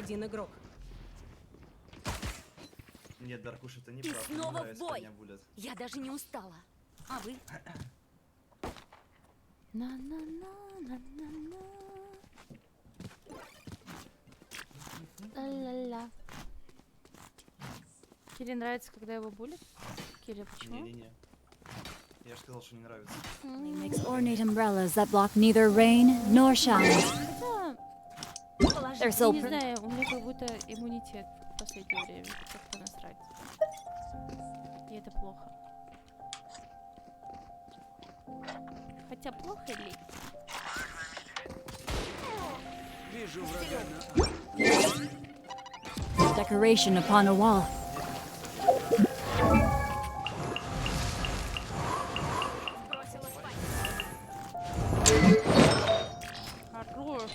один игрок. Нет, Даркуш, это не И прав. снова Мне нравится, в бой. меня булят. Я даже не устала. А вы? На-на-на-на-на-на. Ла-ла-ла. Кире нравится, когда его булят? Кире, почему? Не-не-не. Я же сказал, что не нравится. He makes ornate umbrellas that block neither rain nor shine. Хотя, They're я so не pretty. знаю, у меня как будто иммунитет в последнее время. Как-то насрать. И это плохо. Хотя плохо ли? Вижу врага на... Decoration upon a wall. Хорош.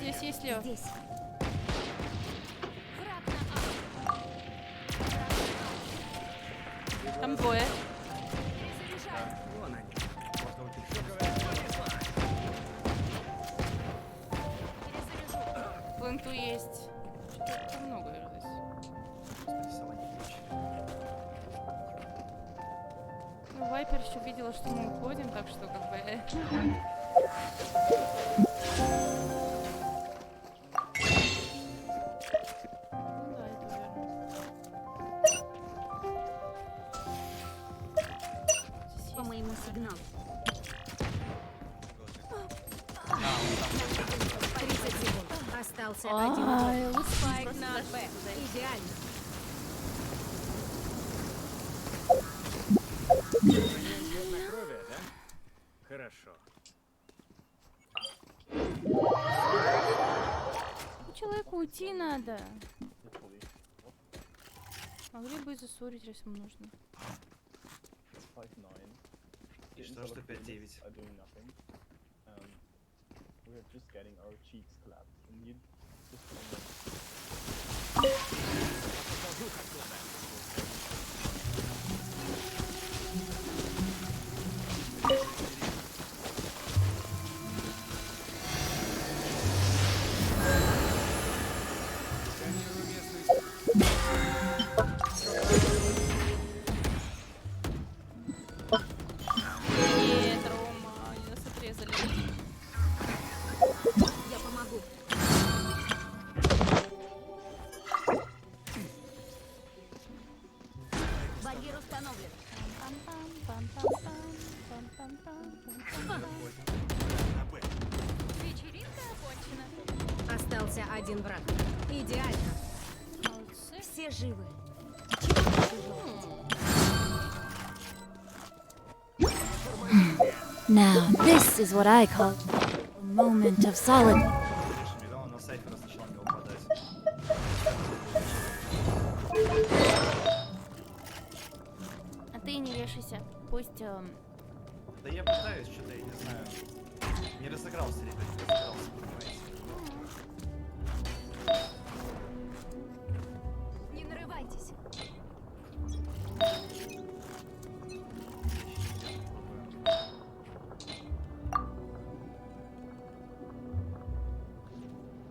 Здесь есть Лео. Здесь. Там двое. Вон они. Пленту есть. Что-то много здесь. Ну, Вайпер еще видела, что мы уходим, так что как бы... Ну да, это верно. Здесь По есть. моему сигналу. 30 секунд. Остался Ай, один игрок. лучше Спайк просто на дашь Б. туда. Идеально. Крови, да? Хорошо. Человеку уйти надо. Могли бы и засорить, если ему нужно. И что, что 5-9? Сканирую местность. Нет, Рома, нас отрезали. Я помогу. Барьер установлен. Вечеринка окончена. Остался один враг. Идеально. Молодцы. Все живы. Now, this is what I call a moment of solitude. Конечно, мне дал на сайт раз начал на него подать. А ты не вешайся. Пусть... Да я пытаюсь, что-то я не знаю. Не разыгрался, ребят, не разыгрался, понимаете? Не нарывайтесь.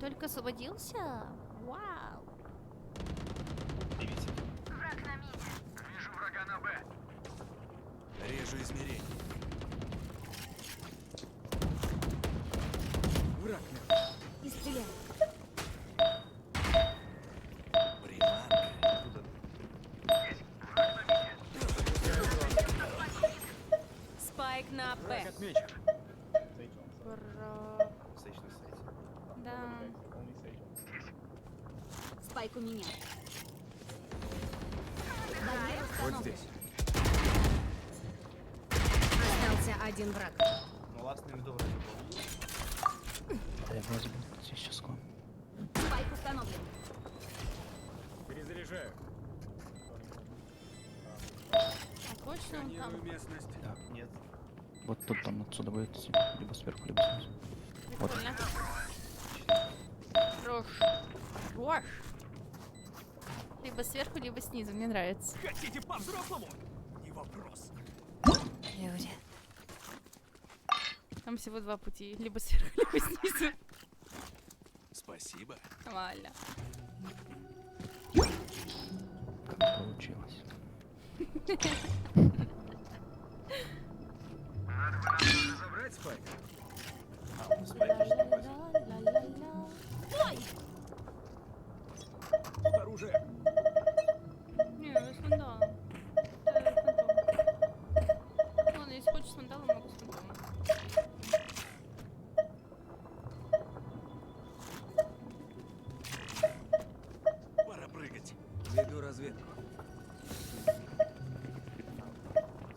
Только освободился? Вау. Видите? Вижу врага на Б. Режу измерение. Враг мертв. И стреляй. Приманка. Спайк на Б. Враг отмечен. Бра... Сейч на сайте. Да. Спайк у меня. Барьер Вот установлен. здесь. Остался один враг. Ну, ластный медов вроде был. Да я вроде бы сейчас к вам. Спайк установлен. Перезаряжаю. А точно он там? Сканирую местность. Да. Нет. Вот тут он отсюда будет идти. Либо сверху, либо снизу. Вот. Прикольно. Хорош. Хорош. Либо сверху, либо снизу. Мне нравится. Хотите по-взрослому? Не вопрос. Люди. Там всего два пути. Либо сверху, либо снизу. Спасибо. Нормально. Как получилось. Забрать спайк? А, он спайки же не возит. Тут оружие. Не, я с вандалом. Это фантом. Ладно, если хочешь с вандалом, могу с фантомом. Пора прыгать. Веду разведку.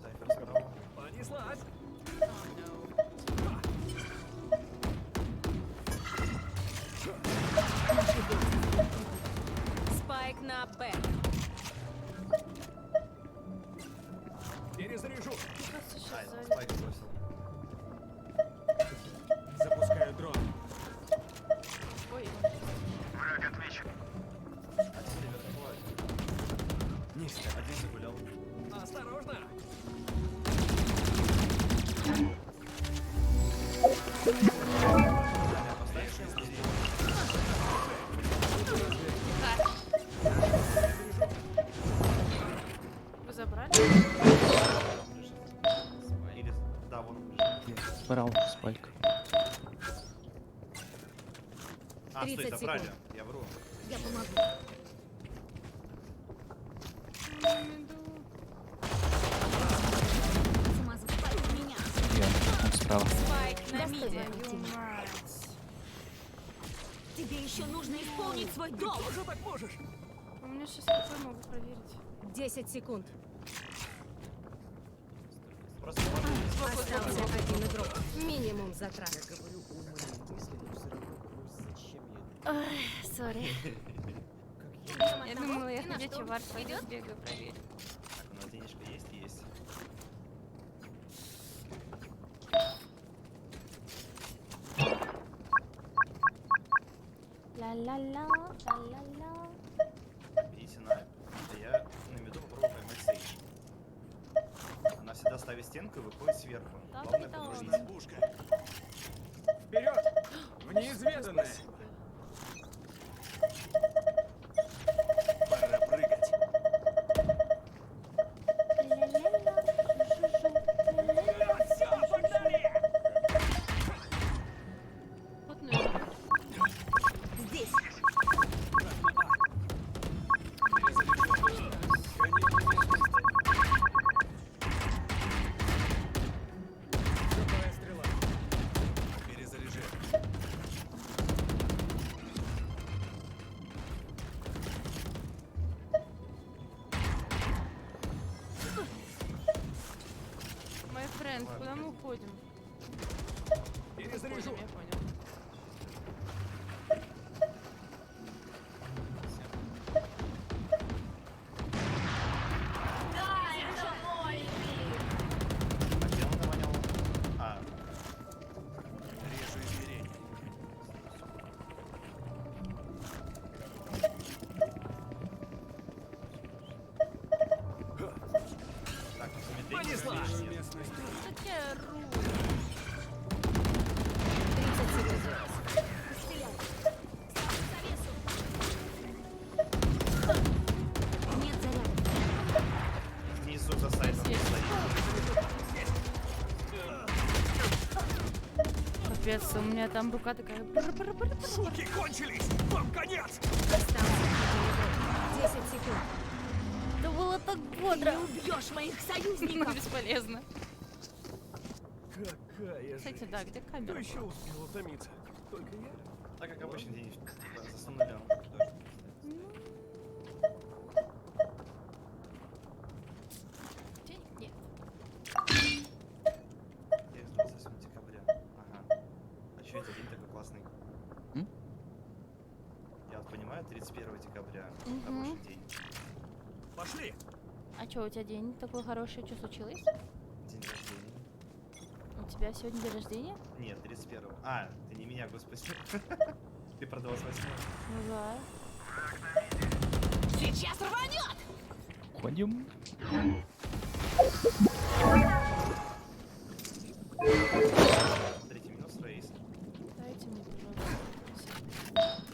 Сайфер справа. Понеслась. Спайк на Б. Перезаряжу. Просто сейчас А, это он сзади. спайк бросил. Запускаю дрон. Ой, А теперь вертолет. Низко. Один загулял. Осторожно. Поставишь и сбери. вы забрали? Или... Да, вон он лежит. Брал спайк. А, стой, 30 забрали. секунд. Я вру. Я помогу. Смазал спайк у меня. Я он справа. Спайк на Достой миде. твою мать. Тебе еще нужно исполнить свой долг. Тоже так можешь? У меня сейчас какой могу проверить. 10 секунд. Просто смотри. Остался один игрок. Минимум затрат. Ой, сори. Я думала, я ходячий варп пойду сбегаю, проверю. Так, у нас денежка есть? Есть. Ла-ла-ла, ла-ла-ла. Идите на... Да я на меду попробую поймать Сейдж. Она всегда ставит стенку и выходит сверху. Да, Главное да, подружить. Пушка. Вперед! В неизведанное. Пора прыгать. Все, погнали! Вот, ну, Здесь. Первая стрела. Перезаряжай. мой френд, куда мы уходим? Перезаряжу. Уходим, я понял. А где он навонял? А, Режу измерение. так, замедление. Понеслась. замедление. Местность. Как я ору? 30 секунд. Стреляй. Нет заряда. Внизу за сайтом Есть. стоит. Капец, у меня там рука такая... бр-бр-бр-бр. Суки кончились! Вам конец! Остался один игрок. 10 секунд. Это было так Ты бодро. не убьешь моих Но союзников. бесполезно. Какая Кстати, жизнь. да, где Кто камера? еще успел утомиться? Только я? Так как обычно день за 100 нуля. Денег нет. Я 28 декабря. Ага. А что это день такой классный? М? Я вот понимаю, 31 декабря Мгм. рабочий день. Пошли! А что, у тебя день такой хороший? Что случилось? День рождения. У тебя сегодня день рождения? Нет, 31-го. А, ты не меня, господи. Ты про 28. Ну да. Сейчас рванет. Ходим. Третий минус рейс. Дайте мне, пожалуйста. Спасибо.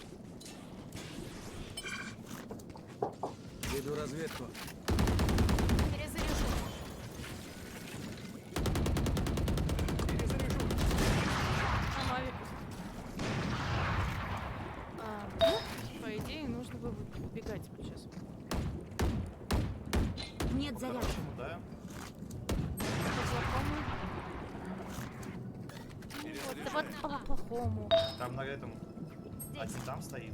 бы убегать сейчас. Нет зарядки. Да? Да вот по-плохому. Там на этом... Один там стоит.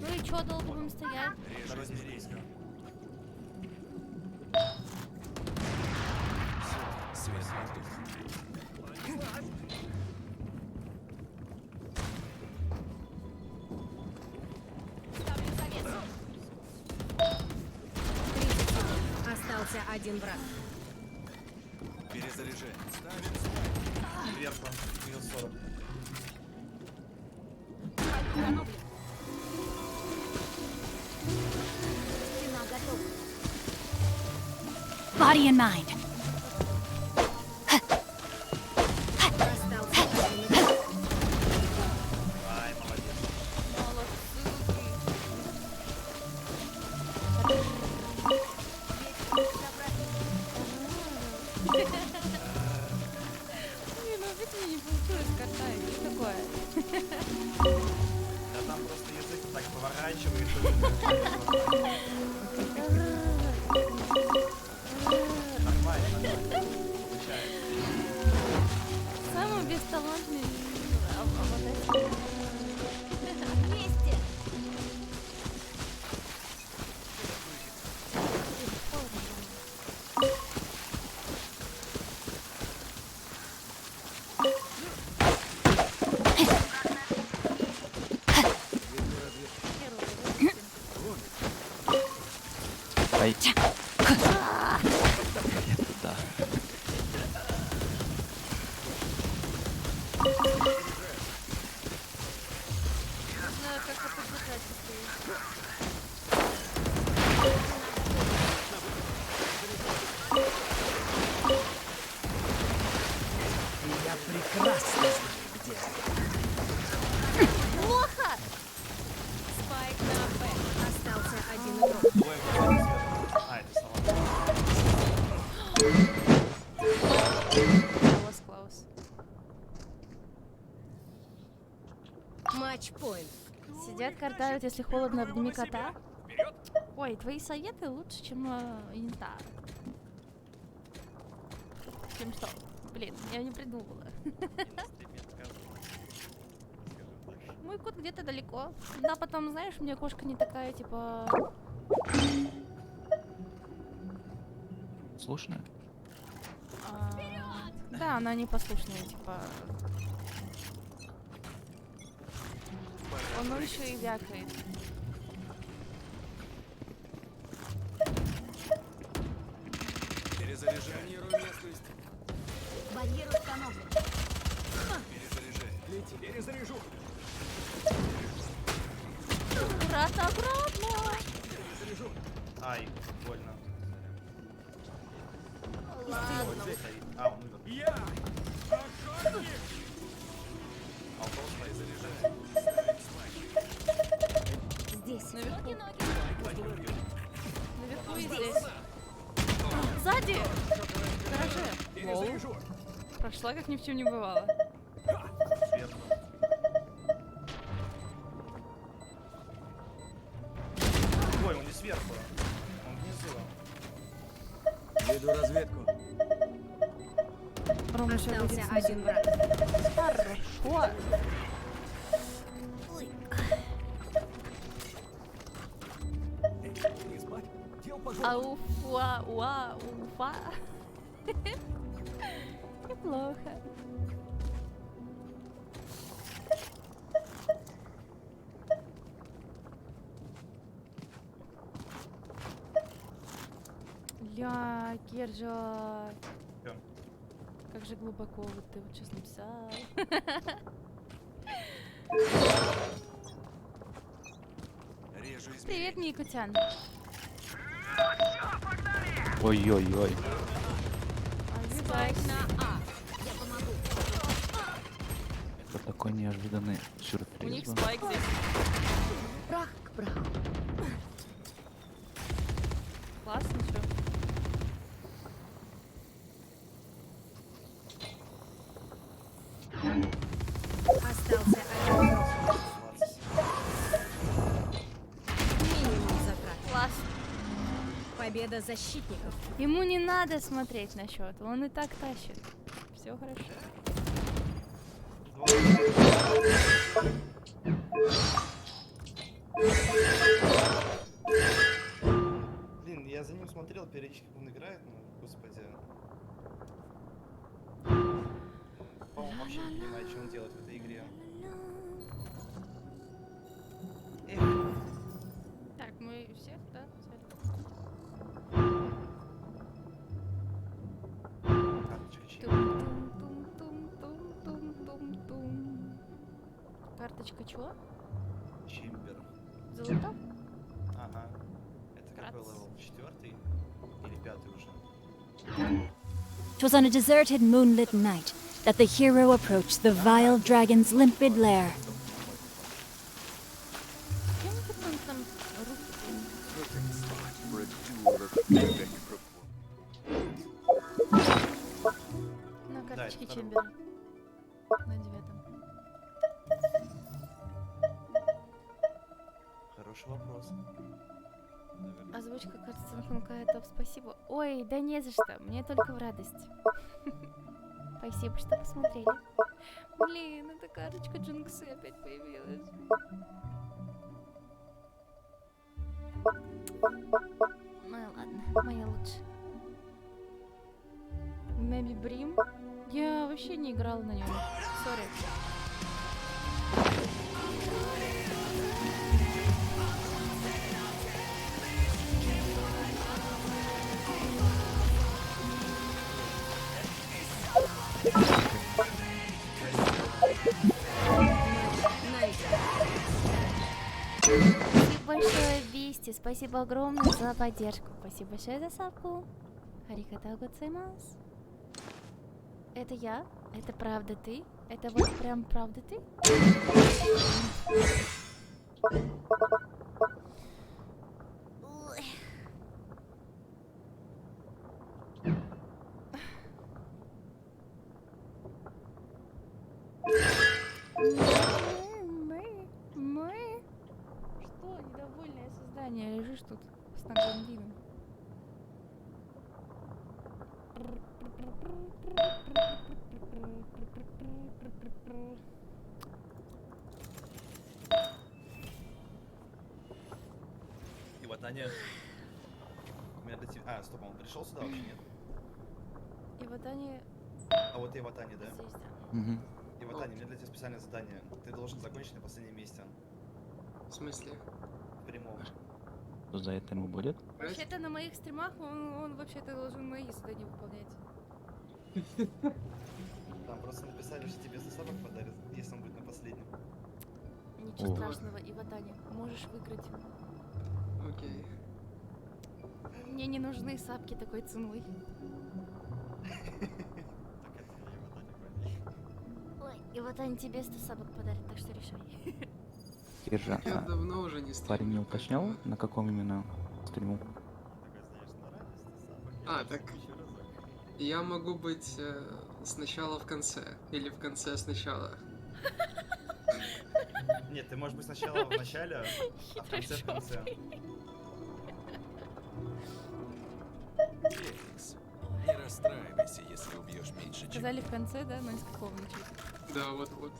Ну и чё, долго будем стоять? Второй здесь близко. Свет пошел. Ставлю завесу. 30 секунд. Остался один враг. Перезаряжай. Вверху. Минус 40. Установлю. Стена готова. Body and mind. Остался один игрок. Ай, молодец. Блин, ну ведь мне не получилось карта, что такое? Да там просто язык так поворачивает. Нормально, нормально. Получается. Самый бесталантный обладатель. Вместе. Ай. Да. Нужно как-то поддержать стоит. Я прекрасно знаю, где. Плохо. Спайк на Б. Остался один игрок. Двое выходит сверху. А, это салат. Клаус. Матч-пойнт. Сидят, картают, если холодно, обними кота. Ой, твои советы лучше, чем инта. Чем что? Блин, я не придумала. Мой кот где-то далеко. Да, потом, знаешь, у меня кошка не такая, типа... Слушная? Да, она непослушная, типа... Он еще и вякает. Перезаряжаю местность. Барьер установлен. Перезаряжай. Лети. Перезаряжу. Аккуратно, аккуратно! Перезаряжу. Ай, больно. Ладно. Стоит. А, он умер. Я! Охотник! А он тоже стоит. Заряжай. Ставить спайк. Здесь. Наверху. Ноги-ноги. Наверху и здесь. Сзади! В гараже. Лол. Перезаряжу. Прошла, как ни в чем не бывало. Сверху. Ой, он не сверху. Он внизу. Веду разведку. Рома сейчас Остался выйдет один враг. Хорошо. Не спать. Дел пожалуйста. Ауфа, уа, уфа. Неплохо. Ля, Кержа. Чё? Как же глубоко вот ты вот сейчас написал. Режу измерения. Привет, Микутян. Ой-ой-ой. Спайк на А. Я помогу. Это такой неожиданный У сюрприз них был. спайк здесь. Прах к праху. Классно, что? Остался один игрок. 20. до защитников. Ему не надо смотреть на счет, он и так тащит. Все хорошо. Блин, я за ним смотрел периодически, как он играет, ну, господи. По-моему, вообще не понимает, что он делает в этой игре. Эх, Так, мы всех, да, взяли? карточка чья? Тум-тум-тум-тум-тум-тум-тум. Карточка чего? Чимбер. Золото? Ага. Это какой Крац. левел? 4-й? Или 5-й уже? It was on a deserted moonlit night that the hero approached the vile dragon's limpid lair. Кем это он там руки? На карточке это Чембера. На 9-м. Хороший вопрос. Озвучка, кажется, напоминает спасибо. Ой, да не за что, мне только в радость. Спасибо, что посмотрели. Блин, эта карточка Джинксы опять появилась. Ну и ладно, моя лучше. Мэби Брим? Я вообще не играла на нем. Сори. Спасибо большое, Бисти. Спасибо огромное за поддержку. Спасибо большое за сапку. Хариката гоцаймас. Это я? Это правда ты? Это вот прям правда ты? Ой. Что, недовольное создание? Лежишь тут с наглым видом. И вот Аня... У меня до тебя... А, стоп, он пришел сюда вообще, нет? И вот они А вот и Ватани, да? здесь, да. Угу. И Ватани, у меня для тебя специальное задание. Ты должен закончить на последнем месте. В смысле? В прямом. Что за это ему будет? Вообще-то на моих стримах он вообще-то должен мои задания выполнять. Там просто написали, что тебе засадок подарят, если он будет на последнем. Ничего О. страшного, Иватани. Можешь выиграть. Окей. Мне не нужны сапки такой ценой. Ой, Иватани тебе 100 сапок подарит, так что решай. Киржа, Я давно уже не парень не стримил, уточнял, поэтому- на каком именно стриму? А, так я могу быть сначала в конце, или в конце сначала. Нет, ты можешь быть сначала в начале, а в конце в конце. Феликс, не расстраивайся, если убьешь меньше, чем... Сказали в конце, да, но из какого начать? Да, вот-вот.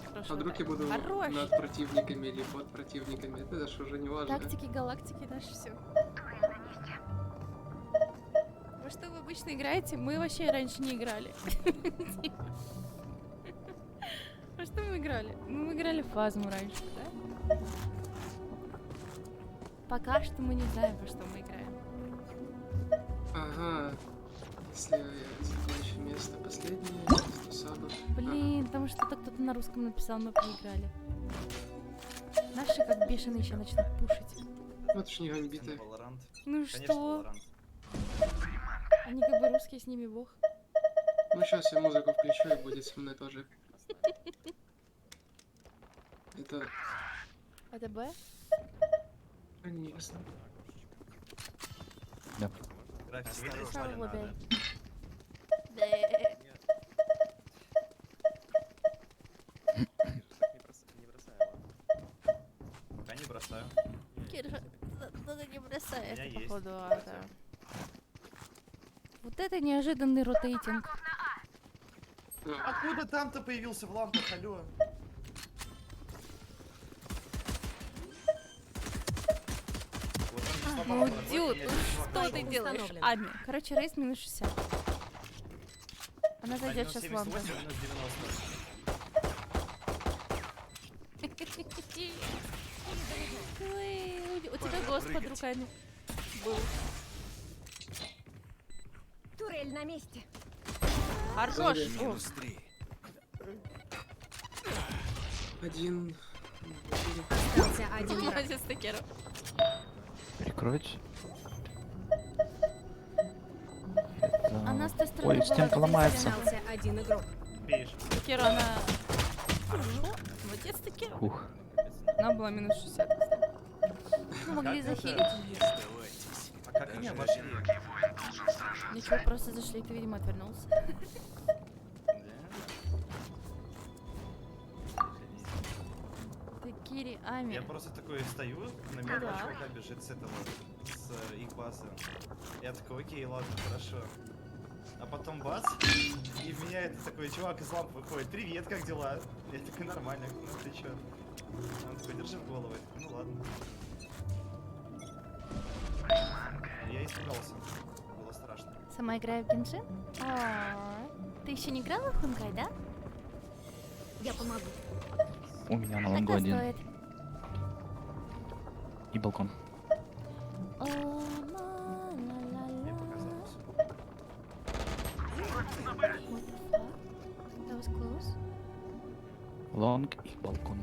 Хорошо, А вдруг я так. буду Хорош! над противниками или под противниками, это же уже не важно. Тактики, галактики, наше все. Во что вы обычно играете? Мы вообще раньше не играли. Во что мы играли? Ну, мы играли в фазму раньше, да? Пока что мы не знаем, во что мы играем. Ага. Если я закончу место последнее, 100 сабов. Блин, там что-то кто-то на русском написал, мы проиграли. Наши как бешеные еще начнут пушить. Вот уж не гамбиты. Valorant. Ну Конечно, что? Valorant. Они как бы русские, с ними бог. Ну сейчас я музыку включу и будет со мной тоже. Это Это Б? конечно. Да. Графики выглядят Слава смотри, богу. надо. Пока не бросаю. Киржа, надо не бросать. это есть, походу кстати. ада. Вот это неожиданный ротейтинг. Откуда там-то появился в лампах, алло? Вот он сломал Ну, врагов, дюд, и ну я чувак что нашел. ты делаешь? Установлено. Адми. Короче, рейс минус 60. Она зайдет Минус сейчас в лампу. 78, минус 90. Ой, у тебя гост под руками был. Турель на месте. Хорош. Минус 3. Один. Остался один враг. Молодец, Такера. Перекройте. Это... Она с той стороны Ой, была, стенка где ломается. Остался один игрок. Бейш. Такера, она... Хорошо. Молодец, Такера. Ух. Она была минус 60, кстати. Ну, могли Как это? захилить. Сдавайтесь. А как они обошли? Ничего, просто зашли, ты, видимо, отвернулся. Такири, Ами. Я просто такой стою, на меня Да. два чувака бежит с этого, с их базы. Я такой, окей, ладно, хорошо. А потом бац, и в меня этот такой чувак из лампы выходит. Привет, как дела? Я такой, нормально, ну ты чё? Он такой, держи в голову. Я такой, ну ладно. Я испугался. Было страшно. Сама играю в Геншин? Ты еще не играла в Хункай, да? Я помогу. У меня на Так лонгу и один. стоит. И балкон. О, Мне ла-ла-ла-ла. показалось. What the fuck? That was close. Лонг и балкон.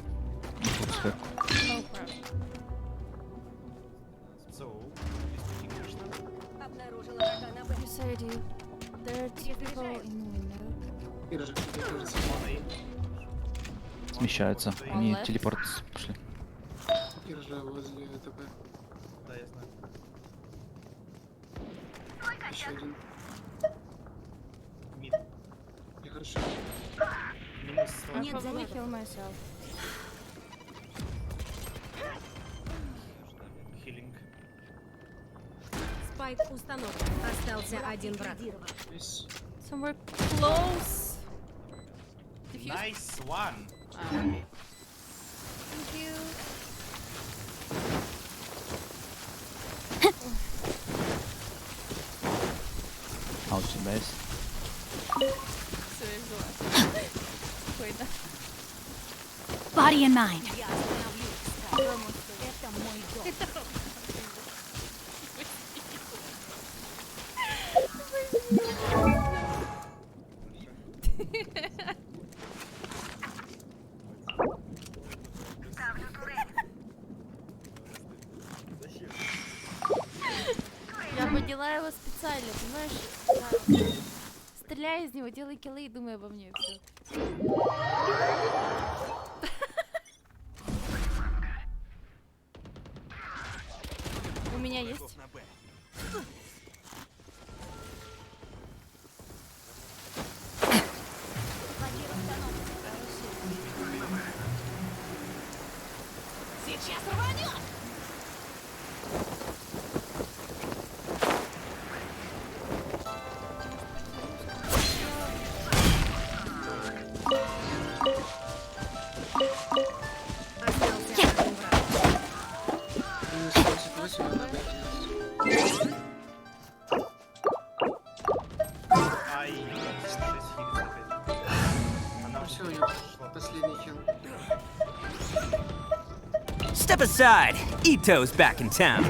И тут сверху. No problem. So, есть такие, конечно. Обнаружила врага на Б. Yes, I do. There are two people in window. Иржик, тебе кажется. Моней. Смещаются. Вот, Они left. телепорт пошли. Иржа возле ТП. Да, я знаю. Еще один. Мид. И хорошо. Минус 100. I Нет probably зарядов. kill myself. Хилинг. Спайк установлен. Остался один враг. Здесь. Somewhere close. Diffuse? Nice one. Okay. Thank you. А у тебя есть? Все, я взяла. Спокойно. Body and mind. Я остановлю. Это мой дом. Я подняла его специально, понимаешь? Да. Стреляй из него, делай киллы и думай обо мне. Все. У меня есть. На Б. Сейчас рванет. Остался один враг. Минус 78, надо опять. Ай, 6 хилит опять. Она Все, уже я шла. последний хил. Step aside. Ito's back in town.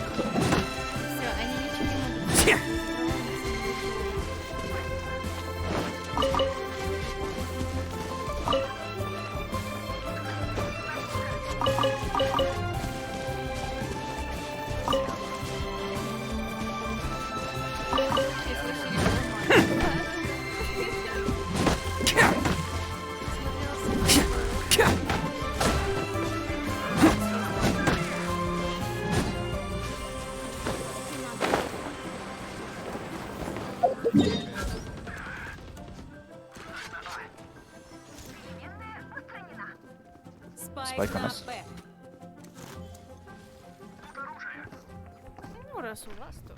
Все, они ничего не могут. Спайк у на нас. Б. Ну, раз у вас, то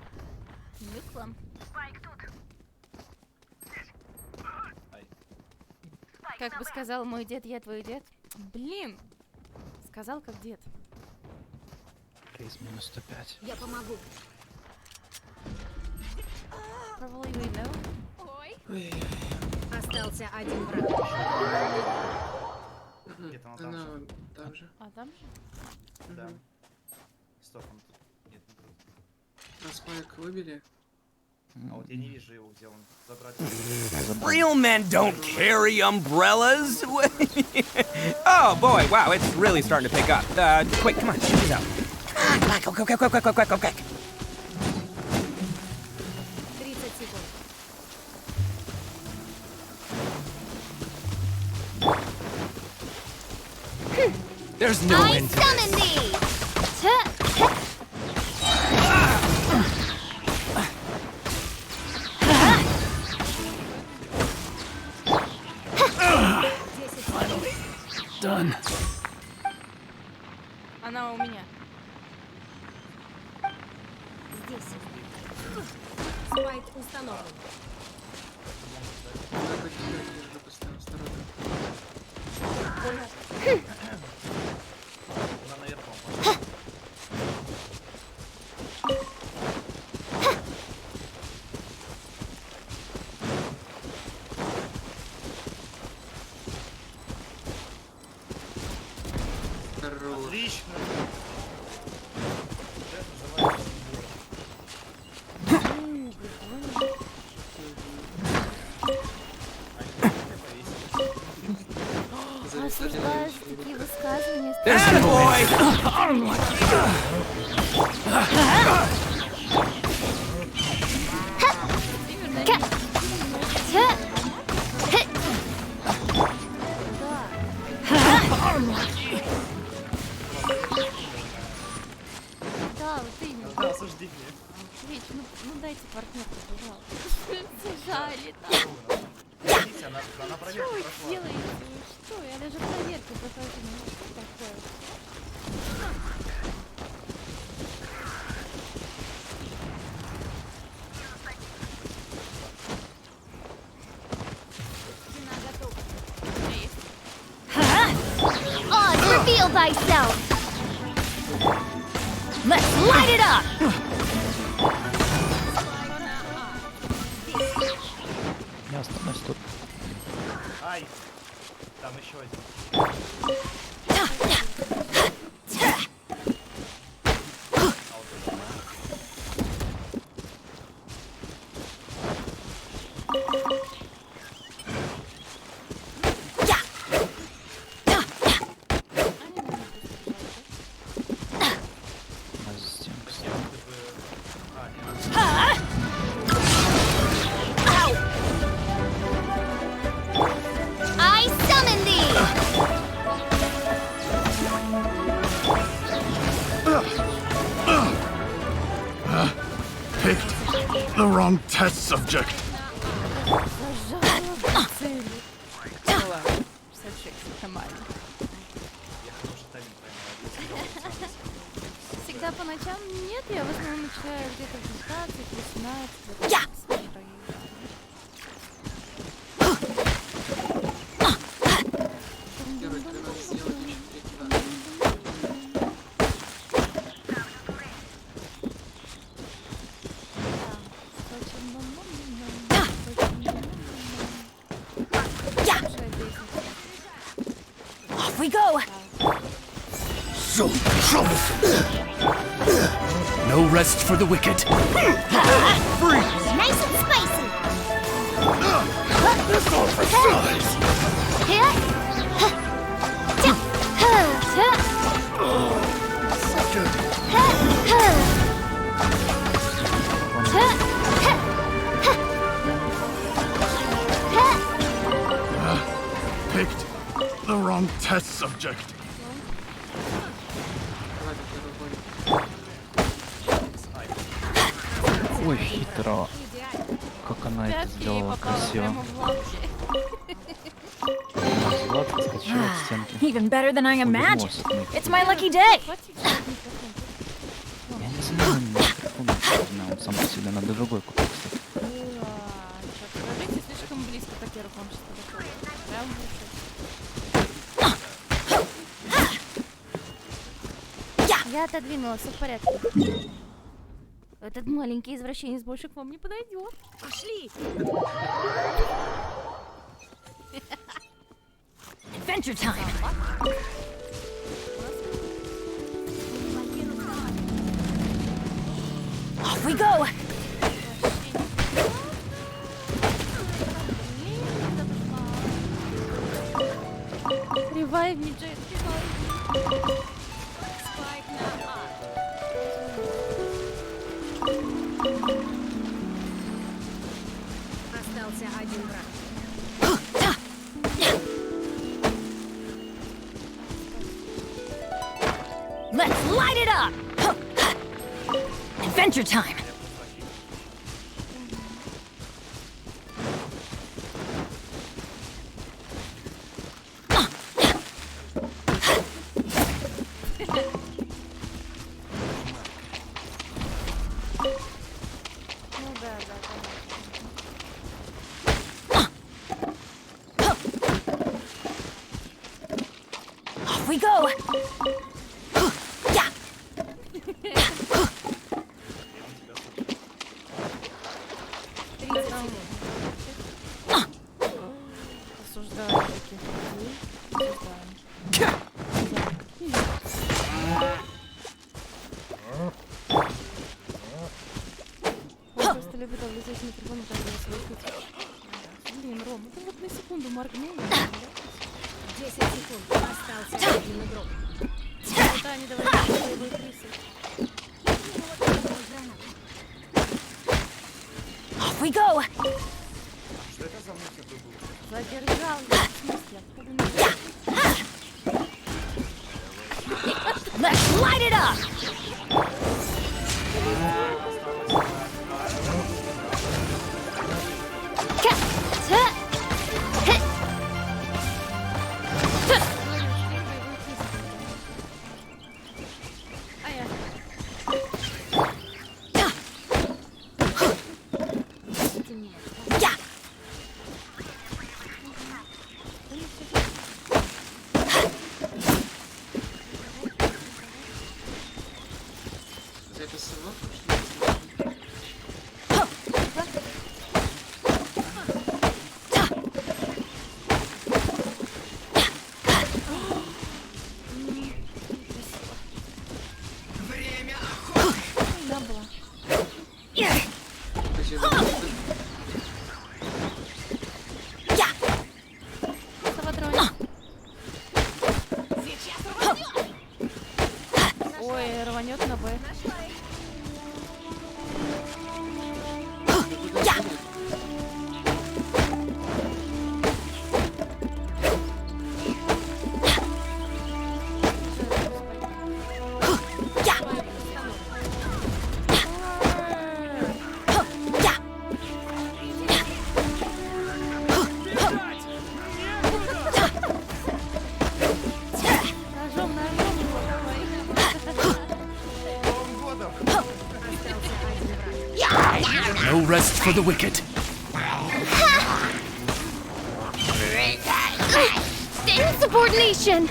не к вам. Как бы сказал мой дед, я твой дед. Блин! Сказал как дед. Кейс минус 105. Я помогу. Probably we know. Ой. Остался один враг. Где-то она там же. Она там же. А там же? Да. Мгм. Стоп, он тут. Нет, не круто. А спайк выбили? А вот я не вижу его, где он. Забрать. Real men don't carry umbrellas. Oh boy, wow, it's really starting to pick up. Quick, come on, check this out. Come on, quick. 30 секунд. There's no end to this. Summon thee! Done. Она у меня. Здесь. Спайк установлен. Надо держи поставил, осторожно. Она наверху. Хорош. Отлично. Осуждаю за такие высказывания. There's no end. Да, вот именно. Да, осуждение. Речь, ну дайте партнерку, пожалуйста. Зажали там. Видите, она Что проверку вы прошла. делаете? Что? Я даже проверку прохожу. Ну что такое? Стена готова. У меня есть. Oz, reveal thyself! Let's light it up! Я останусь тут. Ай! Там еще один. У нас стенка. А, нет. I summon thee! Picked the wrong test subject. Зажала в цели. Ну ладно, 66, нормально. Я хороший тайминг поймал. Всегда по ночам нет, я в основном начинаю где-то в 15, 18. Я! Первый, тебе надо сделать еще третий раз. Off we go! No rest for the wicked. Nice and spicy! That's all for size. Picked the wrong test subject. Ладно, первый бой. Ой, хитро. Как она это Пятки и сделала попала красиво. прямо в лапки. Влад скачал от стенки. Even better than I Он imagined. вернулся к моей It's my lucky day. Хватит взять микрофон. Я не знаю, микрофон не он сам по себе надо другой купить, кстати. Что-то подойдите слишком близко, так я рукам сейчас подошел. Прям лучше. Я отодвинулась, все в порядке. Этот маленький извращенец больше к вам не подойдет. Пошли! Adventure time. Off we go. Ревайв не Джейд, ревайв. Спайк на А. Остался один враг. Let's light it up. Adventure time. Ну да, конечно. Off we go. Yeah. Осуждаю таких людей. Осуждаем. Он просто любит облизать микрофон и так его слышать. Блин, Ром, это вот на секунду моргнул. 10 секунд. Остался один игрок. Это они давай его крысы. Off we go. Что это за мультик был? Задержал я, в смысле, откуда не Let's light it up. А я. Yeah. Это сырок, что ли? Она была. Подожди, Патроне. Ой, рванет на Б. Ножом его давай. Новым годом! Остался один враг. No rest for the wicked. Insubordination!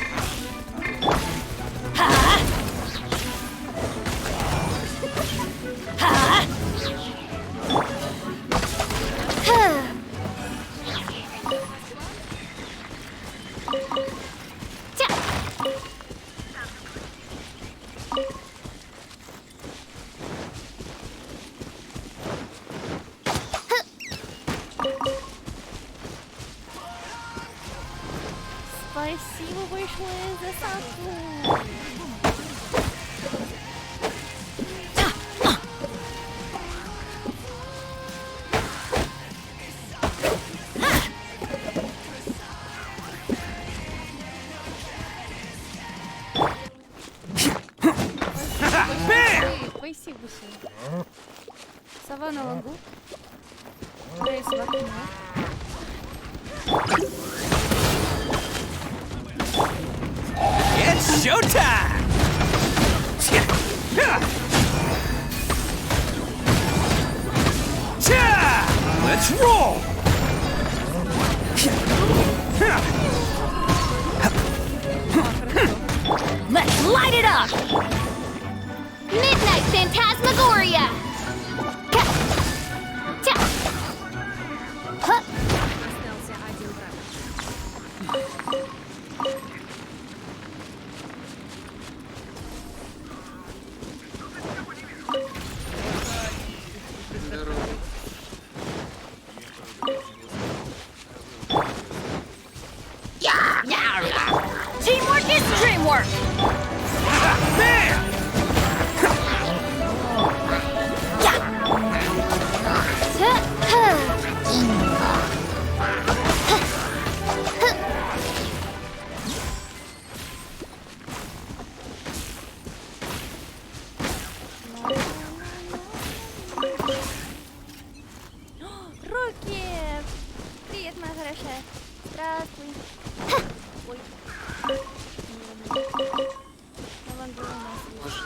Спасибо большое за сапку. Спасибо большое. Сова на лагу. Рейс в окно. It's showtime! Let's roll! Let's light it up! Midnight Phantasmagoria! Остался один враг. Здорово. Teamwork is dreamwork! Bam! Руки! Привет, моя хорошая. Здравствуй. Ой. Лавандула у нас есть.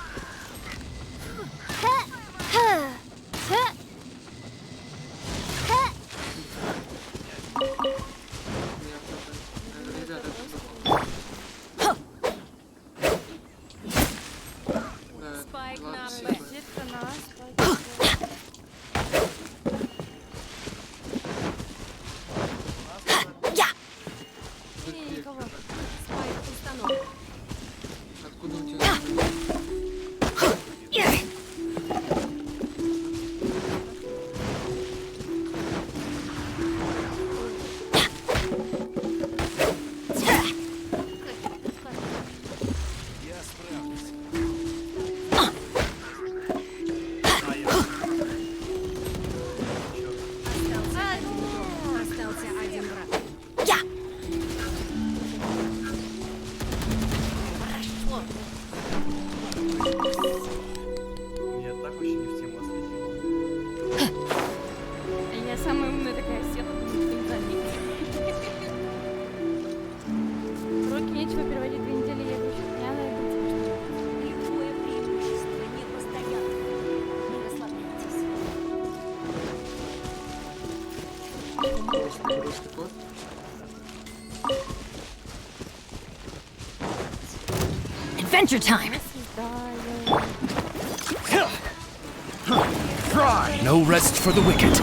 Ребята, Спайк на Б. Детка на спайк. Не, никого. Спайк установлен. откуда у тебя? Я справлюсь. Остался один враг. Меня так очень не в тему осветило. Я самая умная такая села, никто не заметит. Уроки нечего переводить 2 недели, я говорю, я найду тебе что-нибудь. Любое преимущество не постоянно. Не расслабляйтесь. Вот. Adventure time! No rest for the wicked.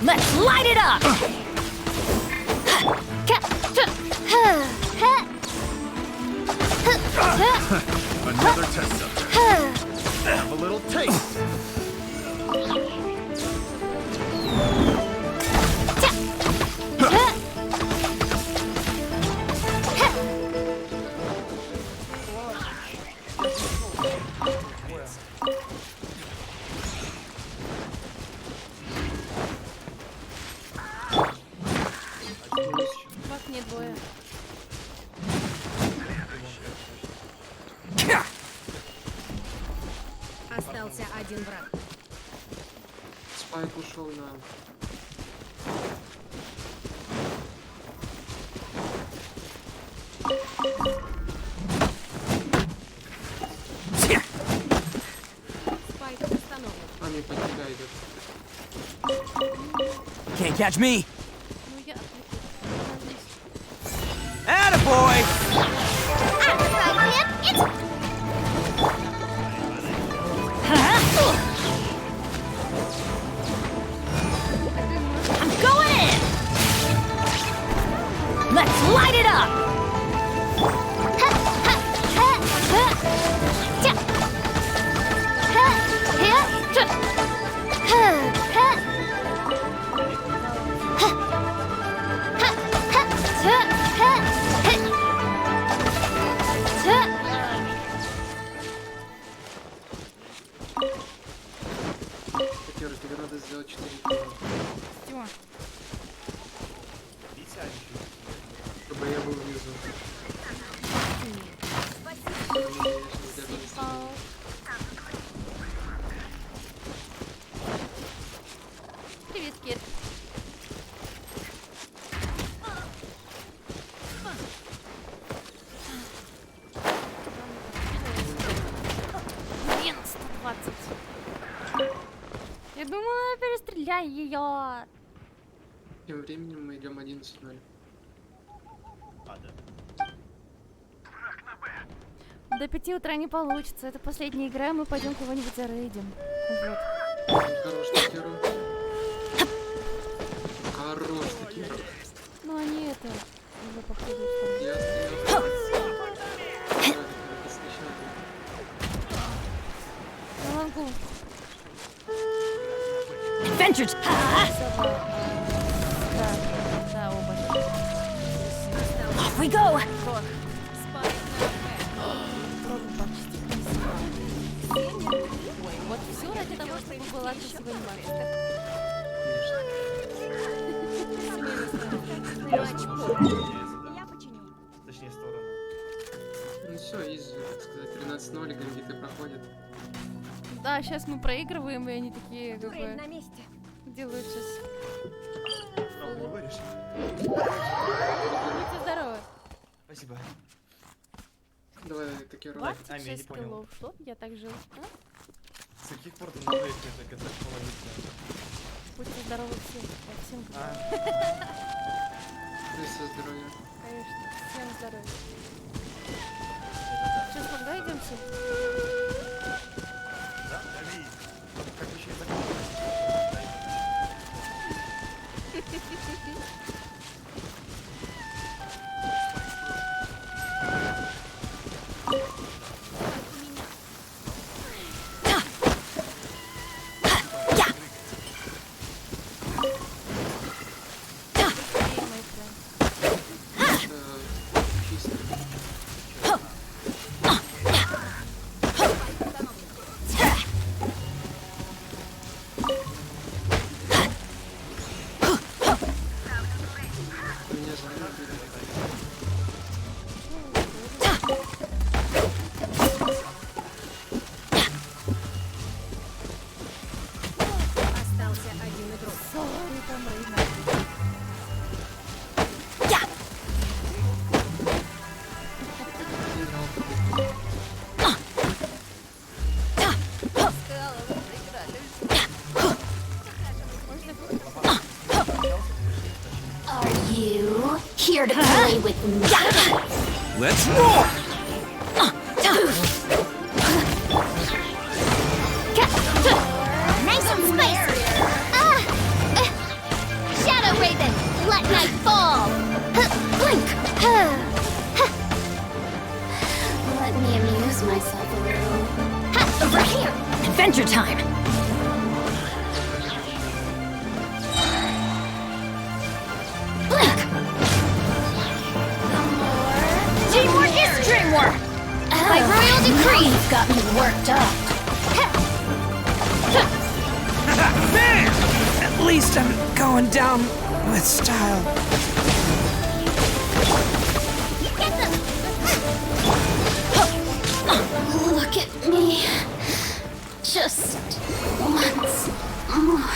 Let's light it up! Another test subject. Have a little taste. Вас не двое. Остался один враг. Спайк ушел на... Спайк установлен. А, мне под тебя идет. Can't catch me! Ну я... Attaboy! I'm going in! Let's light it up! Забирай ее! Тем временем мы идем 11-0. А, да. До 5 утра не получится. Это последняя игра, мы пойдем кого-нибудь зарейдим. Вот. Хорош, Такеру. Хорош, Такеру. Ну они это уже походу. Я Лангу. Adventure. Да, оба. Off we go. Спайк на Пробуем почти. Ой, вот все ради того, чтобы была красивая анимация. Я починю. Точнее, сторону. Ну все, изи, так сказать, 13-0, гамбиты проходят. Да, сейчас мы проигрываем, и они такие, как Турель на бы, месте. делают сейчас. Правду говоришь? Будьте здоровы. Спасибо. Давай, Такеру. 26 я не понял. килов. Что? Я так жил. А? С каких пор ты новый это половится? Будьте здоровы все. Всем, А, Ну и все здоровья. конечно. Всем здоровья. Сейчас когда идем все? да? Как еще и так. Чисто. Меня заметили. Остался один игрок. Сори, там Рейна. Are you here to play with me? Let's roar! Nice and spicy. Shadow Raven, let night fall. Blink. Let me amuse myself a little. Over here. Adventure time. Blink. Teamwork is dreamwork. By royal decree. You've got me worked up. Man! At least I'm going down with style. Get them. Look at me. Just once more.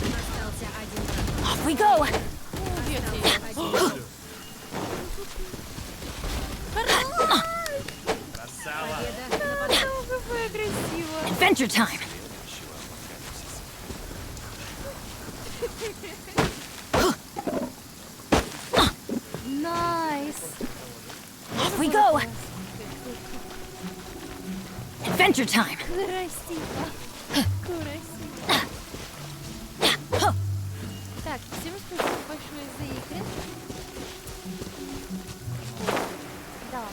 Остался один игрок. Off we go. Красава! Какая красиво. Adventure time. Найс. Off we go. Adventure time. Красиво. Красиво. Так, всем спасибо большое за игры. Да.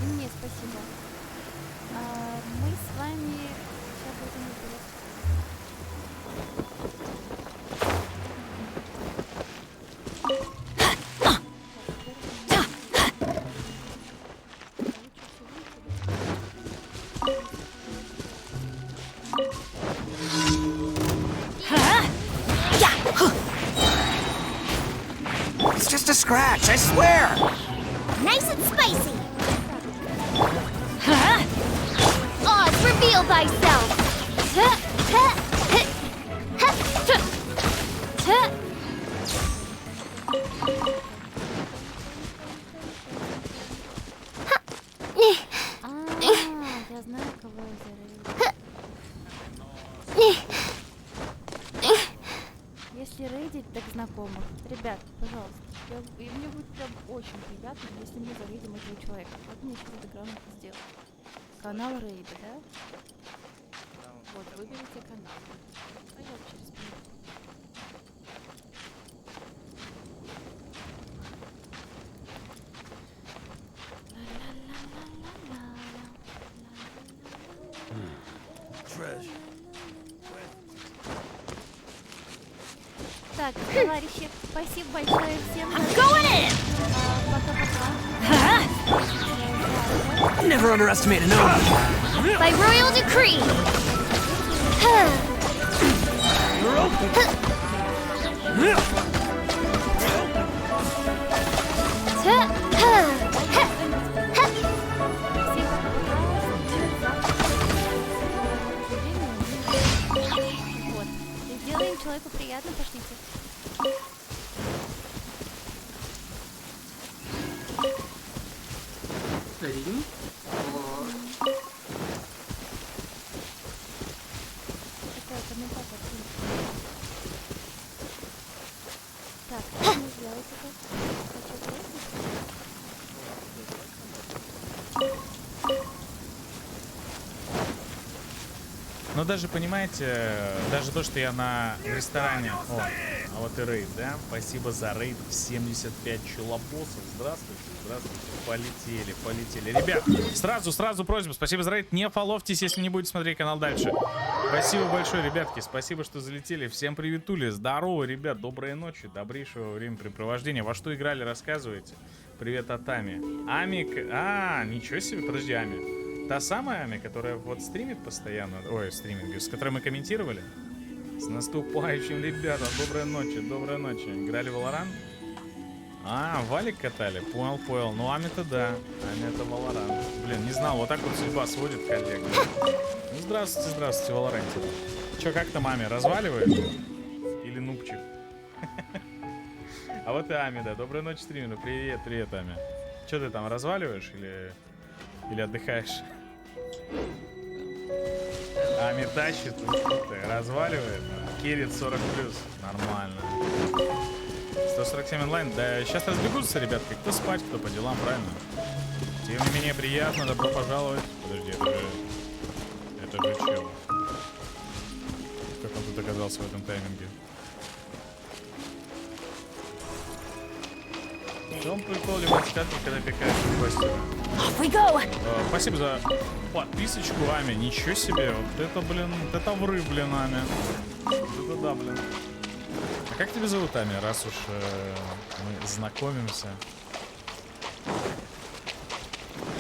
И мне спасибо. Мы с вами сейчас будем играть. It's just a scratch, I swear! Nice and spicy. reveal thyself! Я знаю, кого я зарыла. Если рейдить, так знакомых. Ребят, пожалуйста. И мне будет прям очень приятно, если мы зарейдим этого человека. Как мне еще будет грамотно сделать? Канал рейда, да? Вот, выберите канал. А я через минуту. Так, товарищи, спасибо большое всем. Пока-пока. Never underestimate a gnome. By royal decree! Вот. И сделаем человеку приятно, пошлите. Рим? Такой комментатор. Так, что мне сделать Но даже, понимаете, даже то, что я в ресторане... О, а вот и рейд, да? Спасибо за рейд в 75 челобосов. Здравствуйте, здравствуйте. Полетели. Ребят, сразу просьба. Спасибо за рейд. Не фоловьтесь, если не будете смотреть канал дальше. Спасибо большое, ребятки. Спасибо, что залетели. Всем приветули. Здорово, ребят. Доброй ночи. Добрейшего времяпрепровождения. Во что играли, рассказывайте. Привет от Ами. Ами... ничего себе. Подожди, Ами. Та самая Ами, которая вот стримит постоянно. Ой, с которой мы комментировали. С наступающим, ребята. Доброй ночи. Играли в Valorant? Валик катали? Понял. Ну, Ами-то да. Ами это Valorant. Блин, не знал, вот так вот судьба сводит, коллег. Ну, здравствуйте, Валоранте. Чё, как там Ами, разваливает? Или нубчик? А вот и Ами, да. Доброй ночи, стримеру. Привет, Ами. Чё ты там, разваливаешь или отдыхаешь? Ами тащит, разваливает. Кирит 40+. Нормально. 147 онлайн. Да, сейчас разбегутся, ребятки. Кто спать, кто по делам, правильно? Тем не менее, приятно. Добро пожаловать. Подожди, это же чел. Как он тут оказался в этом тайминге? В чем прикол ливать скатки, когда пикаешь в гости? Спасибо за подписочку, Ами. Ничего себе. Вот это, блин, это врыв, блин, Ами. Это да, блин. А как тебя зовут, Ами, раз уж мы знакомимся?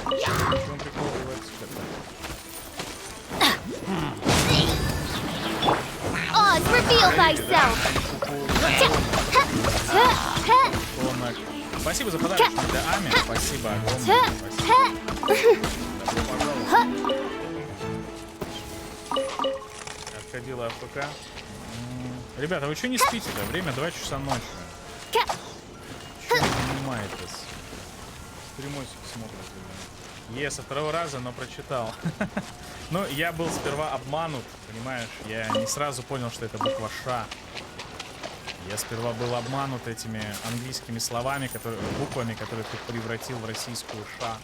В чем прикол ливать скатки? Oz, reveal thyself! Спасибо за подарок для Ами. Спасибо огромное. Добро пожаловать. Отходила АФК. Ребята, вы что не спите-то? Время 2 часа ночи. Что вы занимаетесь? Стримосик смотрите. Со второго раза, но прочитал. Ну, я был сперва обманут, понимаешь? Я не сразу понял, что это буква Ш. Я сперва был обманут этими английскими словами, буквами, которые ты превратил в российскую Ш.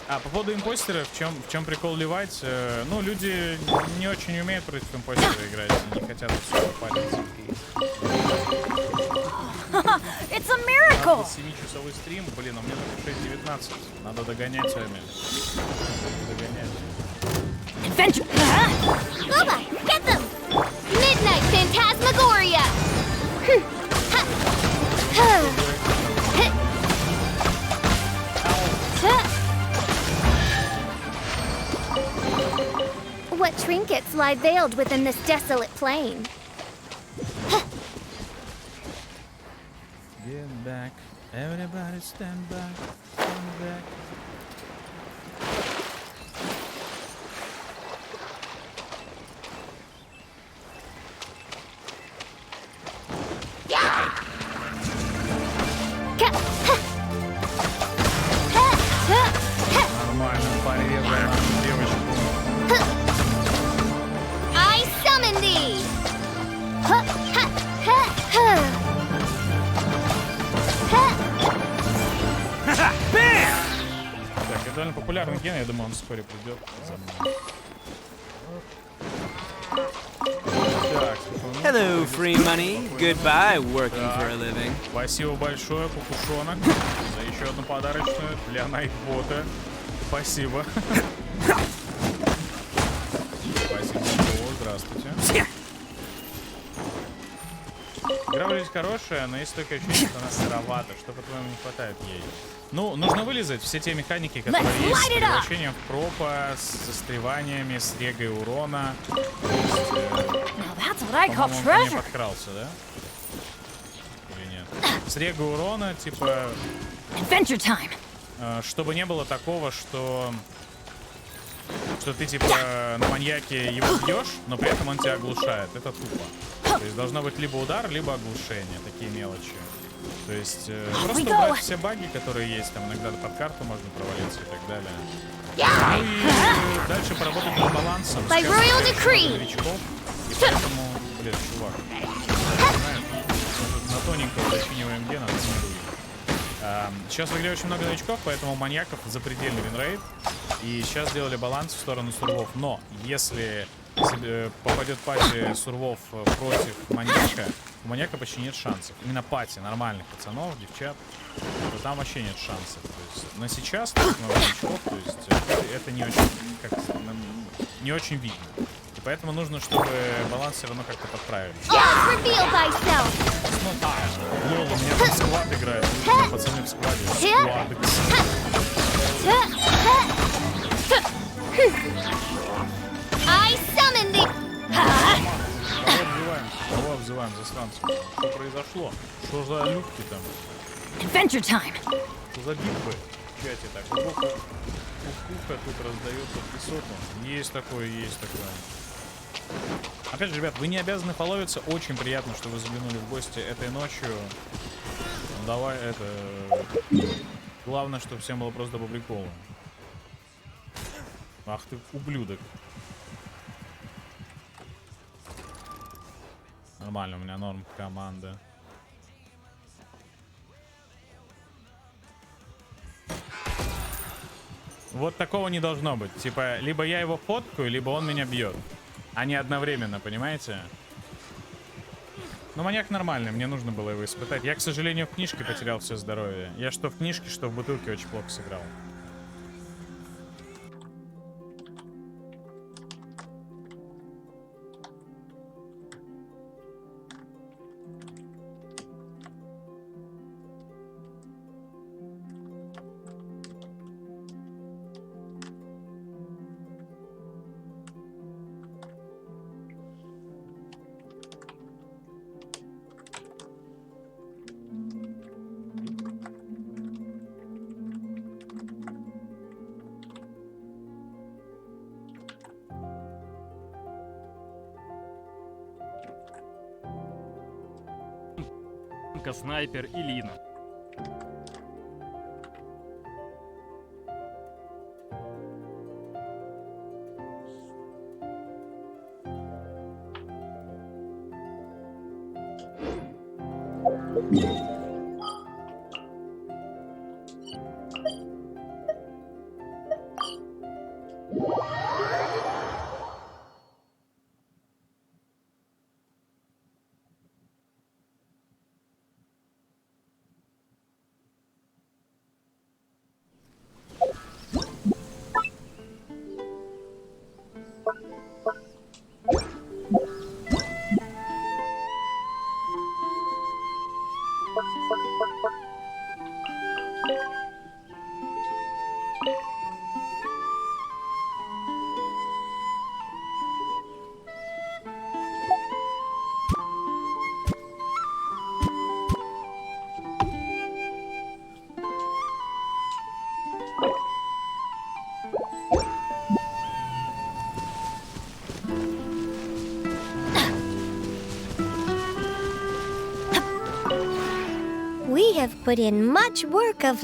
По поводу импостеров, в чем прикол ливать? Ну, люди не очень умеют против импостера играть, не хотят все париться. It's a miracle! 7-часовой стрим, блин, у меня только 6:19. Надо догонять с вами. Догонять. Adventure! Bubba, get them! Midnight Phantasmagoria! What trinkets lie veiled within this desolate plain? Get back, everybody stand back, stand back. популярный ген, я думаю, он вскоре придет за мной. Так, Hello, free money. Goodbye, working for a living. спасибо большое, кукушонок, за еще одну подарочную для Найтбота. Спасибо. Спасибо. О, здравствуйте. Игра вроде хорошая, но есть только ощущение, что она сыровата. Что, по-твоему, не хватает ей? Ну, нужно вылезать все те механики, которые есть с превращением в пропа, с застреваниями, с регой урона. По-моему, он ко мне подкрался, да? Или нет? С регой урона, типа... Adventure time. Чтобы не было такого, что ты, типа, на маньяке его бьешь, но при этом он тебя оглушает. Это тупо. То есть должно быть либо удар, либо оглушение. Такие мелочи. То есть просто убрать все баги, которые есть. Там иногда под карту можно провалиться и так далее. Ну и дальше поработать над балансом. Сейчас новичков. И поэтому, блин, чувак. На тоненького зачиниваем ген, надо смотреть. Сейчас в игре очень много новичков, поэтому маньяков запредельный винрейт. И сейчас сделали баланс в сторону сурвов. Но если попадет пати сурвов против маньяка, у маньяка почти нет шансов. Именно пати нормальных пацанов, девчат, то там вообще нет шансов. То есть на сейчас много новичков, то есть это не очень, не очень видно. И поэтому нужно, чтобы баланс все равно как-то подправили. Ну да, лол, у меня там склад играет. Пацаны в складе. Кого обзываем, засранцев? Что произошло? Что за люки там? Adventure time. Что за битвы в чате так? Кукуха тут раздается в песоту. Есть такое, есть такое. Опять же, ребят, вы не обязаны половиться. Очень приятно, что вы заглянули в гости этой ночью. Ну, давай, это... Главное, чтобы всем было просто по приколу. Ах ты, ублюдок. Нормально, у меня норм команда. Вот такого не должно быть. Типа, либо я его фоткаю, либо он меня бьет. А не одновременно, понимаете? Но маньяк нормальный, мне нужно было его испытать. Я, к сожалению, в книжке потерял все здоровье. Я что в книжке, что в бутылке очень плохо сыграл. Снайпер и Лина. We have put in much work of...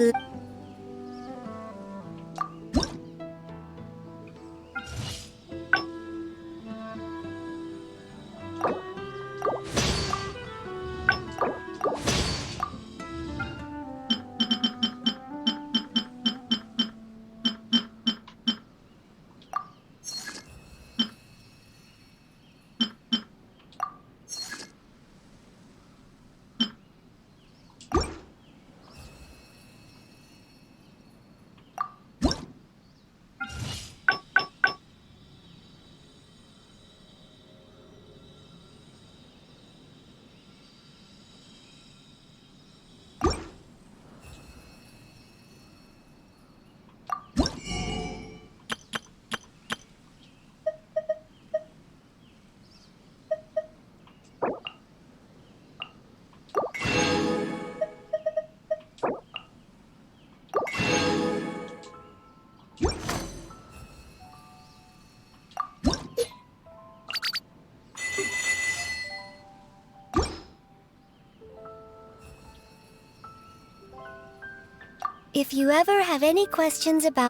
If you ever have any questions about...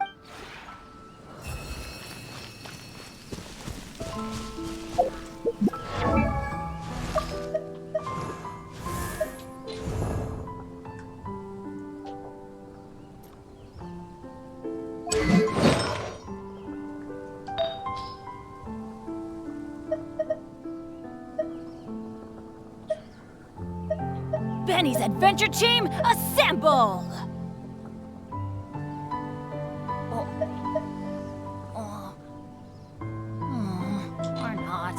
Benny's Adventure Team, assemble! Or not.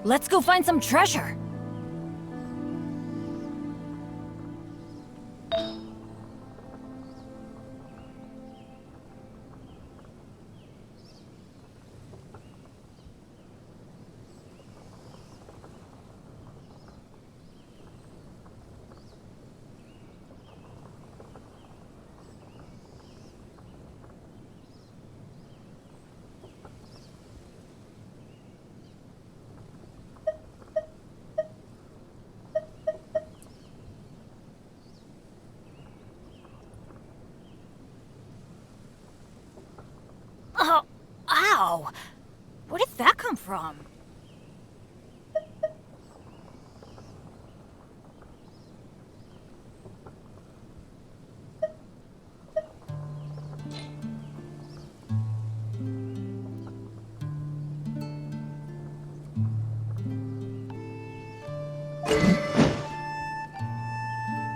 Let's go find some treasure. Oh, ow! Where did that come from?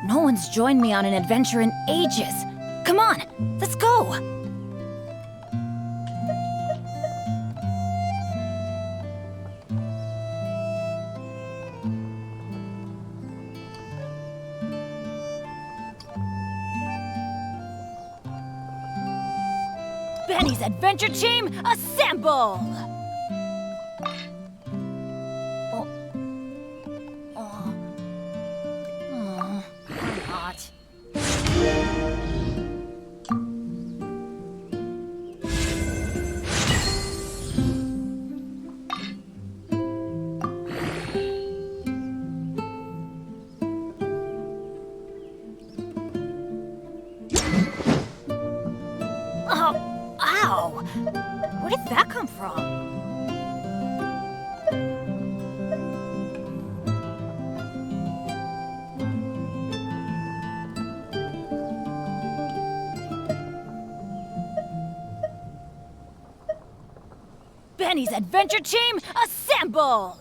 No one's joined me on an adventure in ages. Come on, let's go! Benny's Adventure Team, assemble! Not. Ow! Where did that come from? Benny's Adventure Team, assemble!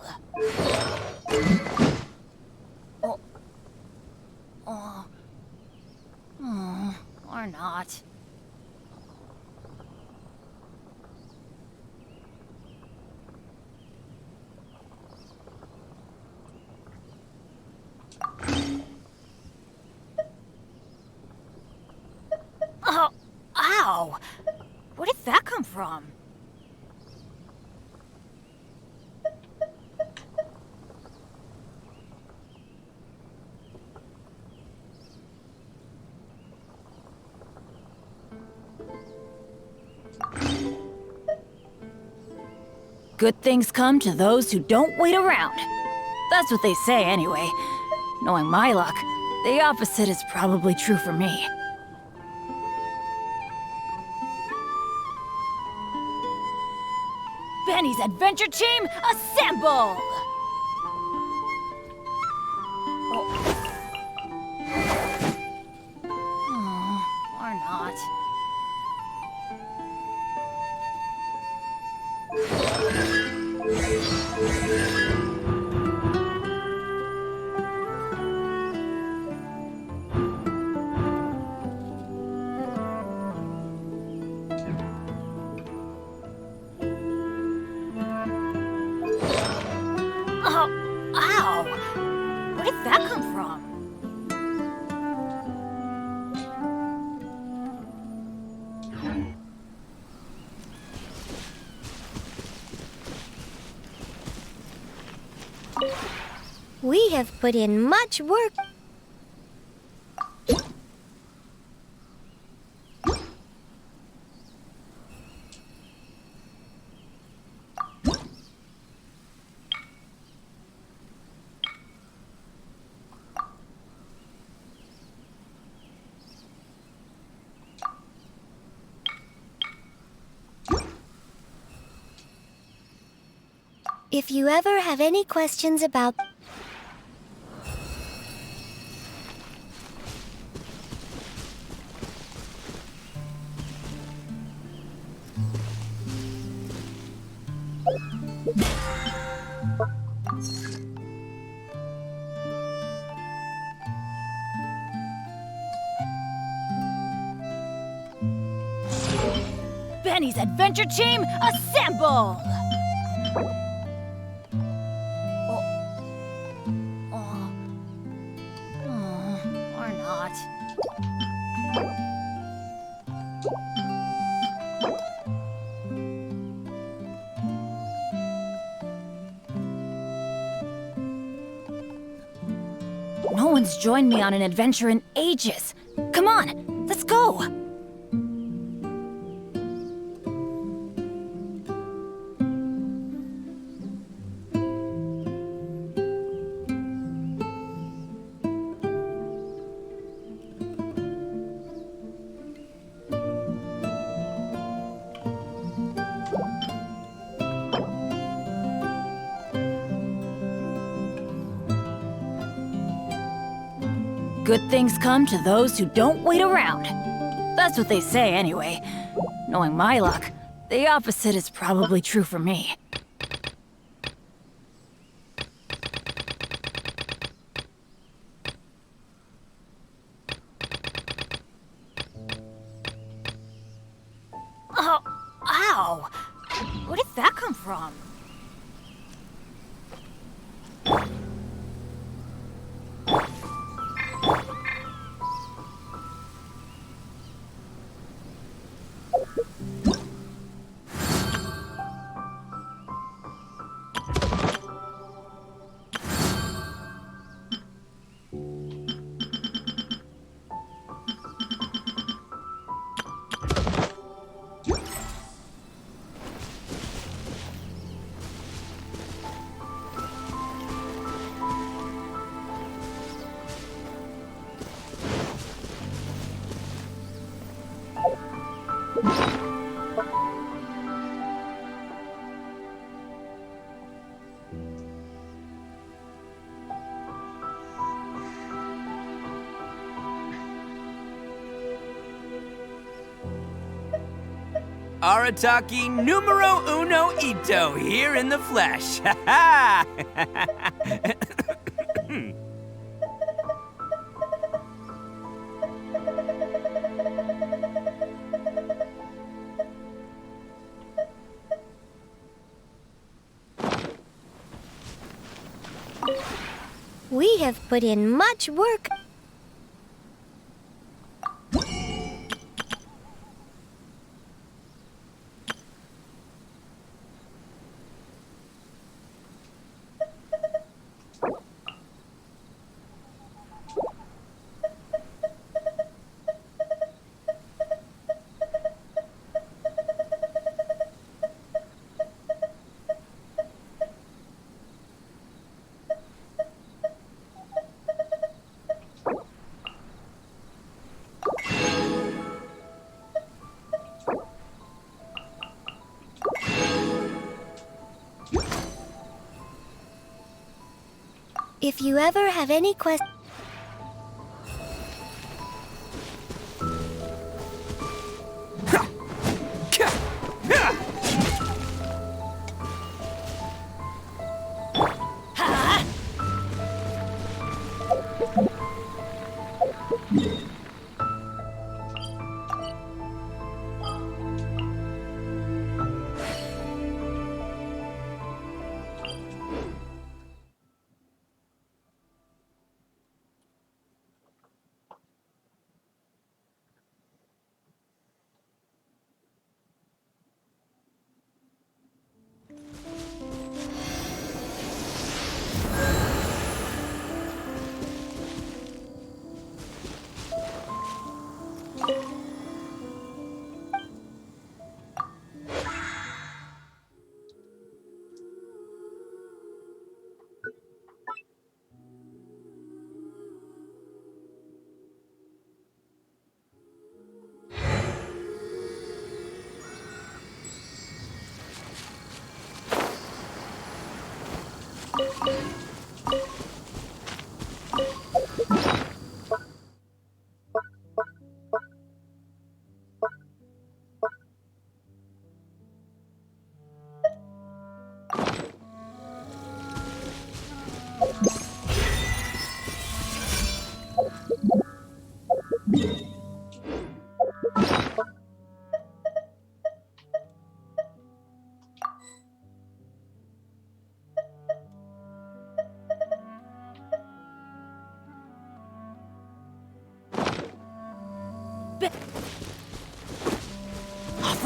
Or not. Oh, ow! Where did that come from? Good things come to those who don't wait around. That's what they say anyway. Knowing my luck, the opposite is probably true for me. Benny's Adventure Team, assemble! Or not. Ow! Where did that come from? We have put in much work. If you ever have any questions about... Benny's adventure team, assemble! Or not. No one's joined me on an adventure in ages. Come on, let's go! Good things come to those who don't wait around. That's what they say anyway. Knowing my luck, the opposite is probably true for me. Oh, ow! Where did that come from? Arataki numero uno ito here in the flesh. Ha ha! We have put in much work. If you ever have any questions...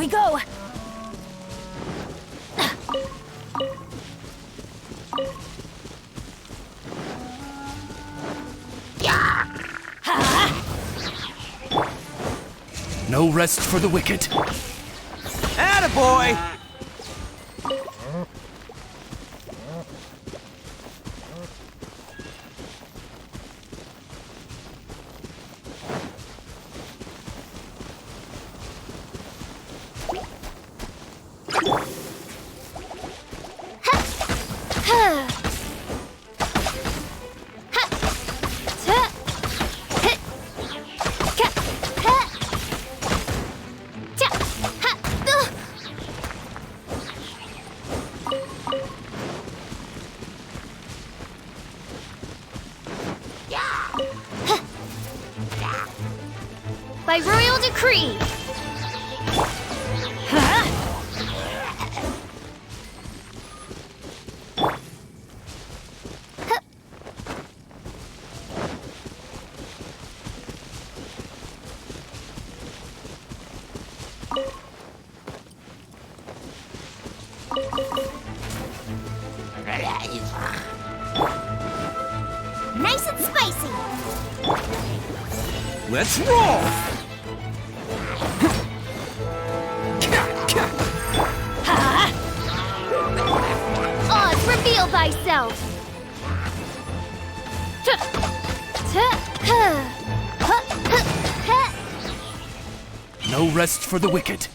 we go! No rest for the wicked. Attaboy! By royal decree. Nice and spicy. Let's roll! Oz, reveal thyself. No rest for the wicked.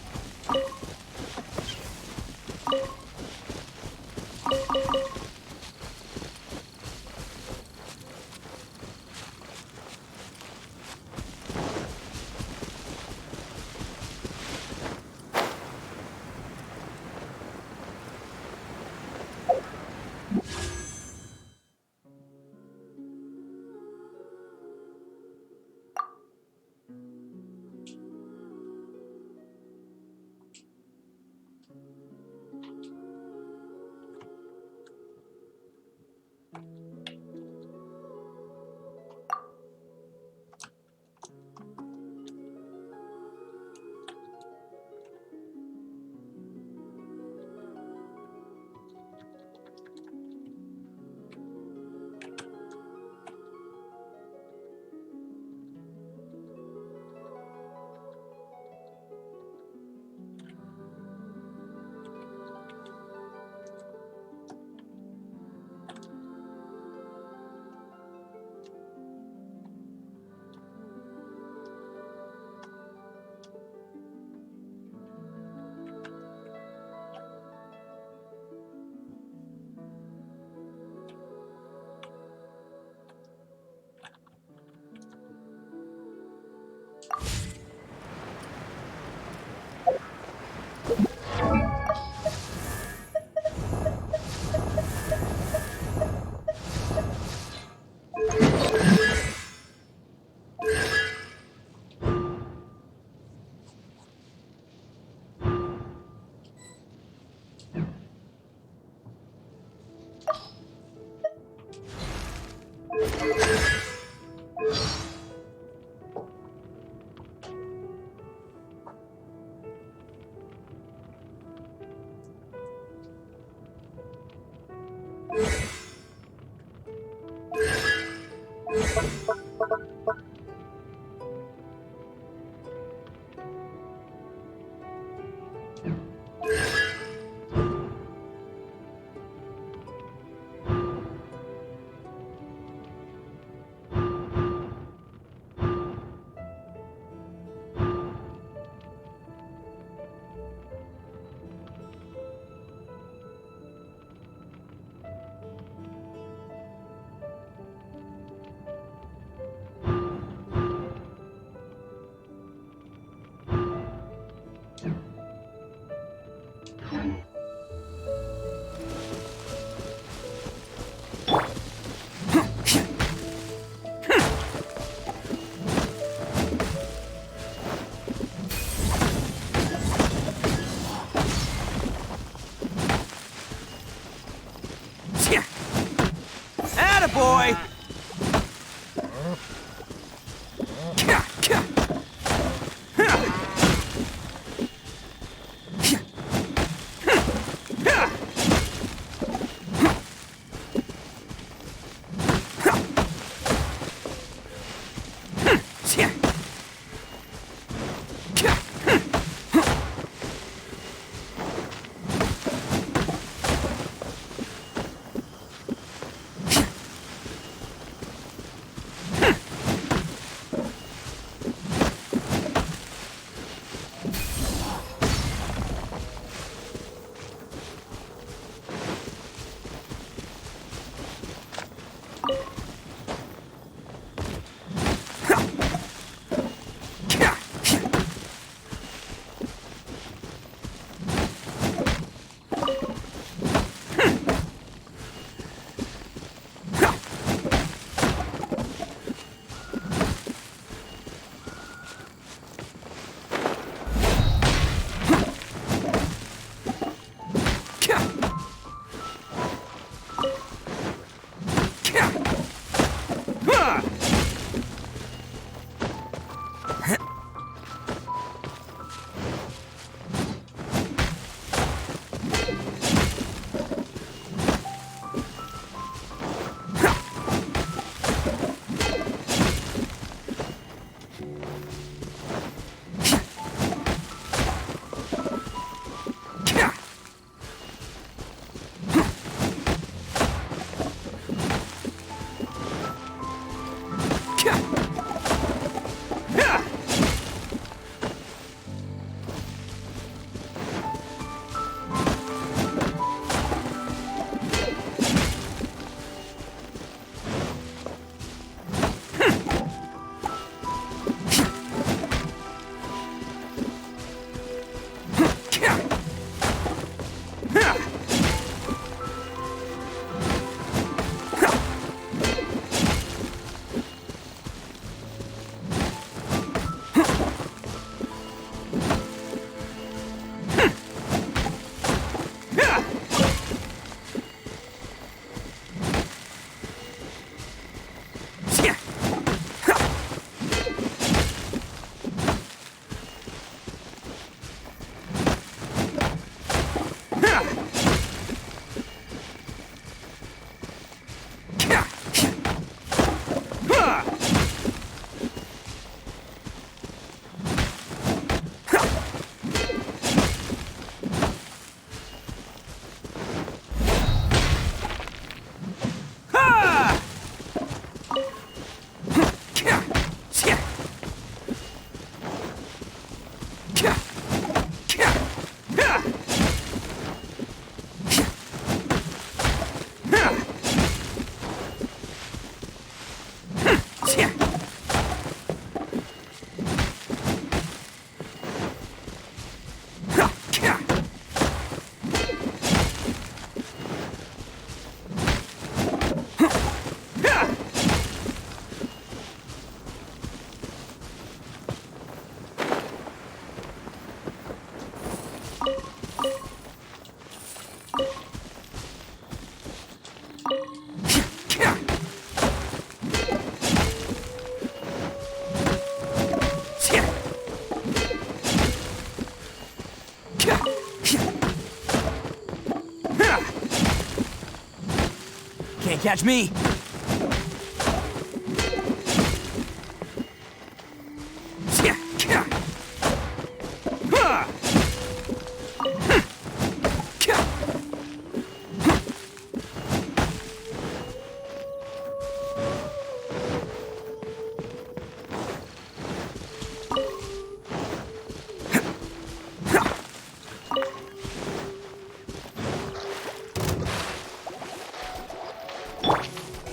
Can't catch me.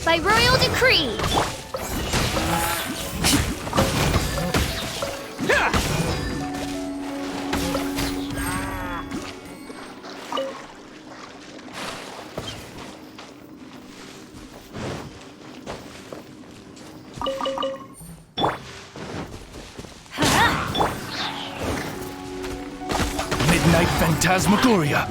By royal decree. Midnight Phantasmagoria.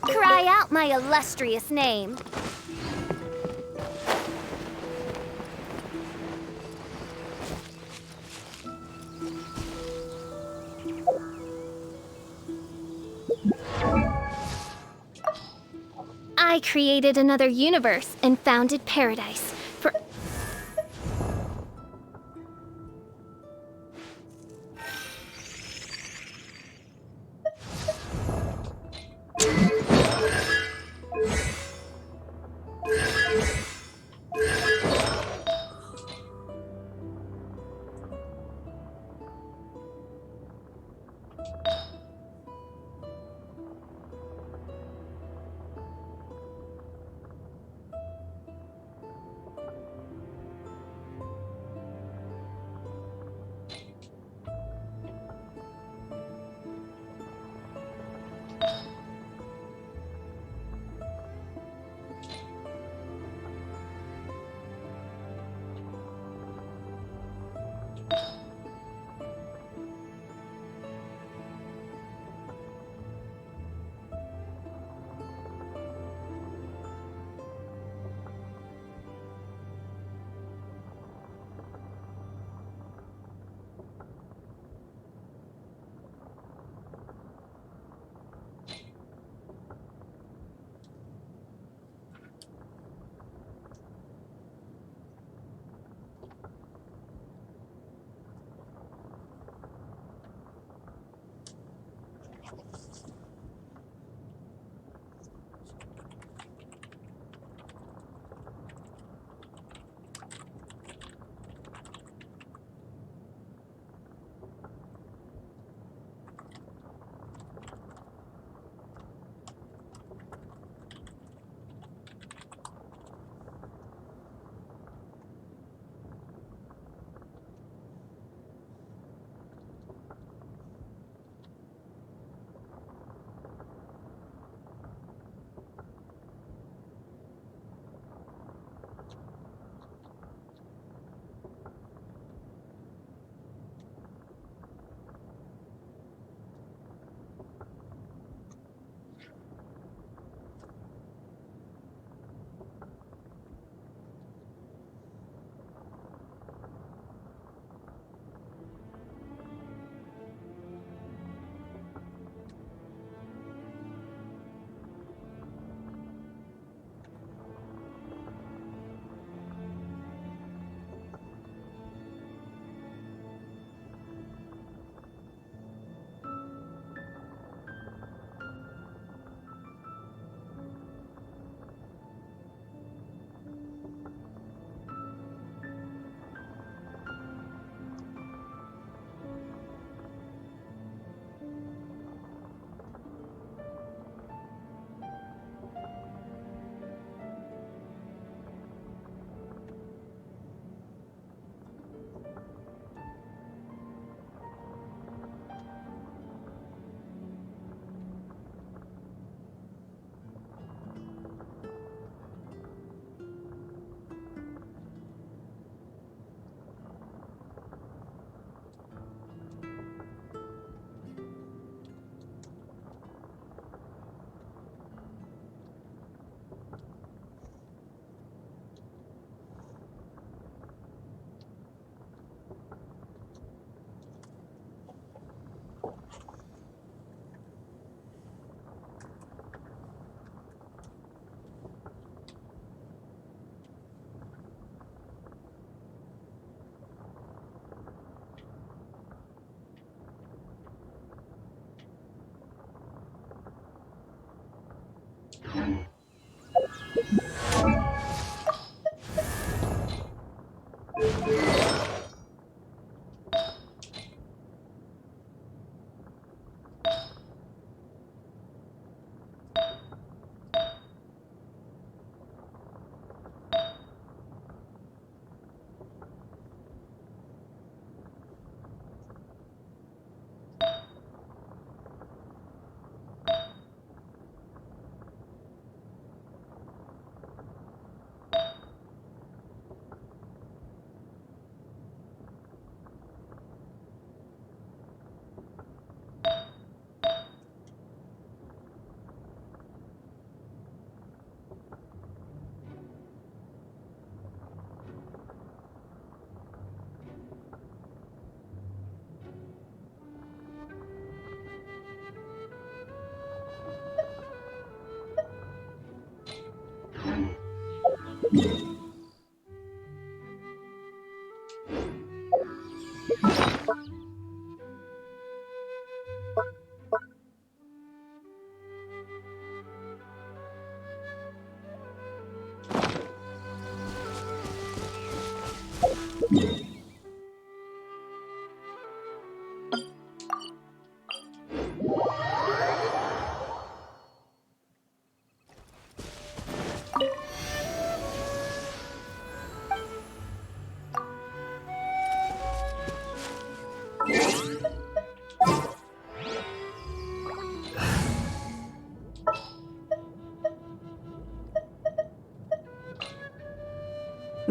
Cry out my illustrious name. I created another universe and founded paradise for...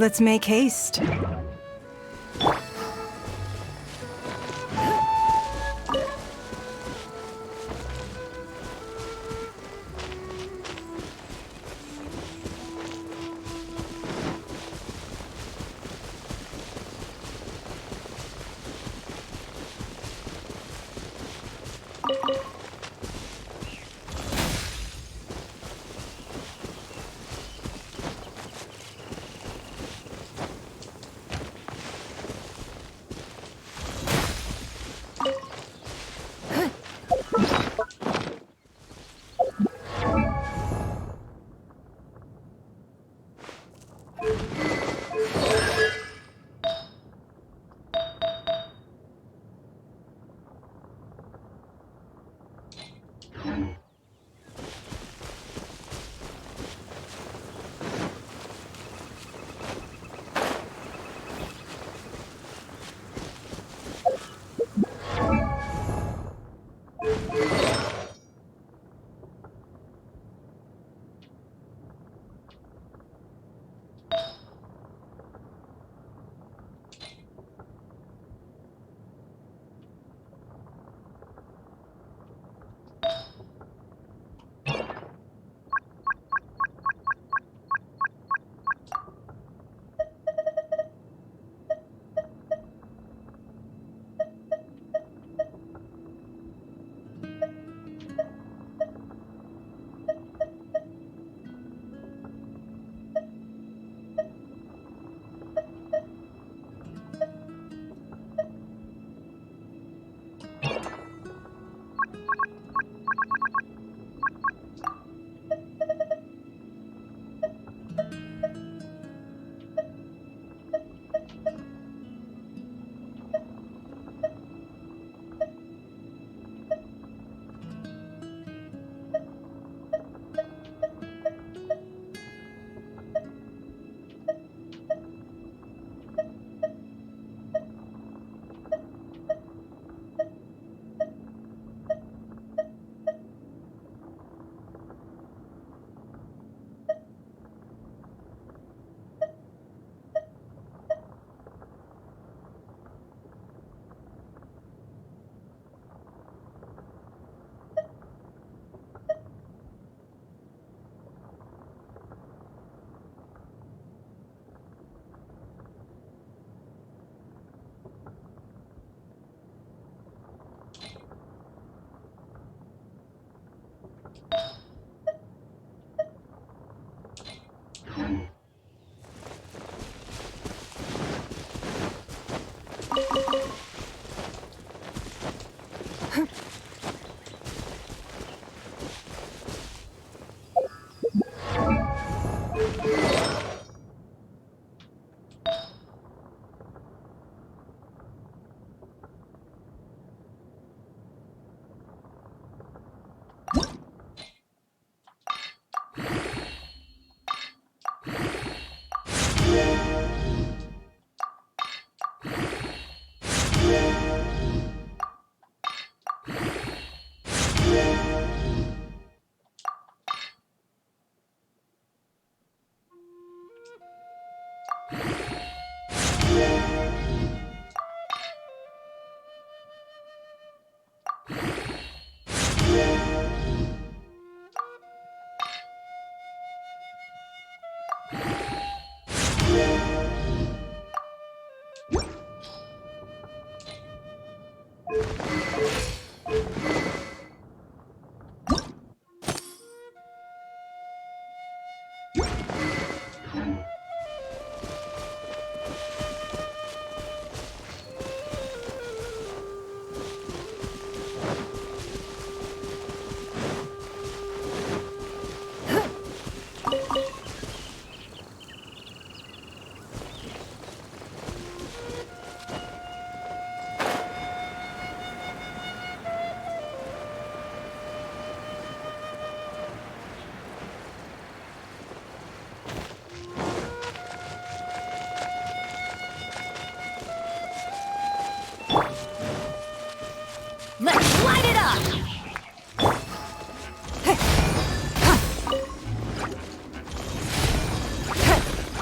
Let's make haste.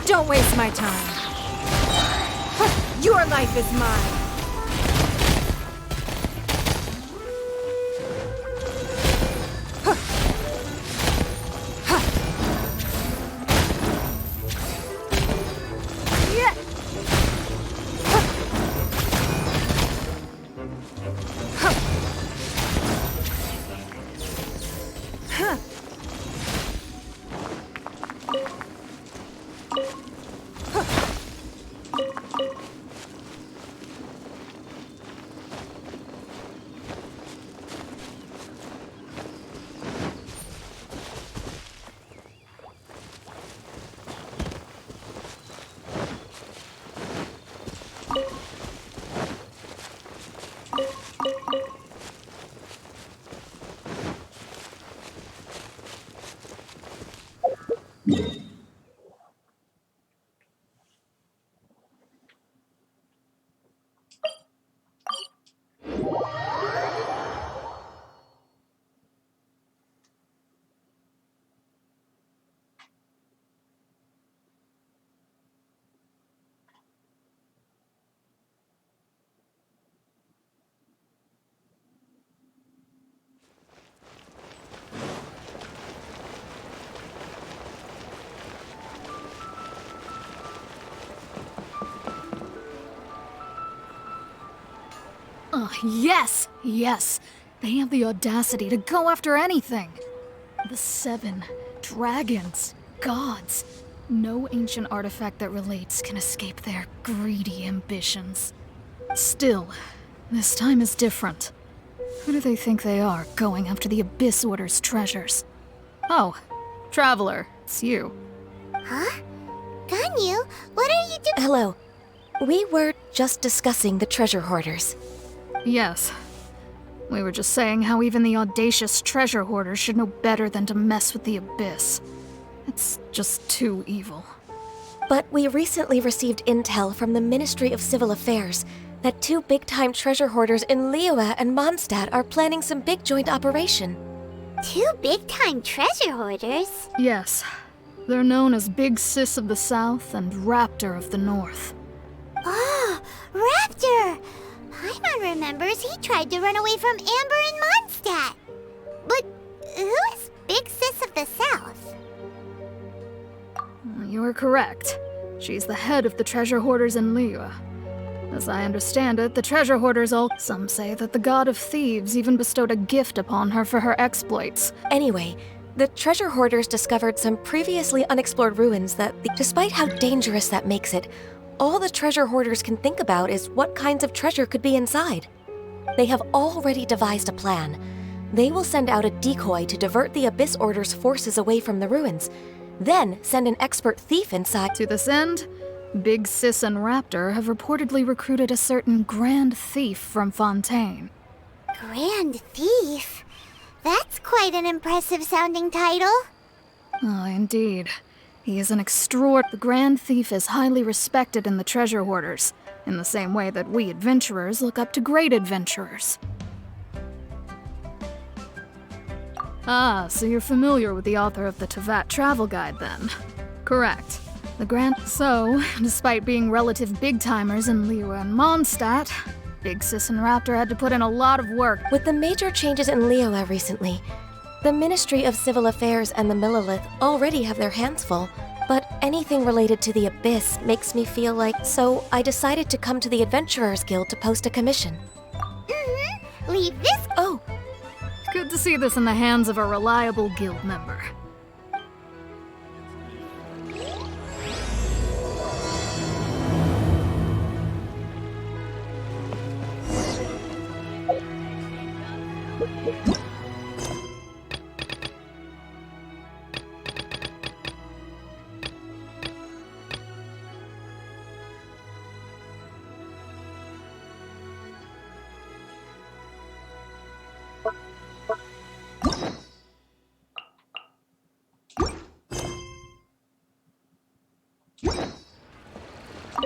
Don't waste my time. Your life is mine. Yes! Yes! They have the audacity to go after anything! The 7 dragons, gods. No ancient artifact that relates can escape their greedy ambitions. Still, this time is different. Who do they think they are, going after the Abyss Order's treasures? Oh, Traveler, it's you. Huh? Ganyu, what are you doing? Hello. We were just discussing the treasure hoarders. Yes. We were just saying how even the audacious treasure hoarders should know better than to mess with the Abyss. It's just too evil. But we recently received intel from the Ministry of Civil Affairs that 2 big-time treasure hoarders in Liyue and Mondstadt are planning some big joint operation. 2 big-time treasure hoarders? Yes. They're known as Big Sis of the South and Raptor of the North. Oh, Raptor! Paimon remembers he tried to run away from Amber in Mondstadt. But who is Big Sis of the South? You are correct. She's the head of the treasure hoarders in Liyue. As I understand it, the treasure hoarders all... Some say that the god of thieves even bestowed a gift upon her for her exploits. Anyway, the treasure hoarders discovered some previously unexplored ruins that, despite how dangerous that makes it, all the treasure hoarders can think about is what kinds of treasure could be inside. They have already devised a plan. They will send out a decoy to divert the Abyss Order's forces away from the ruins, then send an expert thief inside. To this end, Big Sis and Raptor have reportedly recruited a certain Grand Thief from Fontaine. Grand Thief? That's quite an impressive sounding title. Oh, indeed. He is an The Grand Thief is highly respected in the treasure hoarders, in the same way that we adventurers look up to great adventurers. Ah, so you're familiar with the author of the Tevat Travel Guide, then? Correct. So, despite being relative big-timers in Liyue and Mondstadt, Big Sis and Raptor had to put in a lot of work. With the major changes in Liyue recently, the Ministry of Civil Affairs and the Millelith already have their hands full, but anything related to the Abyss makes me feel like... So I decided to come to the Adventurers Guild to post a commission. Mm-hmm. Leave this... Oh. Good to see this in the hands of a reliable guild member.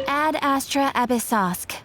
Ad Astra Abyssosk.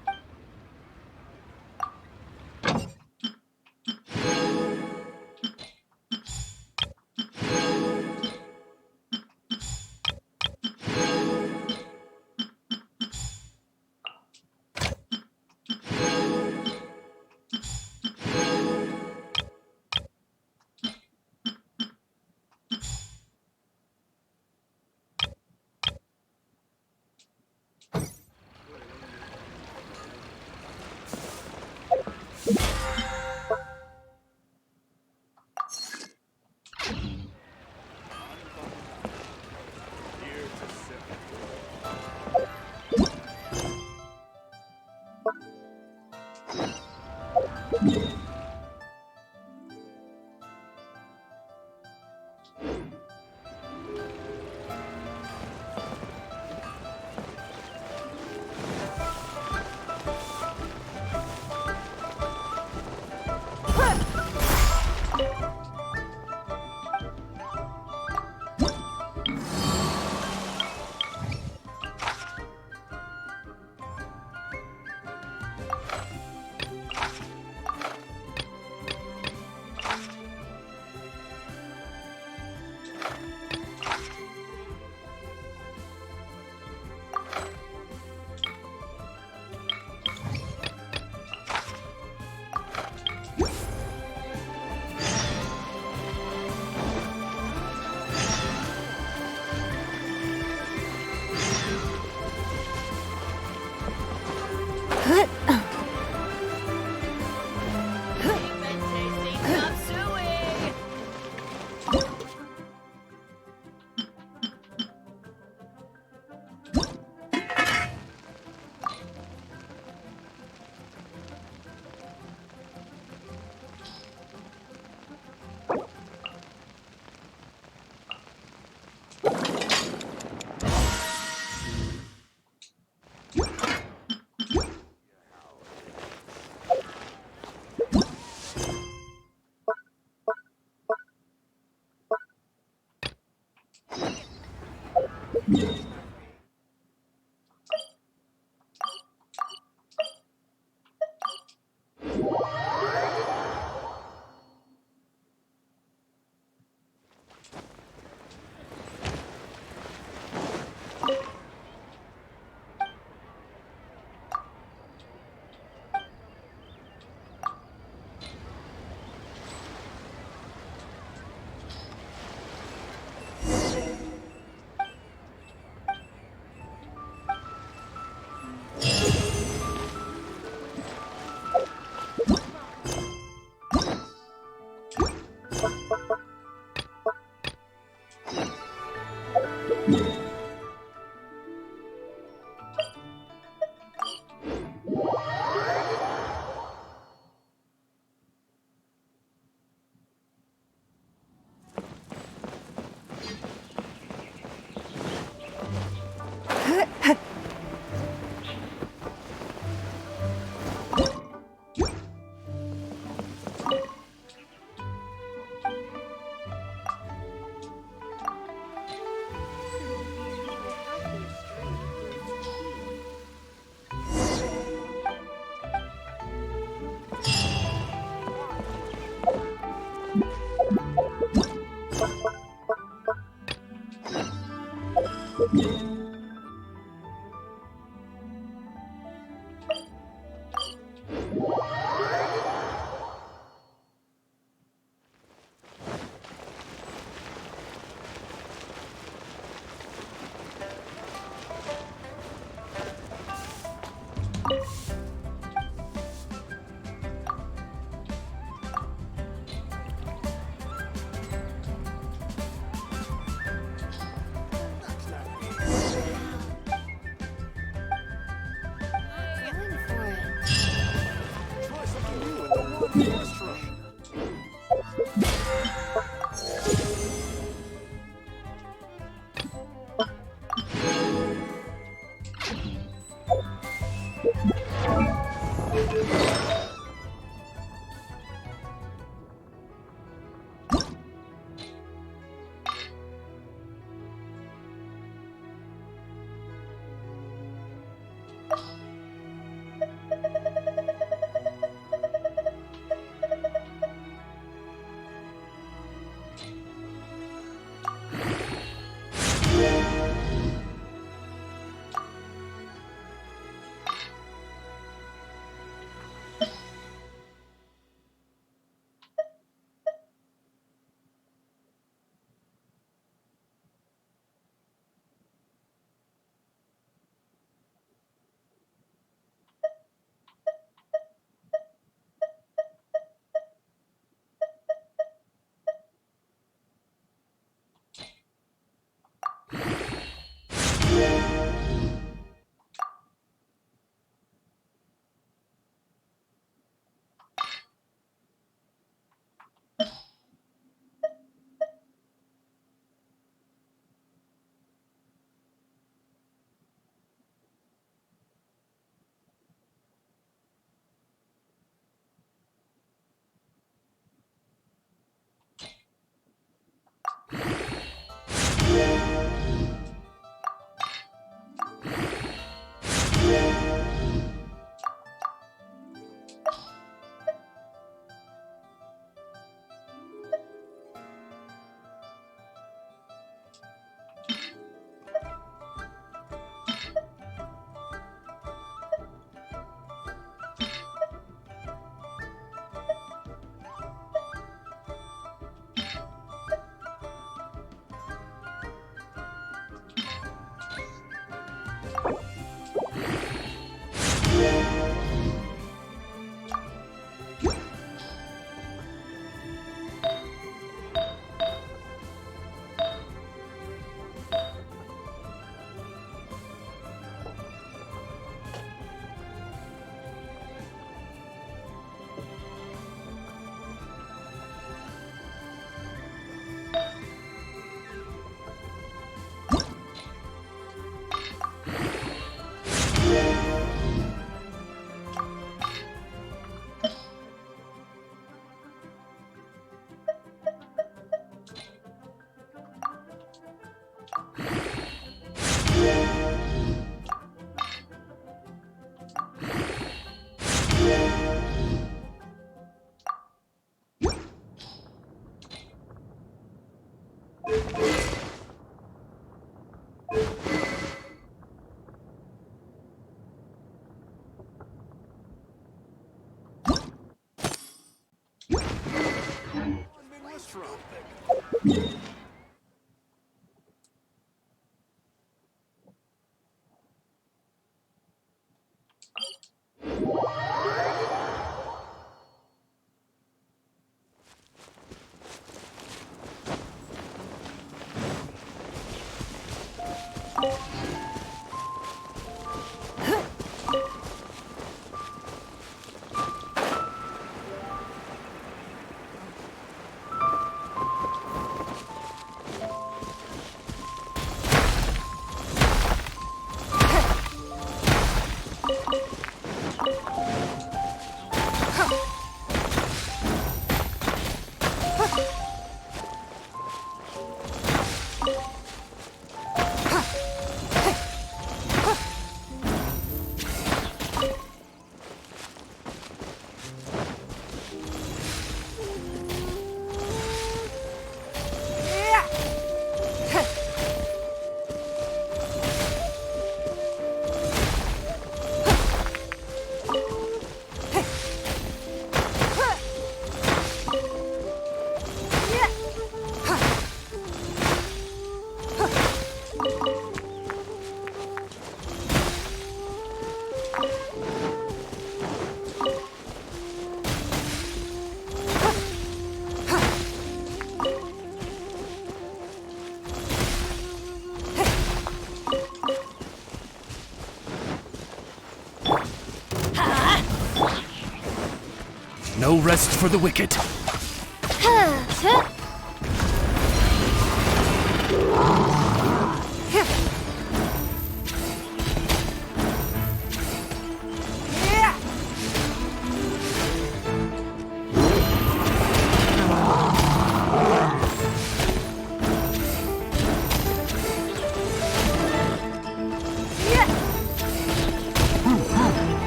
No rest for the wicked.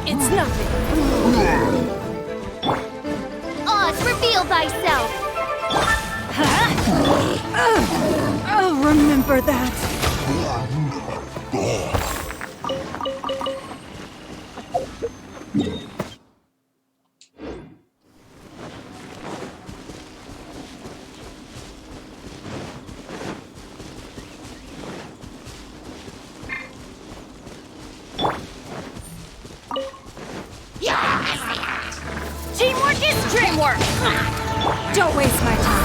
It's nothing. Oz, reveal thyself. I'll remember that. Teamwork is dreamwork. Don't waste my time.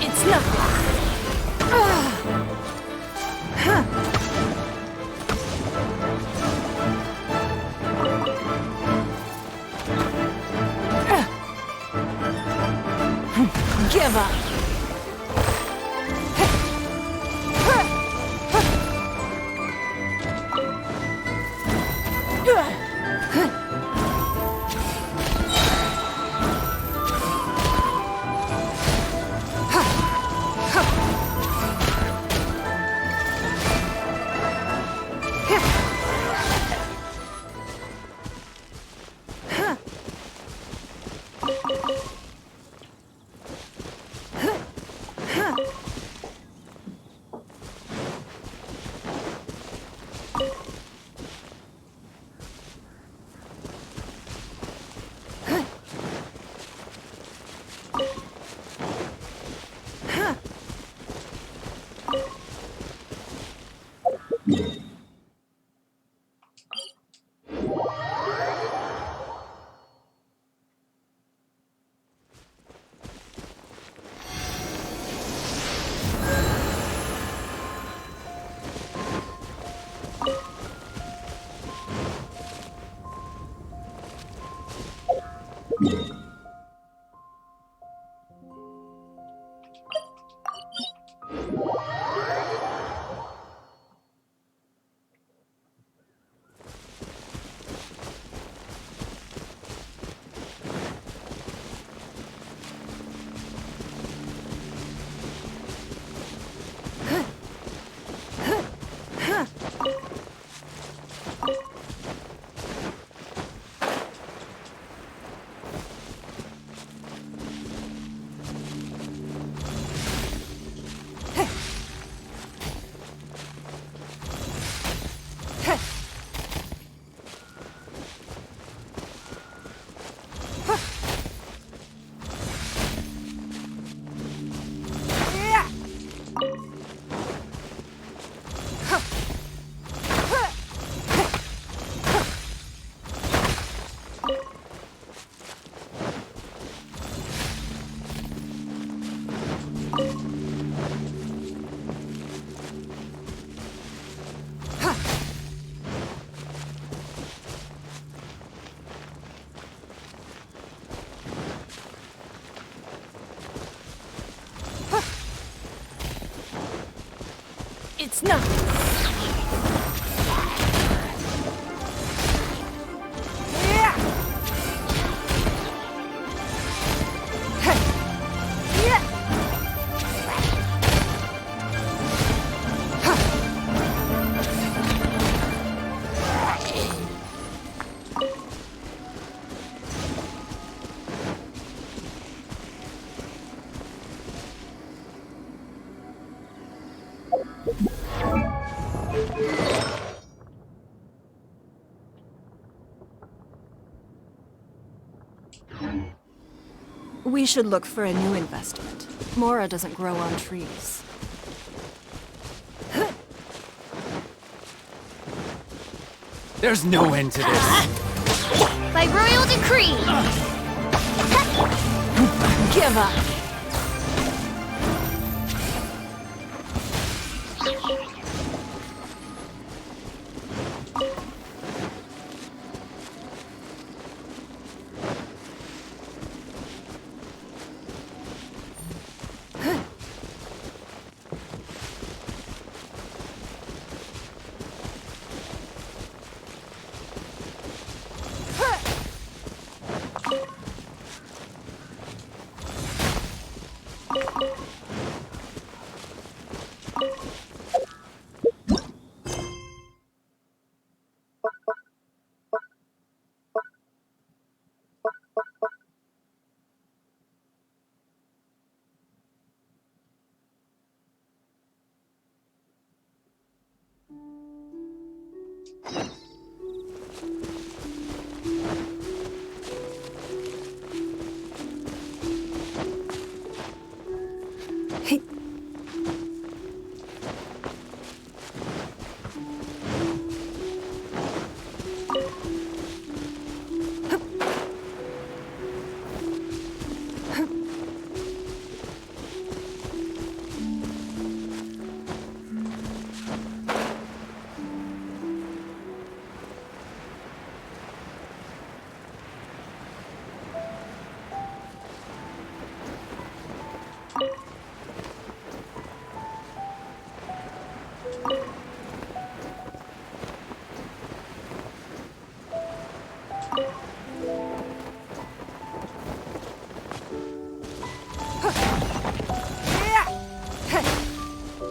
It's nothing. Give up. It's nothing. We should look for a new investment. Mora doesn't grow on trees. There's no end to this. By royal decree! Give up!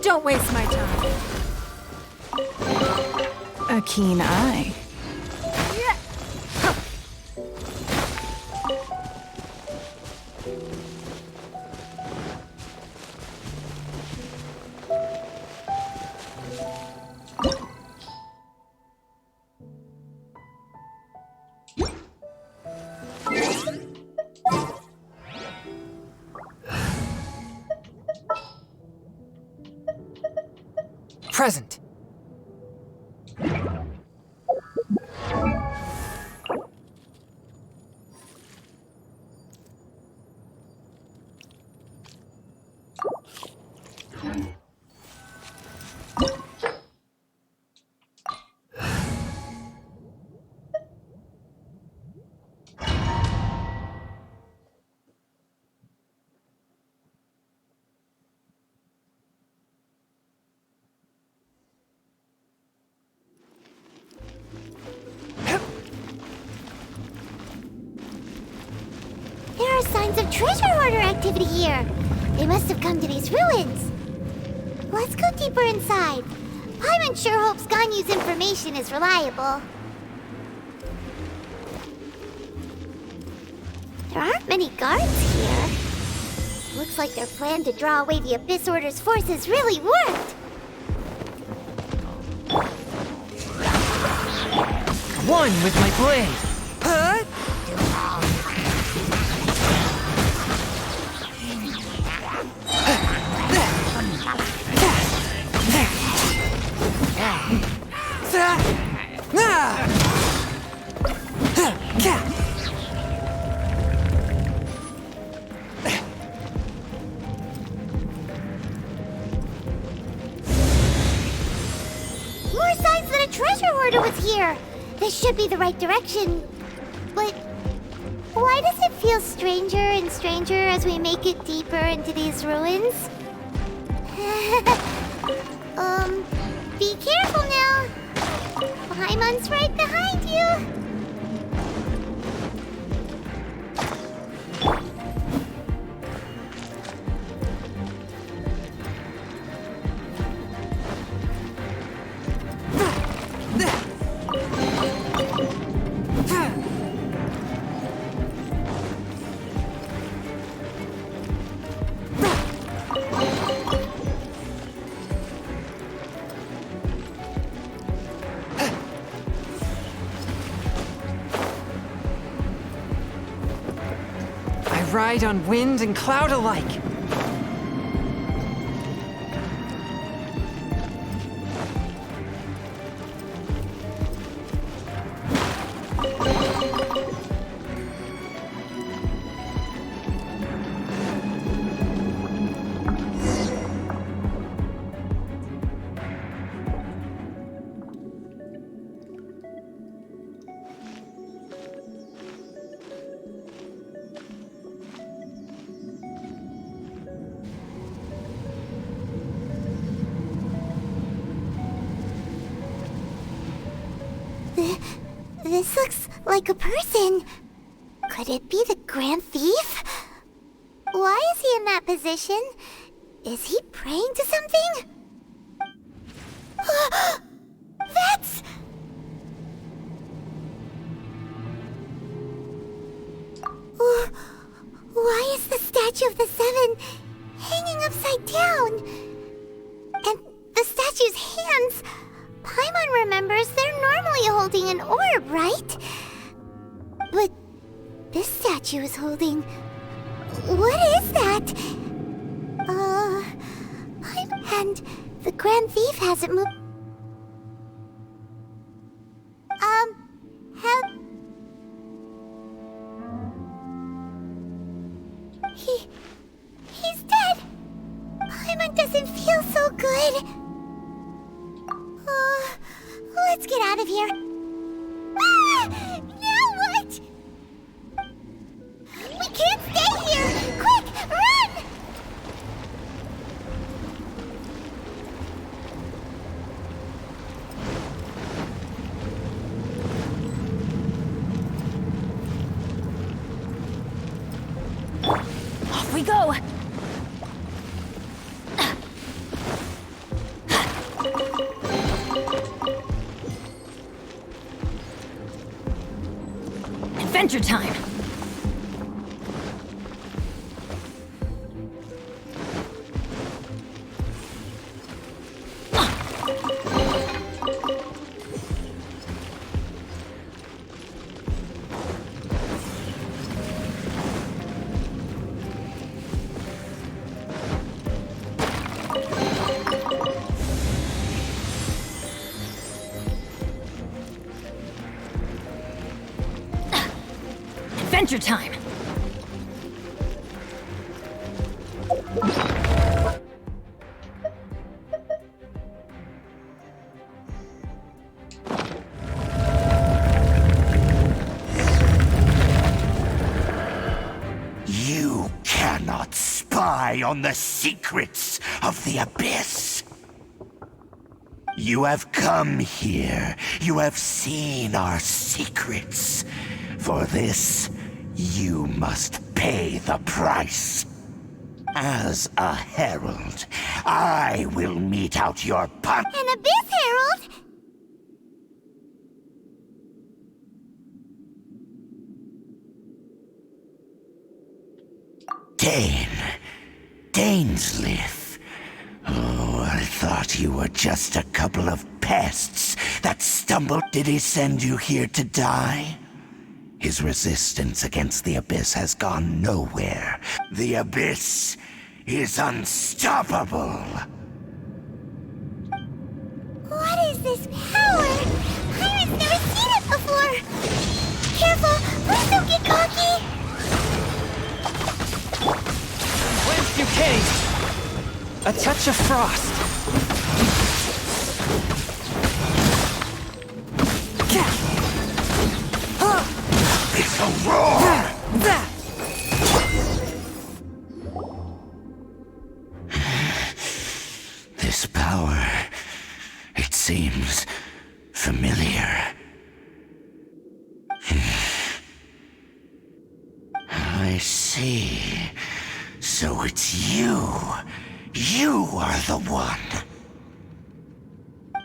Don't waste my time. A keen eye. Present. There are signs of treasure hoarder activity here. They must have come to these ruins. Let's go deeper inside. Paimon sure hopes Ganyu's information is reliable. There aren't many guards here. Looks like their plan to draw away the Abyss Order's forces really worked. One with my blade. Huh? More signs that a treasure hoarder was here. This should be the right direction. But why does it feel stranger and stranger as we make it deeper into these ruins? Be careful now. Paimon's right behind you. Ride on wind and cloud alike. This looks like a person. Could it be the Grand Thief? Why is he in that position? Is he praying to something? That's... Why is the statue of the Seven hanging upside down? And the statue's hands... Paimon remembers they're normally holding an orb, right? But this statue is holding... What is that? Paimon and the Grand Thief hasn't moved... He's dead! Paimon doesn't feel so good. Let's get out of here. Ah! Now what? We can't stay here! Quick, run! Off we go! Adventure time! Adventure time! You cannot spy on the secrets of the Abyss. You have come here. You have seen our secrets. For this, you must pay the price. As a herald, I will mete out your punishment. An Abyss Herald? Dainsleif. Oh, I thought you were just a couple of pests that stumbled. Did he send you here to die? His resistance against the Abyss has gone nowhere. The Abyss is unstoppable. What is this power? Pirate's never seen it before. Careful, please don't get cocky. Lance Duquesne! A touch of frost. It's a roar! This power seems familiar. I see. So it's you. You are the one.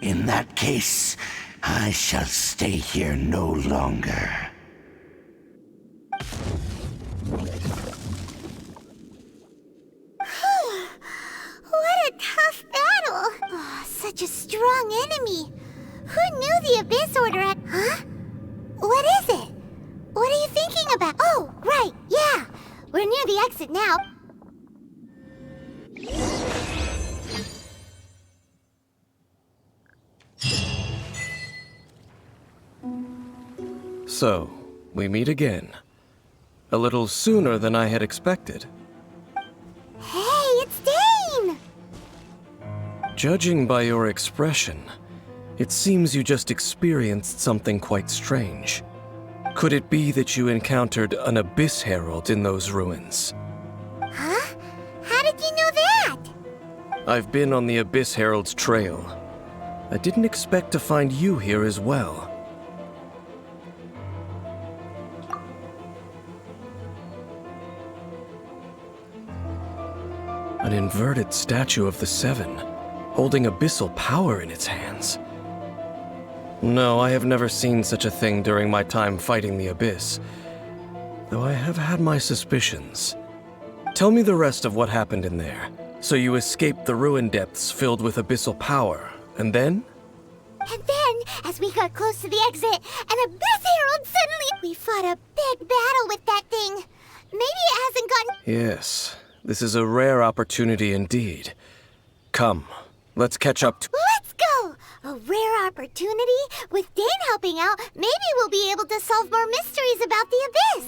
In that case, I shall stay here no longer. What a tough battle! Oh, such a strong enemy. Who knew the Abyss Order had... Huh? What is it? What are you thinking about? Oh, right, yeah. We're near the exit now. So, we meet again. A little sooner than I had expected. Hey, it's Dane! Judging by your expression, it seems you just experienced something quite strange. Could it be that you encountered an Abyss Herald in those ruins? Huh? How did you know that? I've been on the Abyss Herald's trail. I didn't expect to find you here as well. An inverted statue of the Seven, holding abyssal power in its hands. No, I have never seen such a thing during my time fighting the Abyss, though I have had my suspicions. Tell me the rest of what happened in there. So you escaped the ruin depths filled with abyssal power, and then? And then, as we got close to the exit, an Abyss Herald suddenly... We fought a big battle with that thing. Maybe it hasn't gotten... Yes, this is a rare opportunity indeed. Come, let's catch up to... Let's go! A rare opportunity? With Dane helping out, maybe we'll be able to solve more mysteries about the Abyss!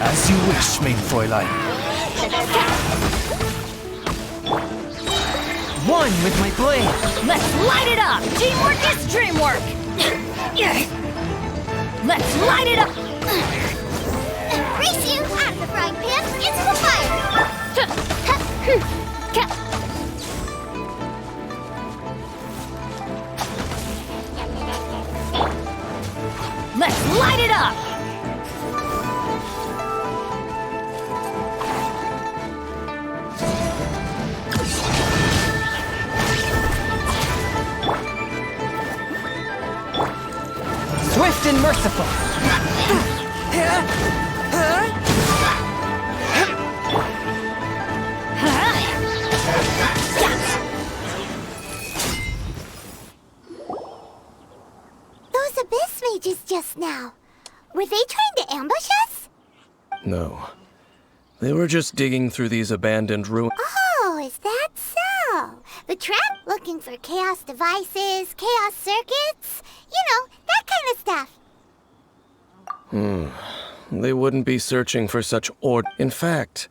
As you wish, mein Fräulein. One with my blade. Let's light it up! Teamwork is dreamwork! Let's light it up! Race you out of the frying pan into the fire! Let's light it up! Swift and merciful. Those Abyss mages just now. Were they trying to ambush us? No. They were just digging through these abandoned ruins. Oh, is that so? The trap? Looking for chaos devices, chaos circuits? You know, that kind of stuff. They wouldn't be searching for such In fact,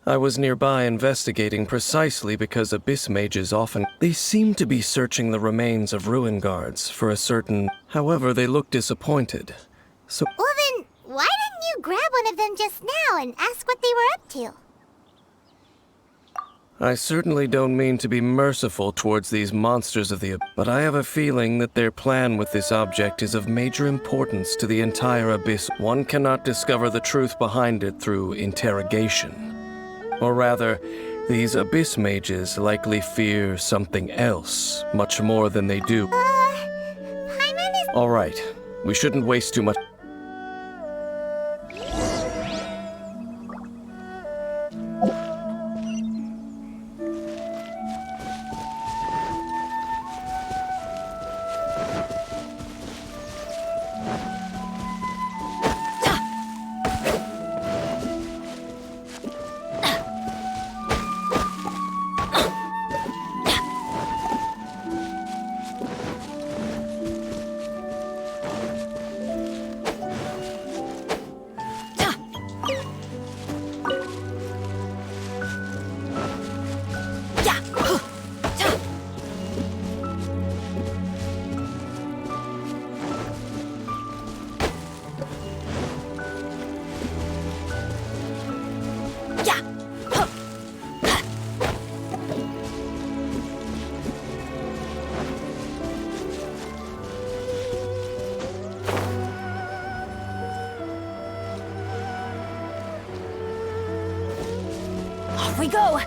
I was nearby investigating precisely because Abyss mages often... They seem to be searching the remains of ruin guards for a certain... However, they look disappointed. So... Well then, why didn't you grab one of them just now and ask what they were up to? I certainly don't mean to be merciful towards these monsters of the but I have a feeling that their plan with this object is of major importance to the entire abyss. One cannot discover the truth behind it through interrogation. Or rather, these abyss mages likely fear something else, much more than they do. All right, we shouldn't waste too much. Off we go!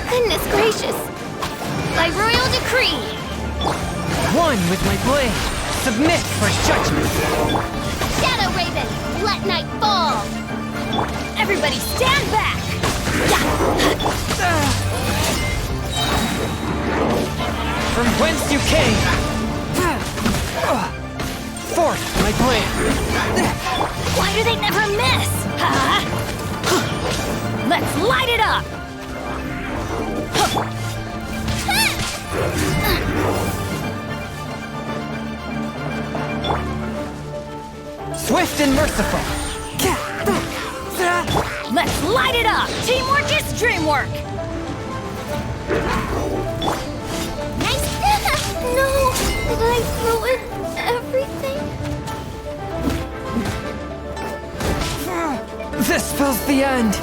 Goodness gracious! By royal decree! One with my blade! Submit for judgment! Shadow Raven, let night fall! Everybody stand back! From whence you came! Forth my blade! Why do they never miss? Let's light it up! Swift and merciful! Let's light it up! Teamwork is dreamwork! Nice! No! Did I ruin everything? This spells the end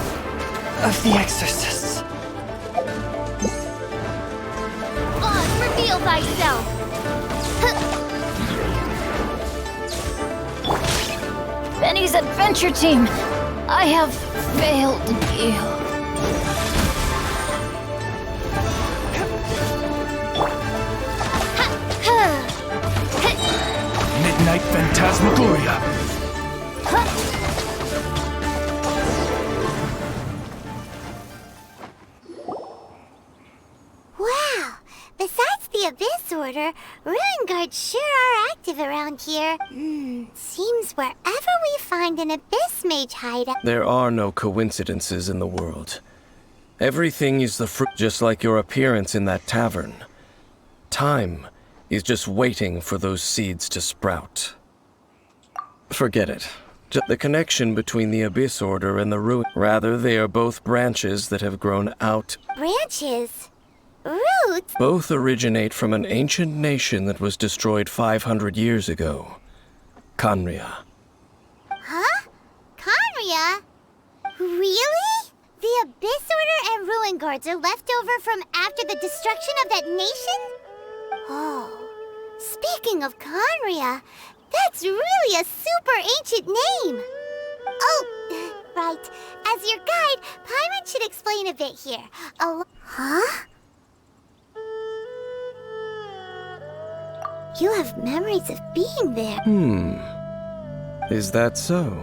of the exorcists. Oz, reveal thyself! Benny's adventure team! I have failed you. Midnight Phantasmagoria. Wow! Besides the Abyss Order, Ruin Guards sure are active around here. Seems wherever we find an Abyss Mage hideout... There are no coincidences in the world. Everything is the fruit, just like your appearance in that tavern. Time is just waiting for those seeds to sprout. Forget it. The connection between the Abyss Order and the Ruin... Rather, they are both branches that have grown out. Branches? Roots? Both originate from an ancient nation that was destroyed 500 years ago. Khaenri'ah. Huh? Khaenri'ah? Really? The Abyss Order and Ruin Guards are left over from after the destruction of that nation? Oh, speaking of Khaenri'ah, that's really a super ancient name! Oh, right. As your guide, Paimon should explain a bit here. Huh? You have memories of being there. Is that so?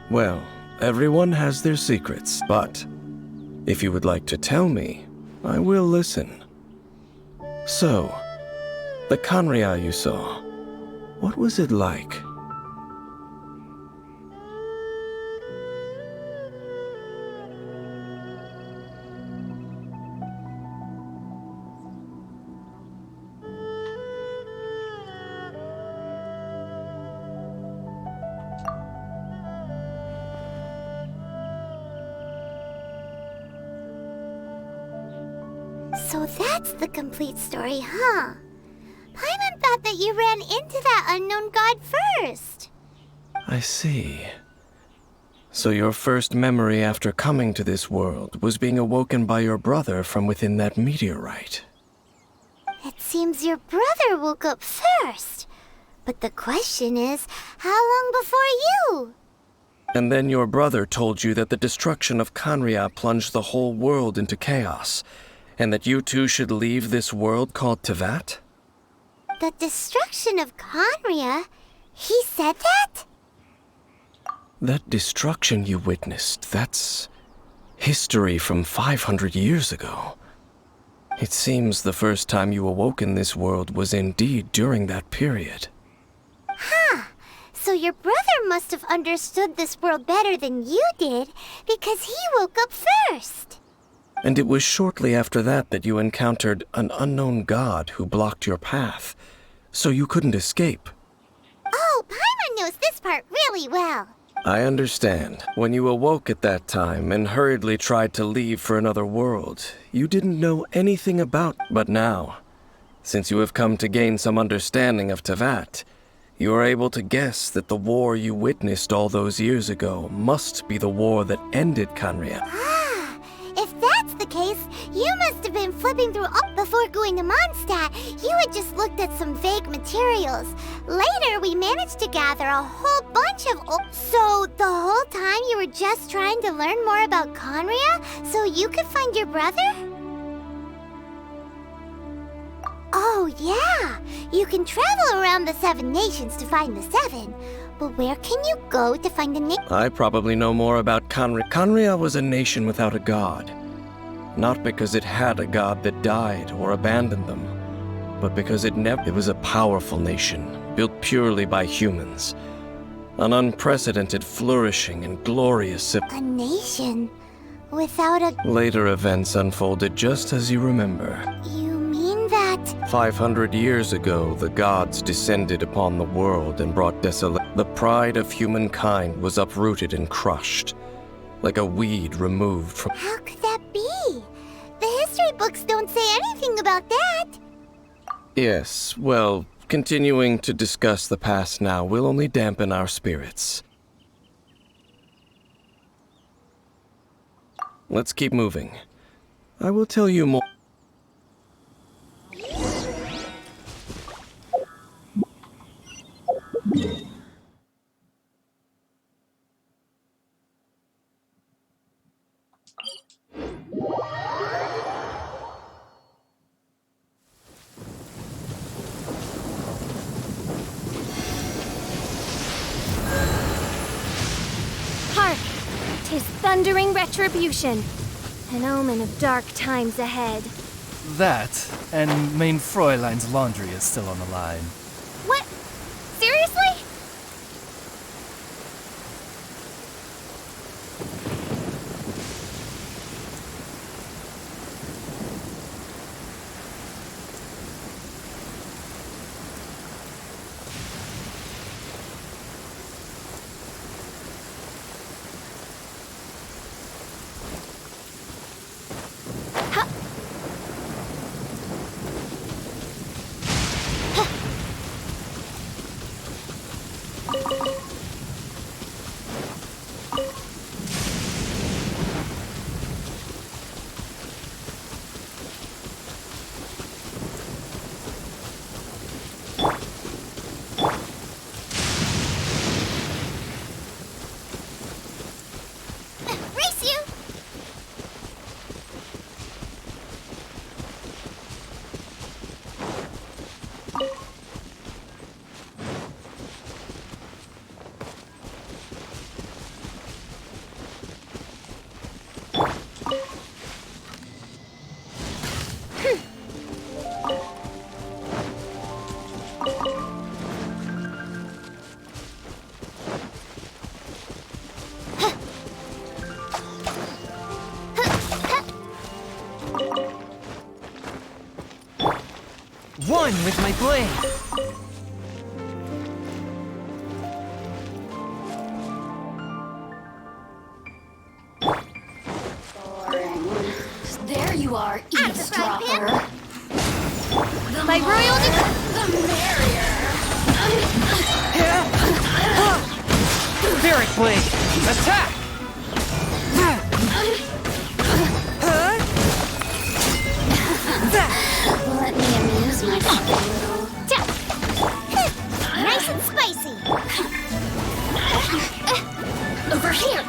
Well, everyone has their secrets, but if you would like to tell me, I will listen. So, the Khaenri'ah you saw, what was it like? So that's the complete story, huh? Paimon thought that you ran into that unknown god first. I see. So your first memory after coming to this world was being awoken by your brother from within that meteorite. It seems your brother woke up first. But the question is, how long before you? And then your brother told you that the destruction of Khaenri'ah plunged the whole world into chaos, and that you two should leave this world called Teyvat? The destruction of Khaenri'ah? He said that? That destruction you witnessed, that's history from 500 years ago. It seems the first time you awoke in this world was indeed during that period. Huh. So your brother must have understood this world better than you did, because he woke up first. And it was shortly after that that you encountered an unknown god who blocked your path, so you couldn't escape. Oh, Paimon knows this part really well. I understand. When you awoke at that time and hurriedly tried to leave for another world, you didn't know anything about. But now, since you have come to gain some understanding of Teyvat, you are able to guess that the war you witnessed all those years ago must be the war that ended Khaenri'ah. Ah, if that's the case, you must have been flipping through up before going to Mondstadt. You had just looked at some vague materials. Later, we managed to gather a whole bunch of So, the whole time you were just trying to learn more about Khaenri'ah so you could find your brother? Oh, yeah. You can travel around the 7 nations to find the 7. But where can you go to find the I probably know more about Khaenri'ah. Khaenri'ah was a nation without a god. Not because it had a god that died or abandoned them, but because it was a powerful nation, built purely by humans. An unprecedented, flourishing, and glorious A nation without a... Later events unfolded just as you remember. You mean that... 500 years ago, the gods descended upon the world and brought desolation. The pride of humankind was uprooted and crushed, like a weed removed from... How could that be? The history books don't say anything about that. Yes, well, continuing to discuss the past now will only dampen our spirits. Let's keep moving. I will tell you more. Hark! 'Tis thundering retribution. An omen of dark times ahead. That, and main Fräulein's laundry is still on the line. What? Seriously? Race you! One with my blade. There you are, eavesdropper. My royal Spirit Blade! Attack! Let me amuse myself a little. Nice and spicy. Over here.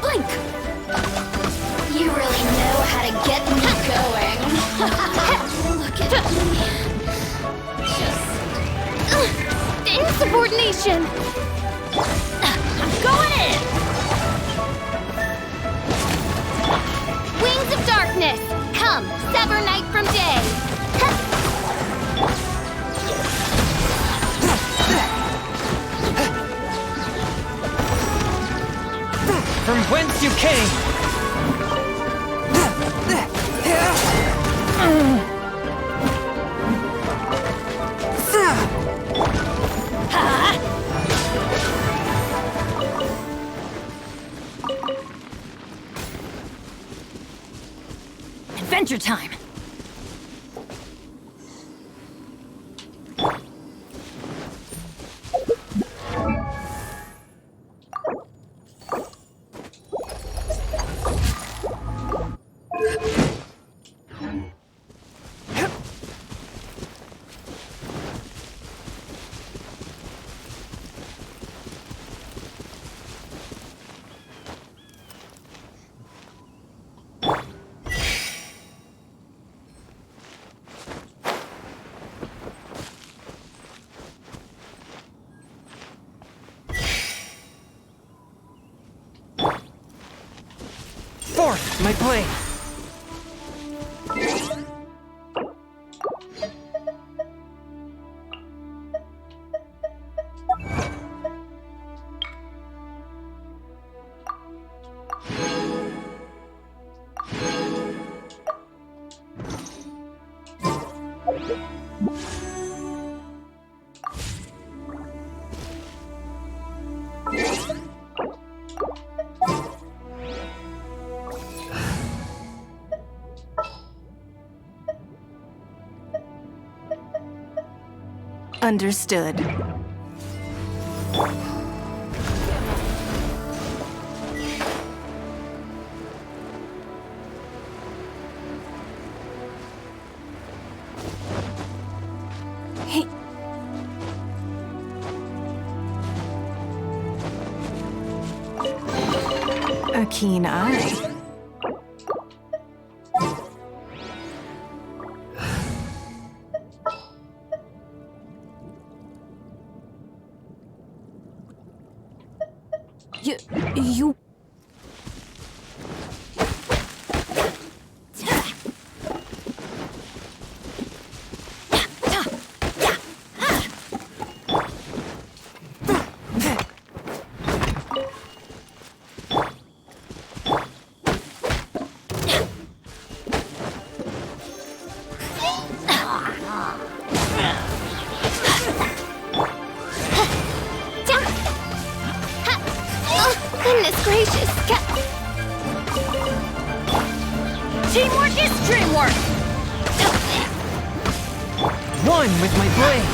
Blink. You really know how to get me going. Look at me. Just insubordination. go in. Wings of darkness. Come, sever night from day. From whence you came! Adventure time! Forth, my blade! Understood. Hey. A keen eye. You... Goodness gracious. Teamwork is dreamwork! One with my blade!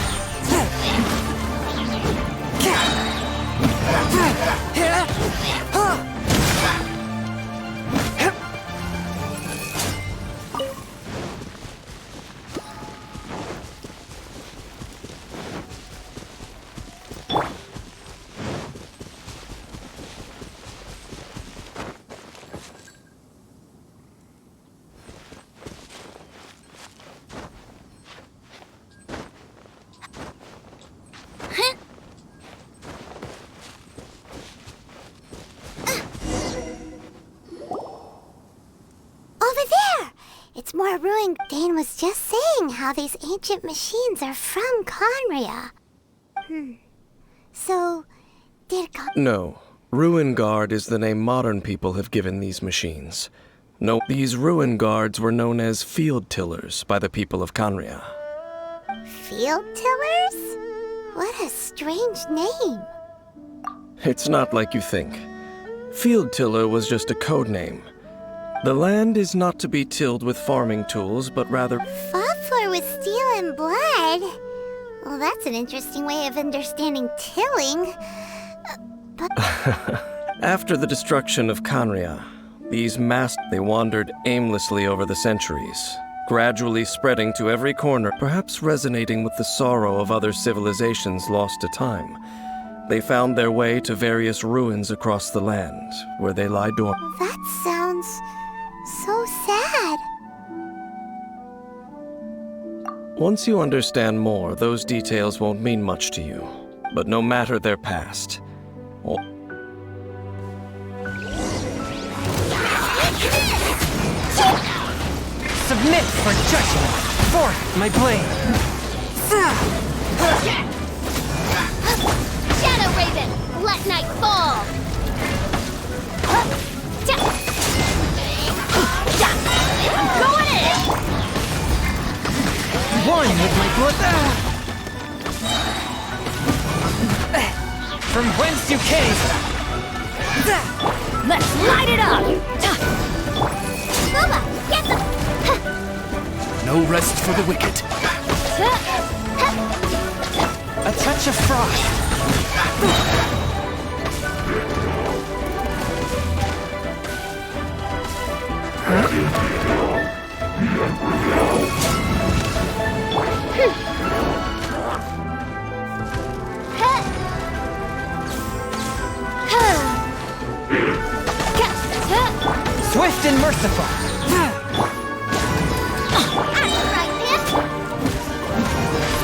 It's more ruined. Dane was just saying how these ancient machines are from Conria. So, did No. Ruin Guard is the name modern people have given these machines. No, these Ruin Guards were known as Field Tillers by the people of Conria. Field Tillers? What a strange name. It's not like you think. Field tiller was just a code name. The land is not to be tilled with farming tools, but rather... Fought for with steel and blood? Well, that's an interesting way of understanding tilling. But... After the destruction of Kanria, these they wandered aimlessly over the centuries, gradually spreading to every corner, perhaps resonating with the sorrow of other civilizations lost to time. They found their way to various ruins across the land, where they lie dormant. That sounds so sad. Once you understand more, those details won't mean much to you. But no matter their past, Submit for judgment! Forth my blade! Shadow Raven, let night fall! I'm going in! One with my blood. From whence you came! Let's light it up! Booba, get them! No rest for the wicked. A touch of frost. Swift and merciful.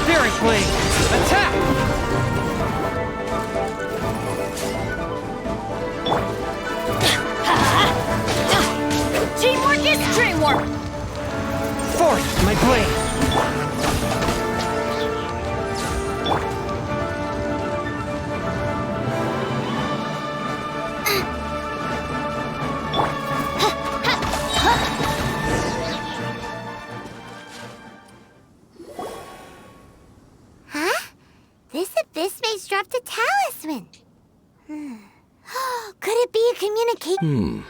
Spirit Blade, attack! Teamwork is dreamwork! Forth my blade! This abyss maze dropped a talisman. Could it be a communication?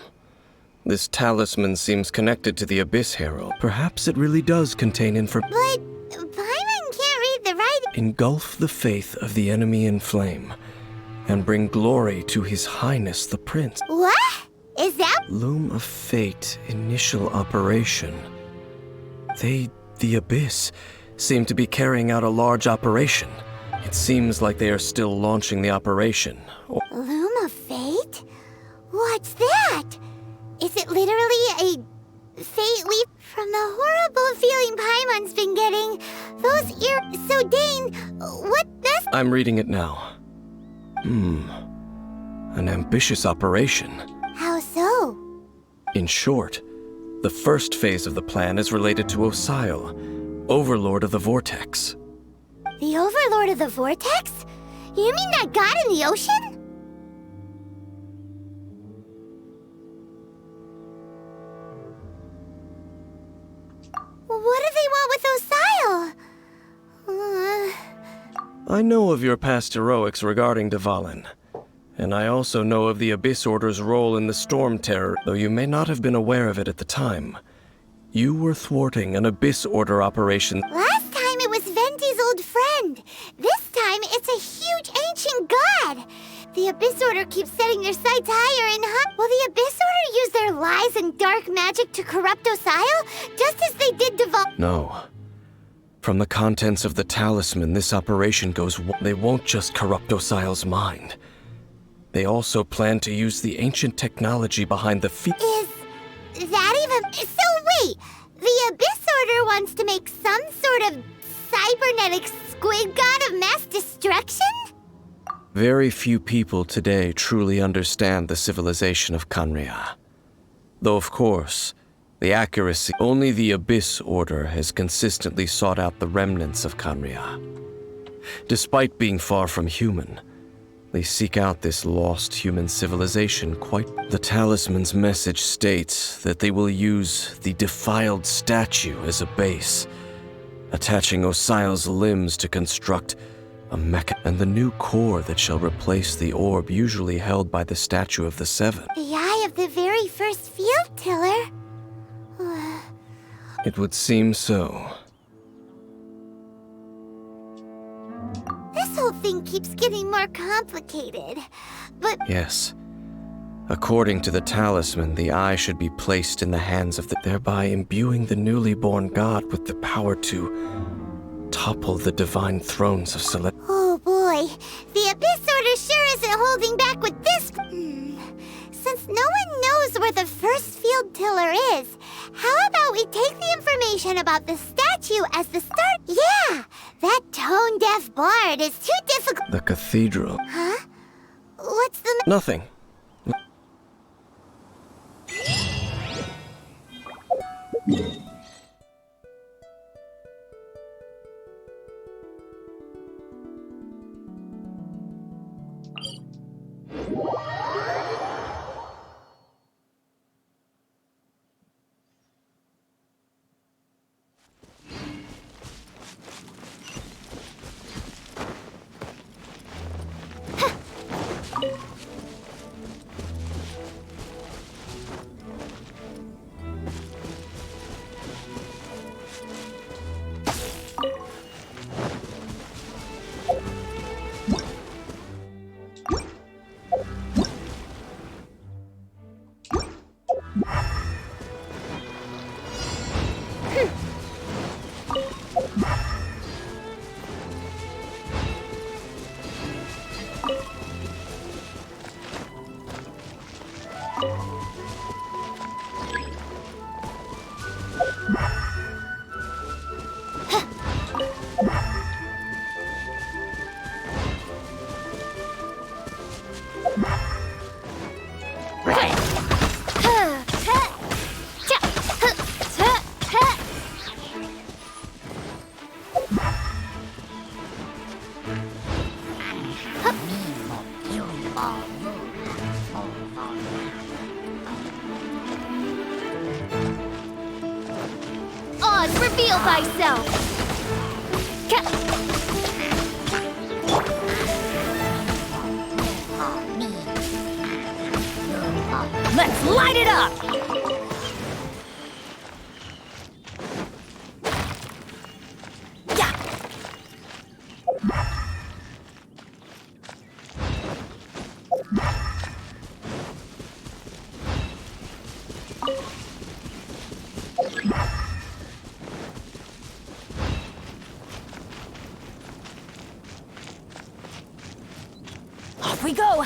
This talisman seems connected to the Abyss Herald. Perhaps it really does contain information. But Paimon can't read the writing. Engulf the faith of the enemy in flame, and bring glory to His Highness the Prince. What? Is that? Loom of Fate initial operation. The Abyss, seem to be carrying out a large operation. It seems like they are still launching the operation. Loom of Fate? What's that? Is it literally a fate leap from the horrible feeling Paimon's been getting? Those So Dane, what this? I'm reading it now. An ambitious operation. How so? In short, the first phase of the plan is related to Osile, Overlord of the Vortex. The Overlord of the Vortex? You mean that god in the ocean? What do they want with Osile? I know of your past heroics regarding Dvalin, and I also know of the Abyss Order's role in the Storm Terror, though you may not have been aware of it at the time. You were thwarting an Abyss Order operation. Last time it was Venti's old friend. This time it's a huge ancient god. The Abyss Order keeps setting their sights higher and higher. Will the Abyss Order use their lies and dark magic to corrupt Osile, just as they did Dvalin? No. From the contents of the talisman, this operation goes. They won't just corrupt Osile's mind. They also plan to use the ancient technology behind the feat. Is that even? So wait, the Abyss Order wants to make some sort of cybernetic squid god of mass destruction? Very few people today truly understand the civilization of Kanria. Though of course, the accuracy, only the Abyss Order has consistently sought out the remnants of Kanria. Despite being far from human, they seek out this lost human civilization quite. The talisman's message states that they will use the defiled statue as a base, attaching Osile's limbs to construct A mecha and the new core that shall replace the orb usually held by the statue of the Seven. The eye of the very first field tiller? It would seem so. This whole thing keeps getting more complicated. But Yes. According to the talisman, the eye should be placed in the hands of the, thereby imbuing the newly born god with the power to topple the divine thrones of Celeste. oh boy, the Abyss Order sure isn't holding back with this. Since no one knows where the first field tiller is, how about we take the information about the statue as the start? Yeah, that tone-deaf bard is too difficult. The cathedral. Huh? What's the Nothing. Oz, reveal thyself! Let's light it up! Off we go!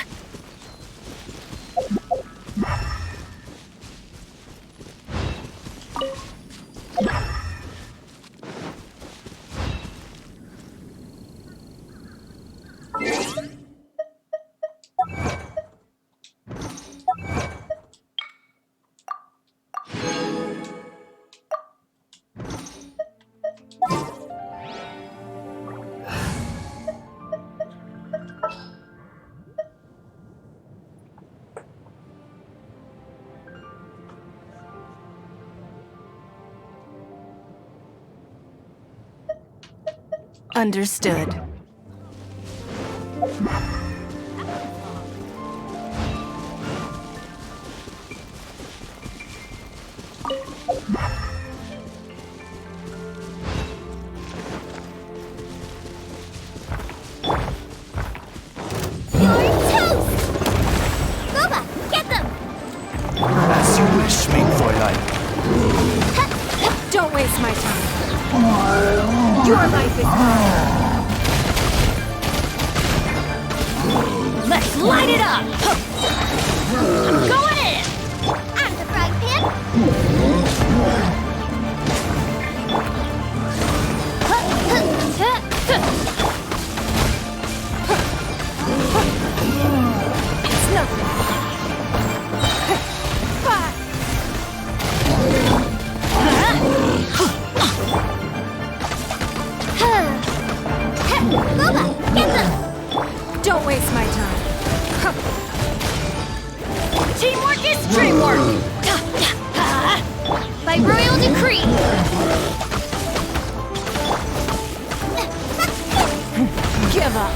Understood. As you wish, mein Fräulein. Don't waste my time. Your life is mine. Let's light it up! I'm going in! I'm the frying pan. It's nothing. Loba, get them! Don't waste my time. Teamwork is dreamwork! By royal decree. Shiva!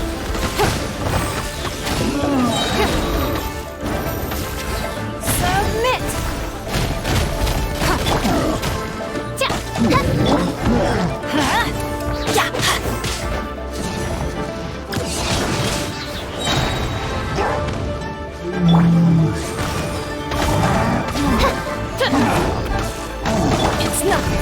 Submit! It's nothing.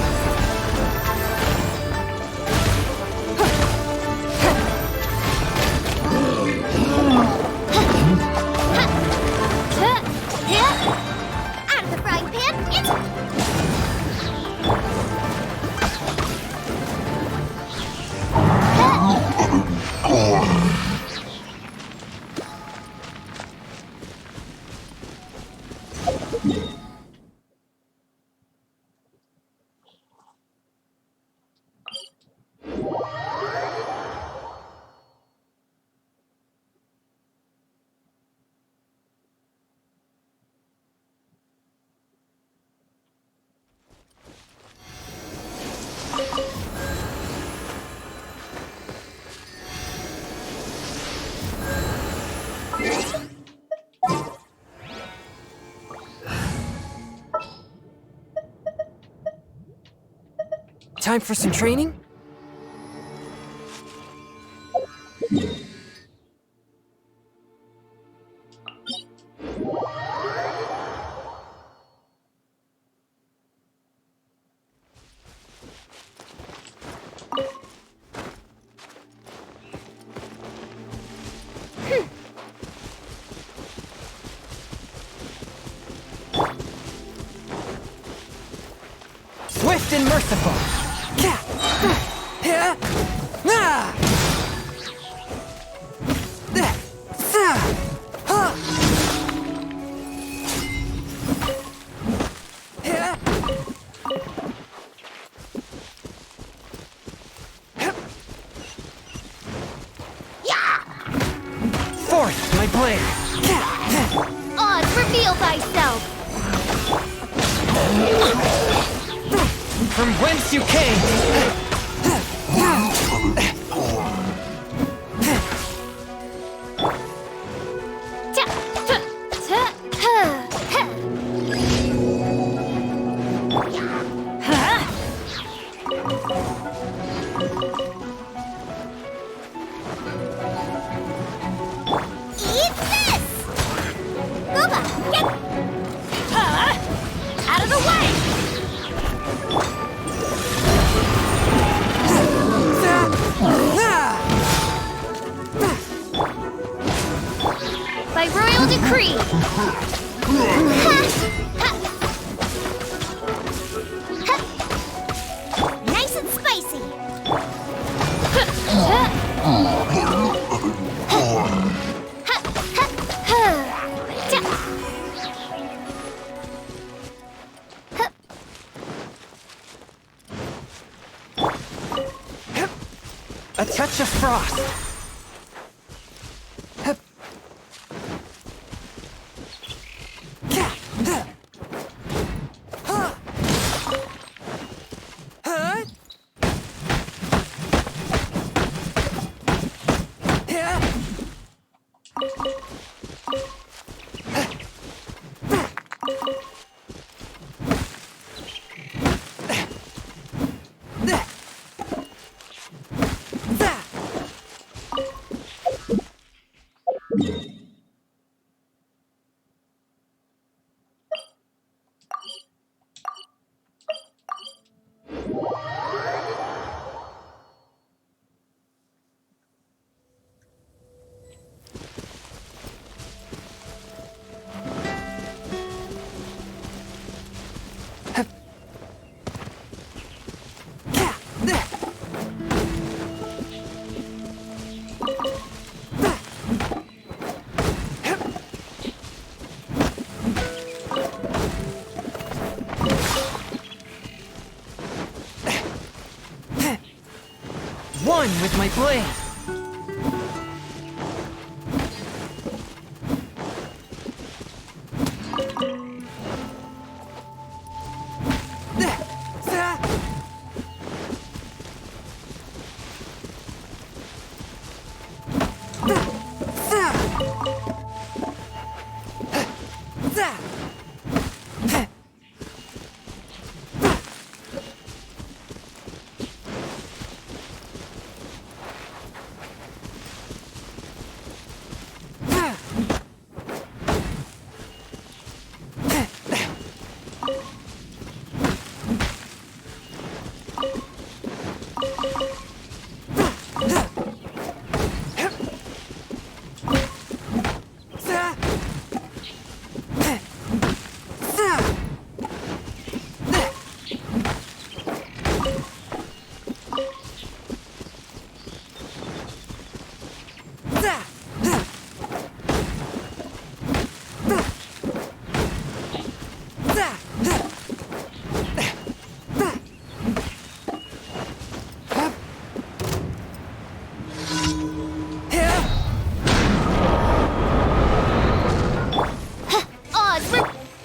Out of the frying pan, it's... Time for some training? Swift and merciful! Forth, my blade! On, reveal thyself! From whence you came! Eat this! Booba, get... Out of the way! By royal decree! Nice and spicy! A touch of frost! One with my blade!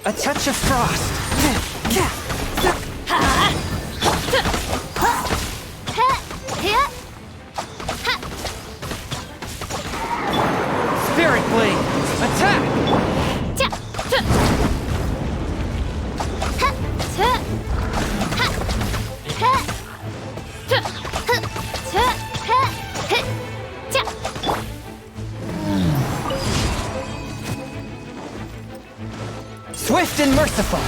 A touch of frost. Spirit blade. Attack. Swift and merciful.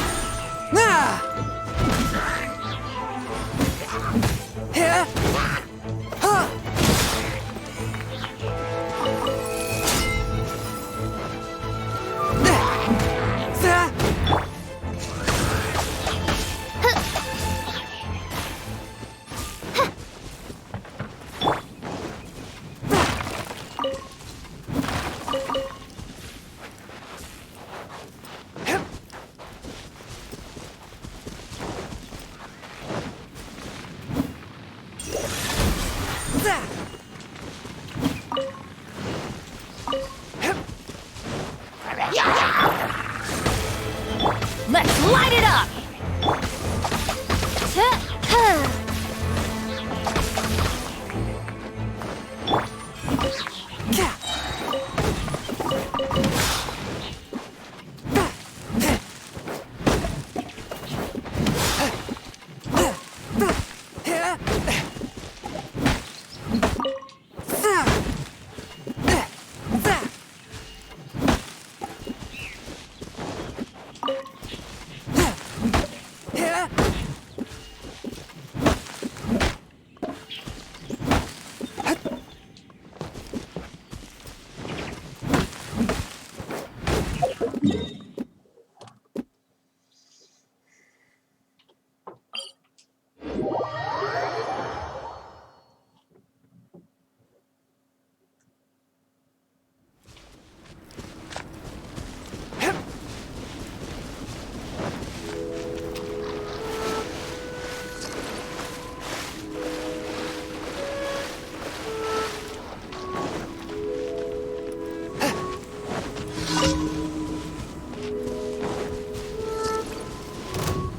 Ah! Let's light it up!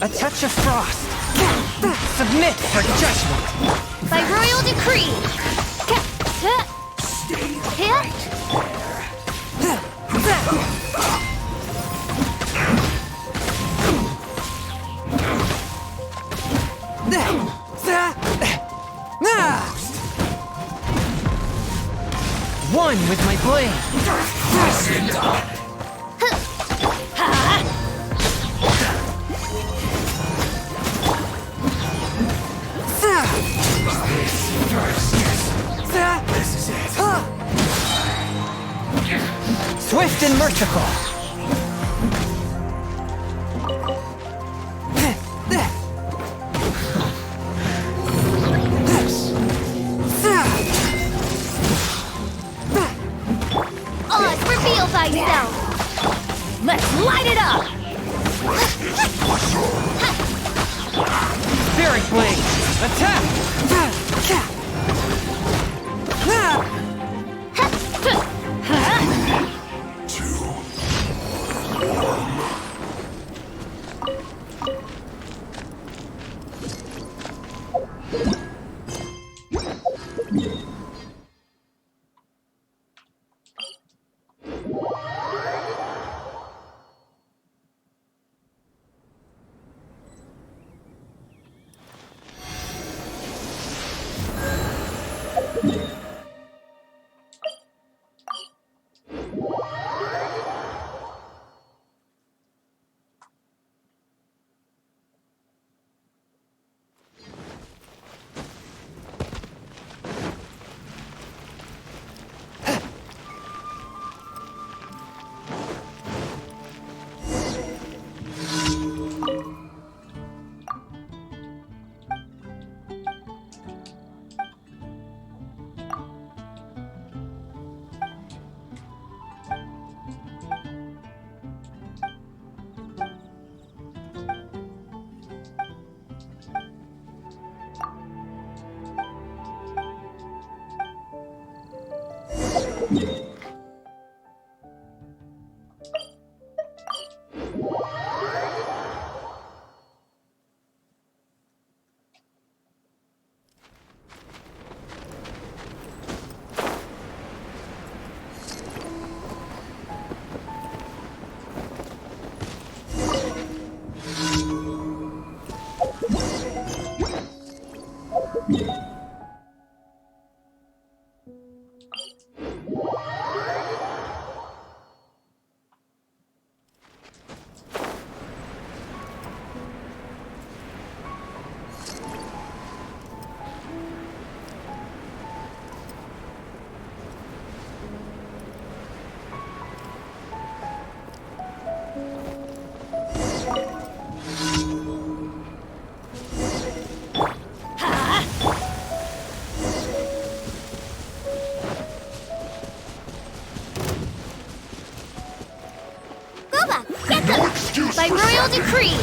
A touch of frost. Submit for judgment. By royal decree. One with my blade. This is it. Swift and merciful. Oz, reveal thyself. Let's light it up! Spirit blade. Attack. by royal decree.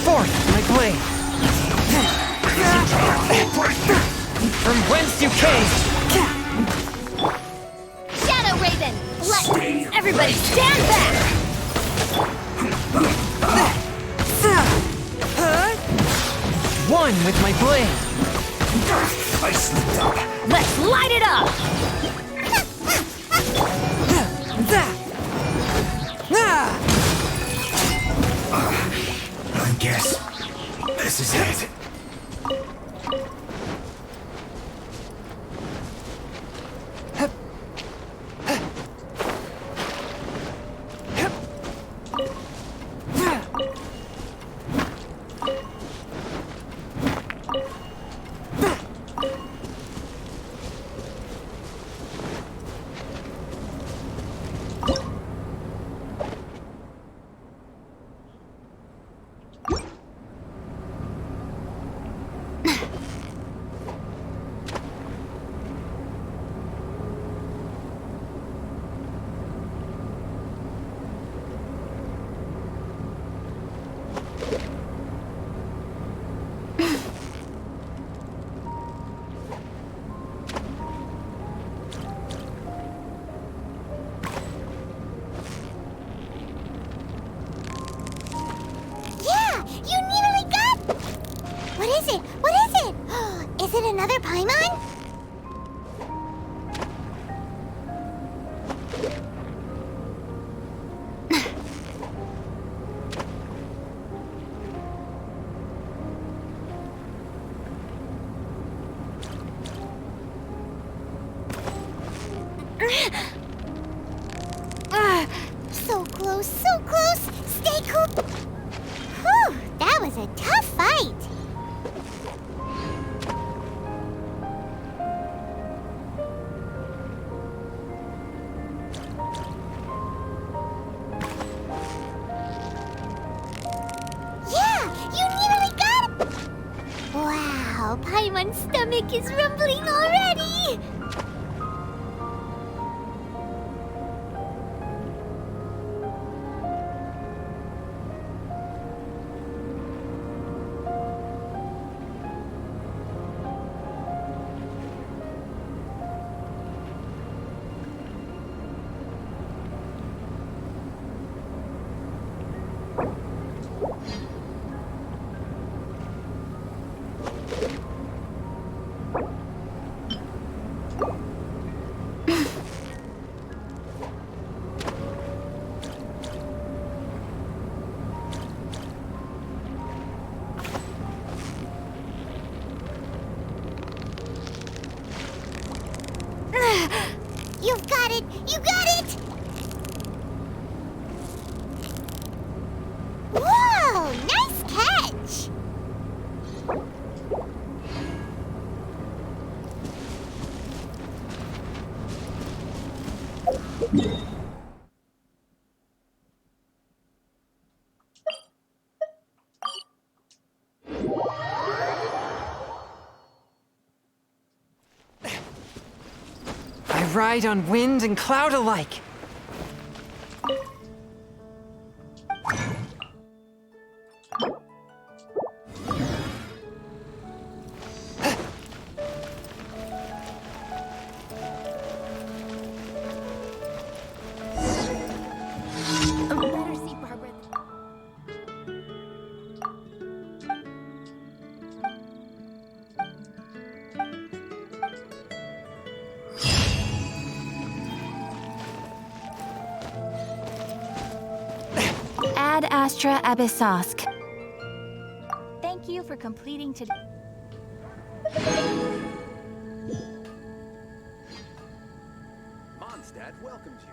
Forth, my blade! From whence you came! Shadow Raven, let everybody stand back. One with my blade! I slipped up. Let's light it up. I guess this is it. Is it another Paimon? So close, so close! Stay cool! Whew, that was a tough fight! Wow, Paimon's stomach is rumbling already! You've got it! You got it! Whoa! Nice catch! I ride on wind and cloud alike. Ad Astra Abyssosk. Thank you for completing today. Mondstadt welcomes you.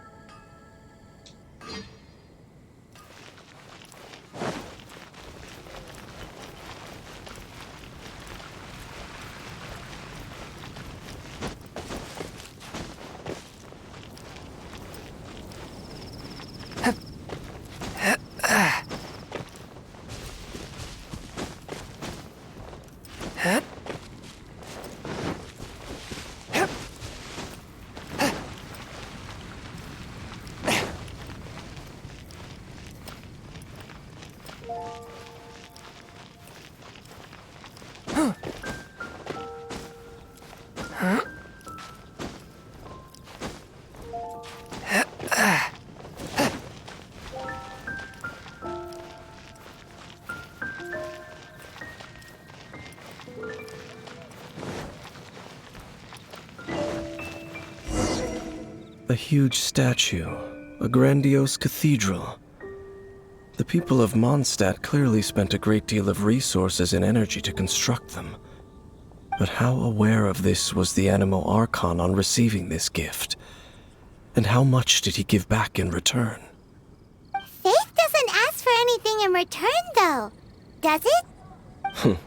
A huge statue, a grandiose cathedral. The people of Mondstadt clearly spent a great deal of resources and energy to construct them. But how aware of this was the Animo Archon on receiving this gift? And how much did he give back in return? Faith doesn't ask for anything in return, though, does it?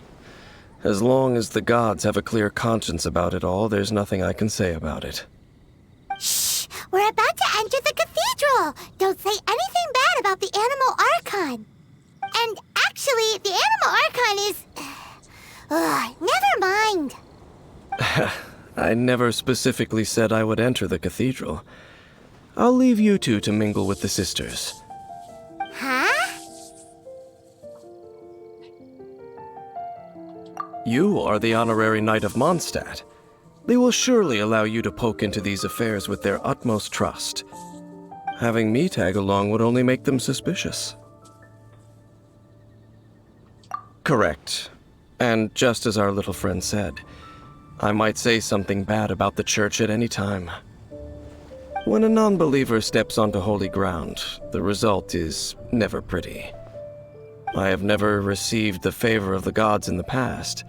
As long as the gods have a clear conscience about it all, there's nothing I can say about it. Shh! We're about to enter the cathedral! Don't say anything bad about the Animo Archon! And actually, the Animo Archon is... never mind! I never specifically said I would enter the cathedral. I'll leave you two to mingle with the sisters. Huh? You are the honorary knight of Mondstadt. They will surely allow you to poke into these affairs with their utmost trust. Having me tag along would only make them suspicious. Correct. And just as our little friend said, I might say something bad about the church at any time. When a non-believer steps onto holy ground, the result is never pretty. I have never received the favor of the gods in the past.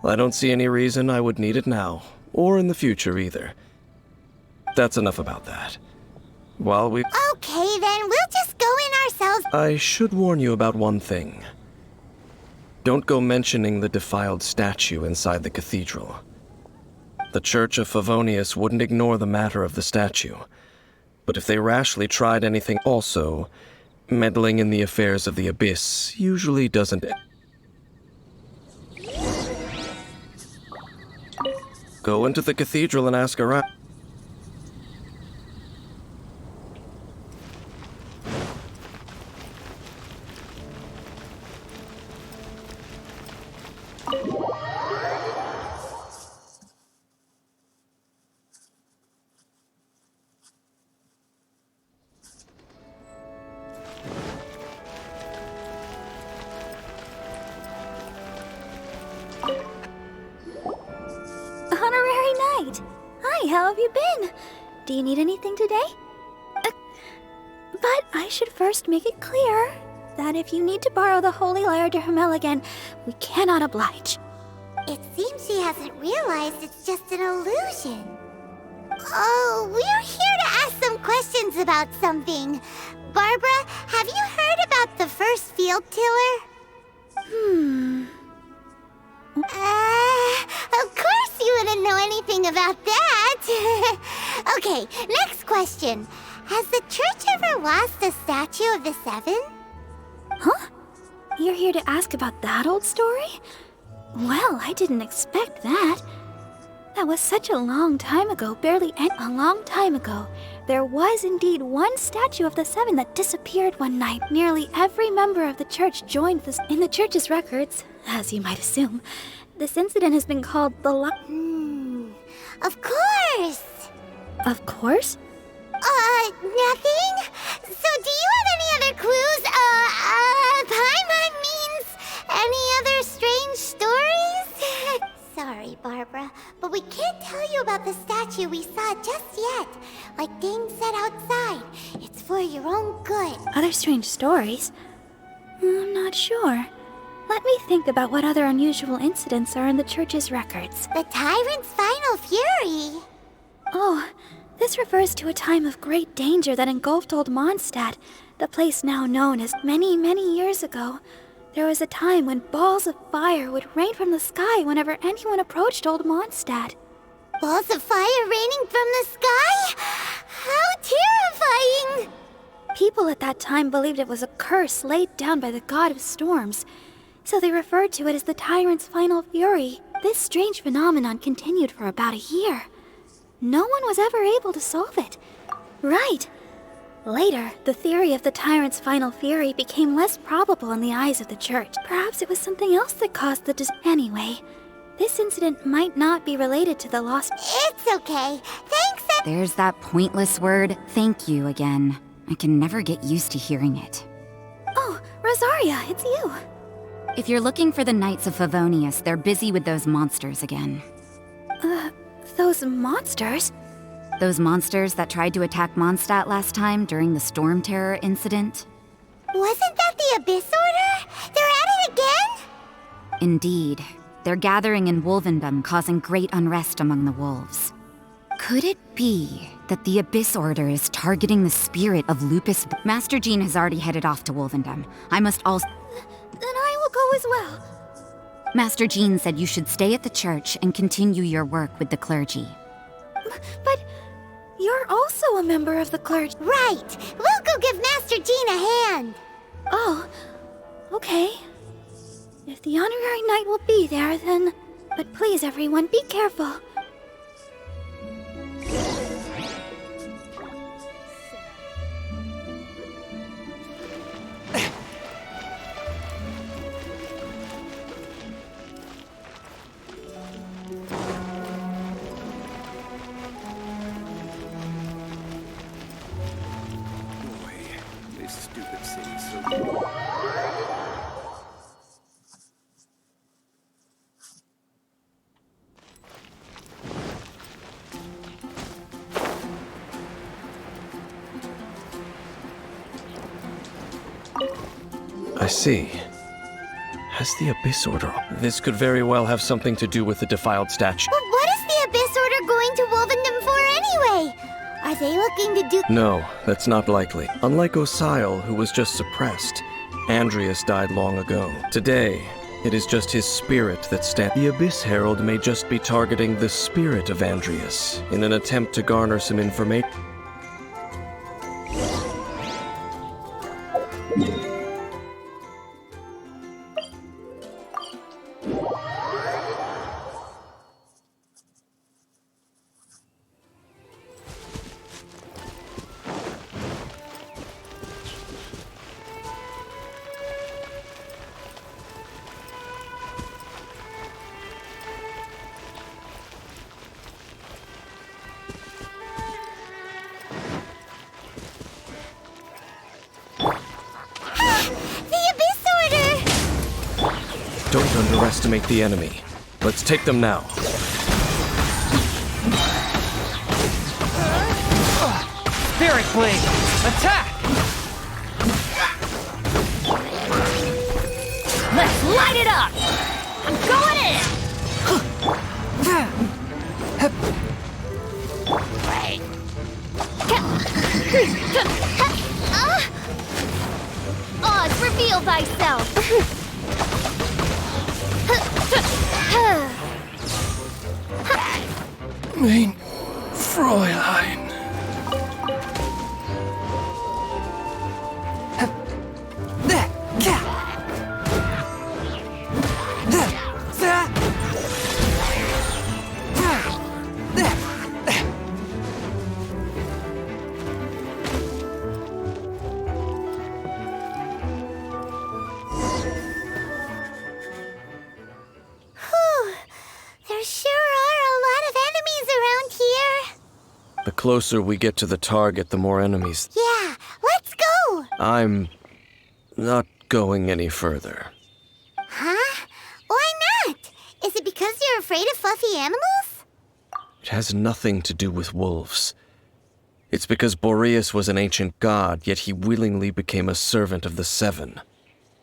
I don't see any reason I would need it now, or in the future either. That's enough about that. While we... Okay, then we'll just go in ourselves. I should warn you about one thing. Don't go mentioning the defiled statue inside the cathedral. The Church of Favonius wouldn't ignore the matter of the statue. But if they rashly tried anything also, meddling in the affairs of the Abyss usually doesn't... Go into the cathedral and ask around. Honorary Knight! Hi, how have you been? Do you need anything today? But I should first make it clear that if you need to borrow the Holy Lyre to Hermel again, we cannot oblige. It seems she hasn't realized it's just an illusion. Oh, we're here to ask some questions about something. Barbara, have you heard about the first field tiller? Of course you wouldn't know anything about that. Okay, next question. Has the church ever lost a statue of the Seven? Huh? You're here to ask about that old story? Well, I didn't expect that. That was such a long time ago, a long time ago. There was indeed one statue of the Seven that disappeared one night. Nearly every member of the church joined this in the church's records, as you might assume. This incident has been called the Of course! Of course? Nothing? So do you have any other clues? Paimon means any other strange stories? Sorry, Barbara, but we can't tell you about the statue we saw just yet. Like Dane said outside, it's for your own good. Other strange stories? I'm not sure. Let me think about what other unusual incidents are in the church's records. The Tyrant's final fury! Oh, this refers to a time of great danger that engulfed old Mondstadt, the place now known as many, many years ago. There was a time when balls of fire would rain from the sky whenever anyone approached old Mondstadt. Balls of fire raining from the sky? How terrifying! People at that time believed it was a curse laid down by the god of storms, so they referred to it as the Tyrant's final fury. This strange phenomenon continued for about a year. No one was ever able to solve it. Right. Later, the theory of the Tyrant's final fury became less probable in the eyes of the church. Perhaps it was something else that caused the Anyway, This incident might not be related to the lost... It's okay. Thanks. There's that pointless word, thank you, again. I can never get used to hearing it. Oh, Rosaria, it's you. If you're looking for the Knights of Favonius, they're busy with those monsters again. Those monsters? Those monsters that tried to attack Mondstadt last time during the Storm Terror incident? Wasn't that the Abyss Order? They're at it again? Indeed. They're gathering in Wolvendom, causing great unrest among the wolves. Could it be that the Abyss Order is targeting the spirit of Lupus? Master Jean has already headed off to Wolvendom. I must also... Then I will go as well. Master Jean said you should stay at the church and continue your work with the clergy. But you're also a member of the clergy. Right! We'll go give Master Jean a hand! Oh, okay. If the honorary knight will be there, then... But please, everyone, be careful. This stupid city's so... I see. Has the Abyss Order... This could very well have something to do with the defiled statue. But what is the Abyss Order going to Wolvendom for anyway? Are they looking to do... No, that's not likely. Unlike Osile, who was just suppressed, Andreas died long ago. Today, it is just his spirit that stands. The Abyss Herald may just be targeting the spirit of Andreas in an attempt to garner some information. Don't underestimate the enemy. Let's take them now. Spirit Blade! Attack! Let's light it up! I'm going in! Oz, reveal thyself! Mein Fräulein. The closer we get to the target, the more enemies. Yeah, let's go! I'm not going any further. Huh? Why not? Is it because you're afraid of fluffy animals? It has nothing to do with wolves. It's because Boreas was an ancient god, yet he willingly became a servant of the Seven.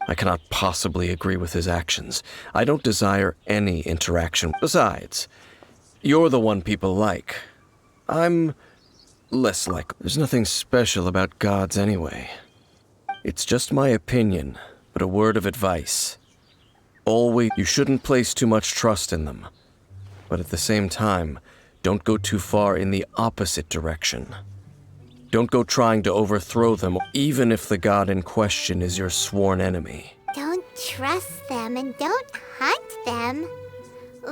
I cannot possibly agree with his actions. I don't desire any interaction. Besides, you're the one people like. I'm less like... There's nothing special about gods anyway. It's just my opinion, but a word of advice. Always, you shouldn't place too much trust in them. But at the same time, don't go too far in the opposite direction. Don't go trying to overthrow them, even if the god in question is your sworn enemy. Don't trust them and don't hunt them.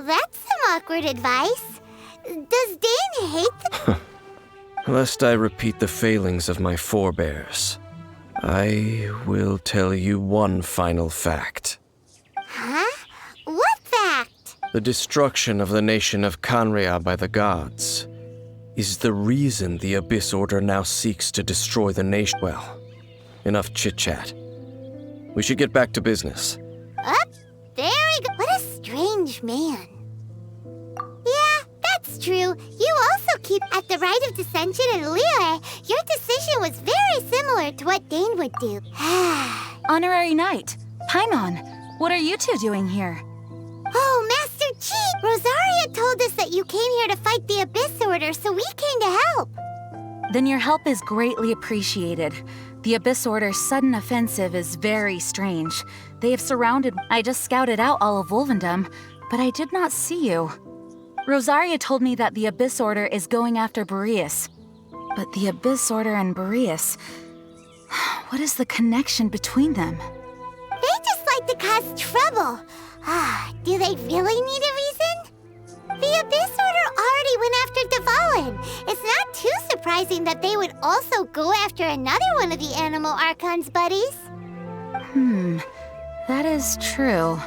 That's some awkward advice. Does Dane hate them? Lest I repeat the failings of my forebears, I will tell you one final fact. Huh? What fact? The destruction of the nation of Canria by the gods is the reason the Abyss Order now seeks to destroy the nation. Well, enough chit-chat. We should get back to business. Up, there we go. What a strange man. Yeah, that's true. You also keep at the rite of dissension in Liyue. Your decision was very similar to what Dane would do. Honorary Knight, Paimon, what are you two doing here? Oh, Master Chief! Rosaria told us that you came here to fight the Abyss Order, so we came to help. Then your help is greatly appreciated. The Abyss Order's sudden offensive is very strange. They have surrounded... I just scouted out all of Wolvendom, but I did not see you. Rosaria told me that the Abyss Order is going after Boreas. But the Abyss Order and Boreas... What is the connection between them? They just like to cause trouble. Do they really need a reason? The Abyss Order already went after Dvalin. It's not too surprising that they would also go after another one of the Animal Archon's buddies. That is true.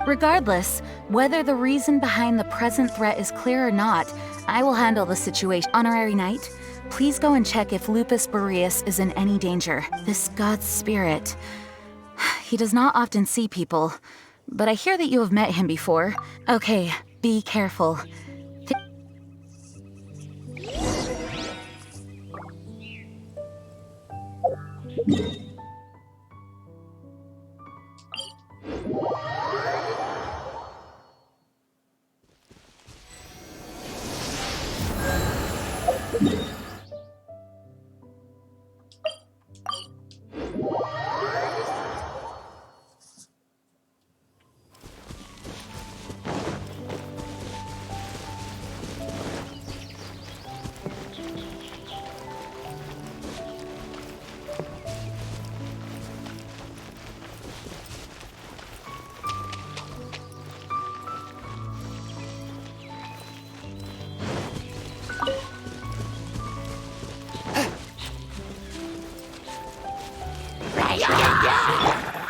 Regardless, whether the reason behind the present threat is clear or not, I will handle the situation. Honorary Knight, please go and check if Lupus Boreas is in any danger. This god's spirit... He does not often see people, but I hear that you have met him before. Okay, be careful.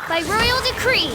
By royal decree!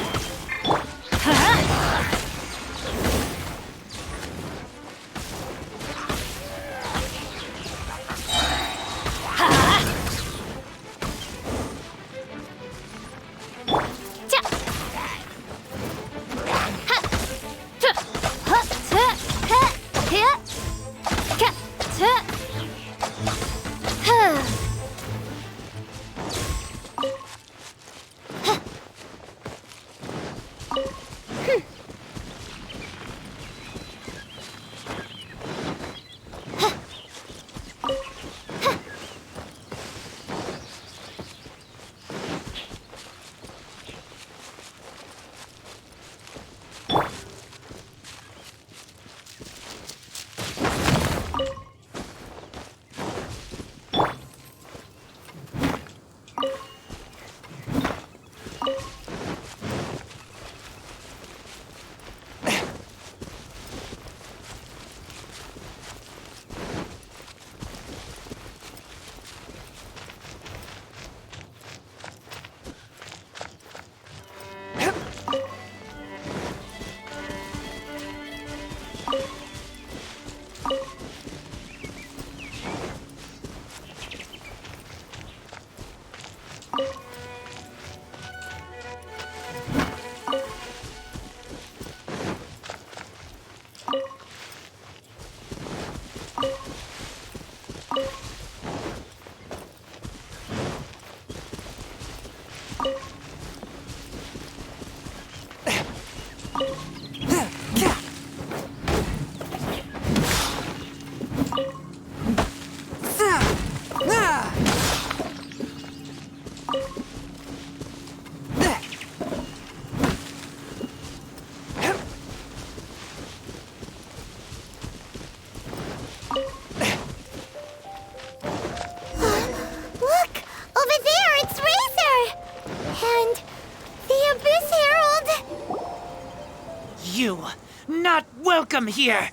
Not welcome here!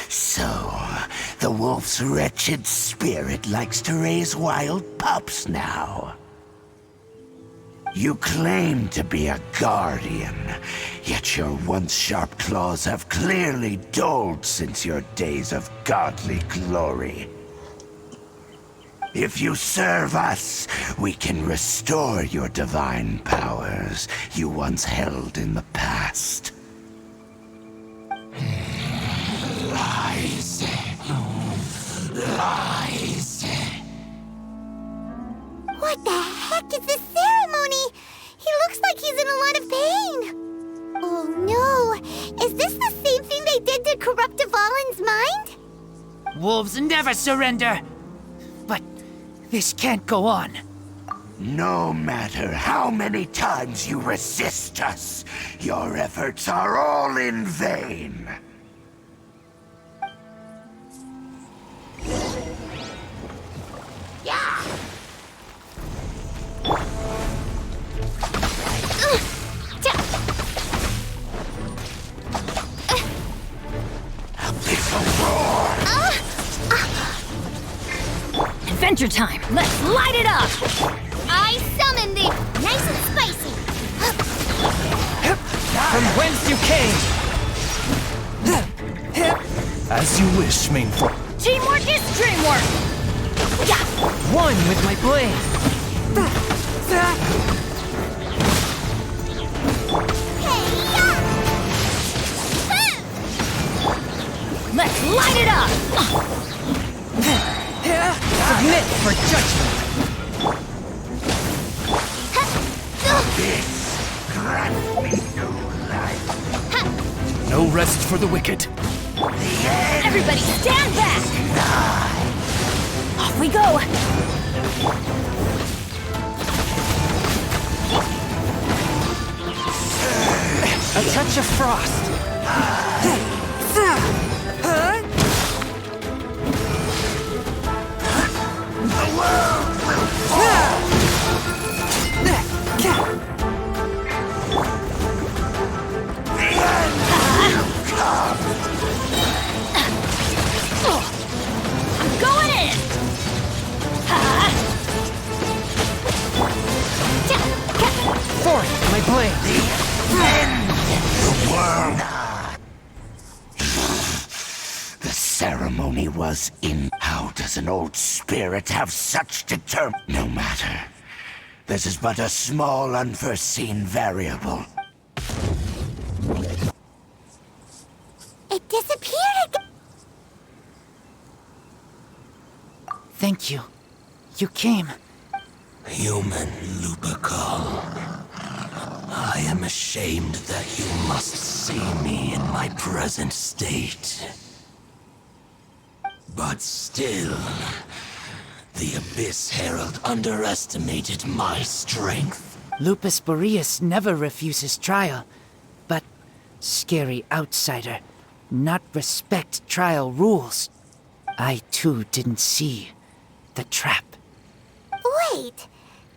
So, the wolf's wretched spirit likes to raise wild pups now. You claim to be a guardian, yet your once sharp claws have clearly dulled since your days of godly glory. If you serve us, we can restore your divine powers you once held in the past. Lies. Lies. What the heck is this ceremony? He looks like he's in a lot of pain. Oh no! Is this the same thing they did to corrupt Dvalin's mind? Wolves never surrender! But this can't go on. No matter how many times you resist us, your efforts are all in vain. Adventure time! Let's light it up! I summon thee! Nice and spicy! From whence you came! As you wish, main fro. Teamwork is dreamwork! One with my blade! Let's light it up! Submit for judgment! Grant me no life. No rest for the wicked. Everybody stand back! Off we go! A touch of frost! The world will fall! The end will come! I'm going in! Forth, my blade! End the world! The ceremony was in. How does an old spirit have such No matter. This is but a small unforeseen variable. It disappeared again! Thank you. You came. Human Lupercal. I am ashamed that you must see me in my present state. But still, the Abyss Herald underestimated my strength. Lupus Boreas never refuses trial, but scary outsider, not respect trial rules. I too didn't see the trap. Wait,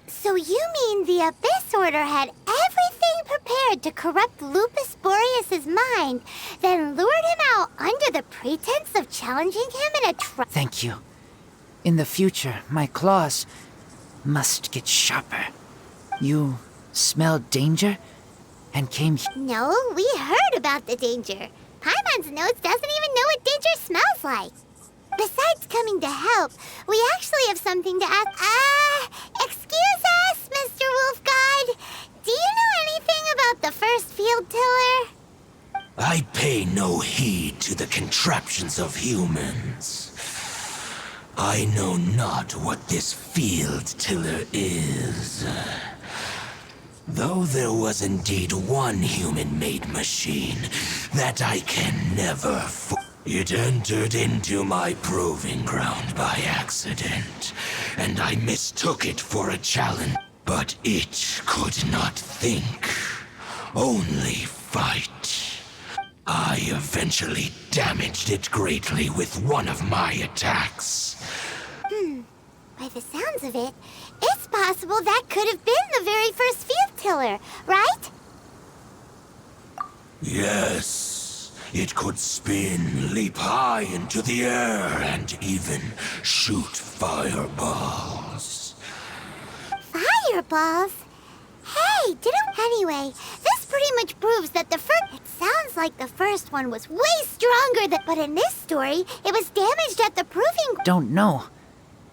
so you mean the Abyss Order had everything prepared to corrupt Lupus Boreas' mind, then lured him out under the pretense of challenging him in a trial? Thank you. In the future, my claws must get sharper. You smelled danger and came here. No, we heard about the danger. Paimon's nose doesn't even know what danger smells like. Besides coming to help, we actually have something to ask. Excuse us, Mr. Wolf Guide. Do you know anything about the first field tiller? I pay no heed to the contraptions of humans. I know not what this field tiller is. Though there was indeed one human-made machine that I can never It entered into my proving ground by accident, and I mistook it for a challenge. But it could not think, only fight. I eventually damaged it greatly with one of my attacks. By the sounds of it, it's possible that could have been the very first field tiller, right? Yes. It could spin, leap high into the air, and even shoot fireballs. Fireballs? Wait, didn't... Anyway, this pretty much proves that the first... It sounds like the first one was way stronger than... But in this story, it was damaged at the proving... Don't know,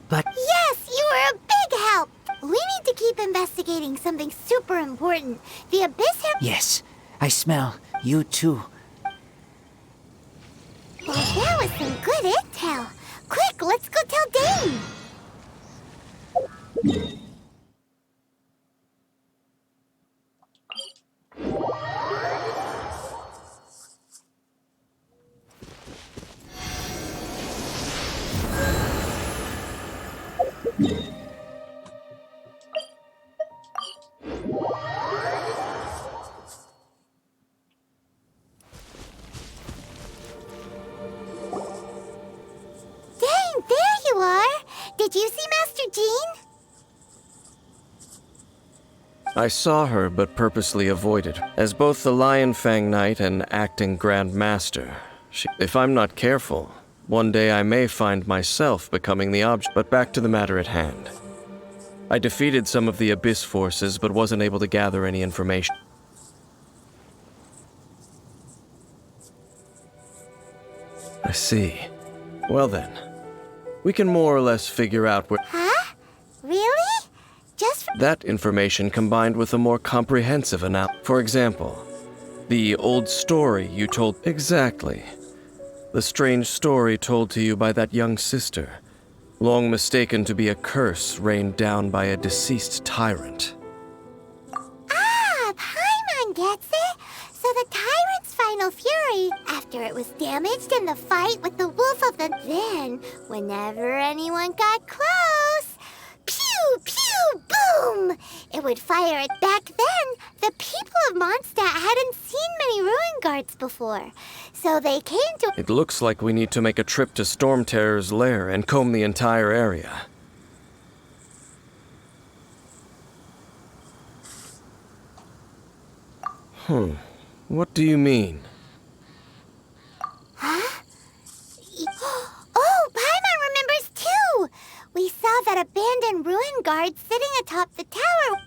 but... Yes, you were a big help! We need to keep investigating something super important. The Abyss... Yes, I smell you too. Well, that was some good intel. Quick, let's go tell Dane! Dane, there you are! Did you see Master Jean? I saw her, but purposely avoided her. As both the Lion Fang Knight and acting Grand Master, if I'm not careful, one day I may find myself becoming the object. But back to the matter at hand. I defeated some of the Abyss forces, but wasn't able to gather any information. I see. Well then, we can more or less figure out where... Huh? Really? Just for... That information combined with a more comprehensive analysis. For example, the old story you told... Exactly. The strange story told to you by that young sister, long mistaken to be a curse rained down by a deceased tyrant. Ah, Paimon gets it! So the tyrant's final fury, after it was damaged in the fight with the wolf of the... Then, whenever anyone got close, pew, pew, boom! It would fire it. Back then, the people of Mondstadt hadn't seen many ruin guards before, so they came to... It looks like we need to make a trip to Storm Terror's lair and comb the entire area. What do you mean? Huh? Oh, Paimon remembers too! We saw that abandoned ruin guard sitting atop the tower.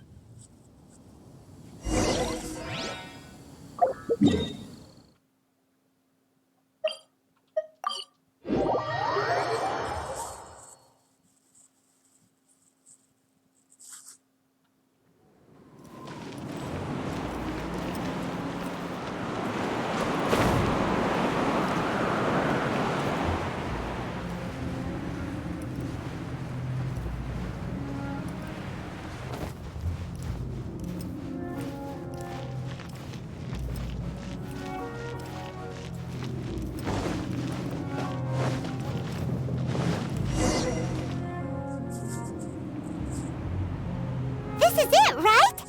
This is it, right?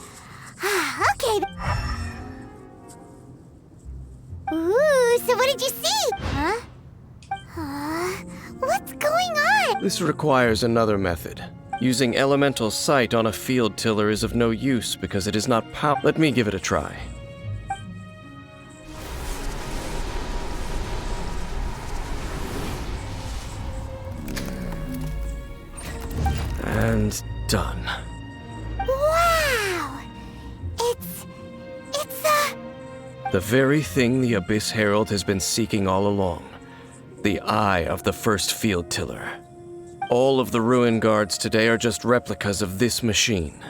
Okay. Ooh, so what did you see? Huh? What's going on? This requires another method. Using elemental sight on a field tiller is of no use because it is not power. Let me give it a try. And done. Wow! It's The very thing the Abyss Herald has been seeking all along. The eye of the first field tiller. All of the ruin guards today are just replicas of this machine.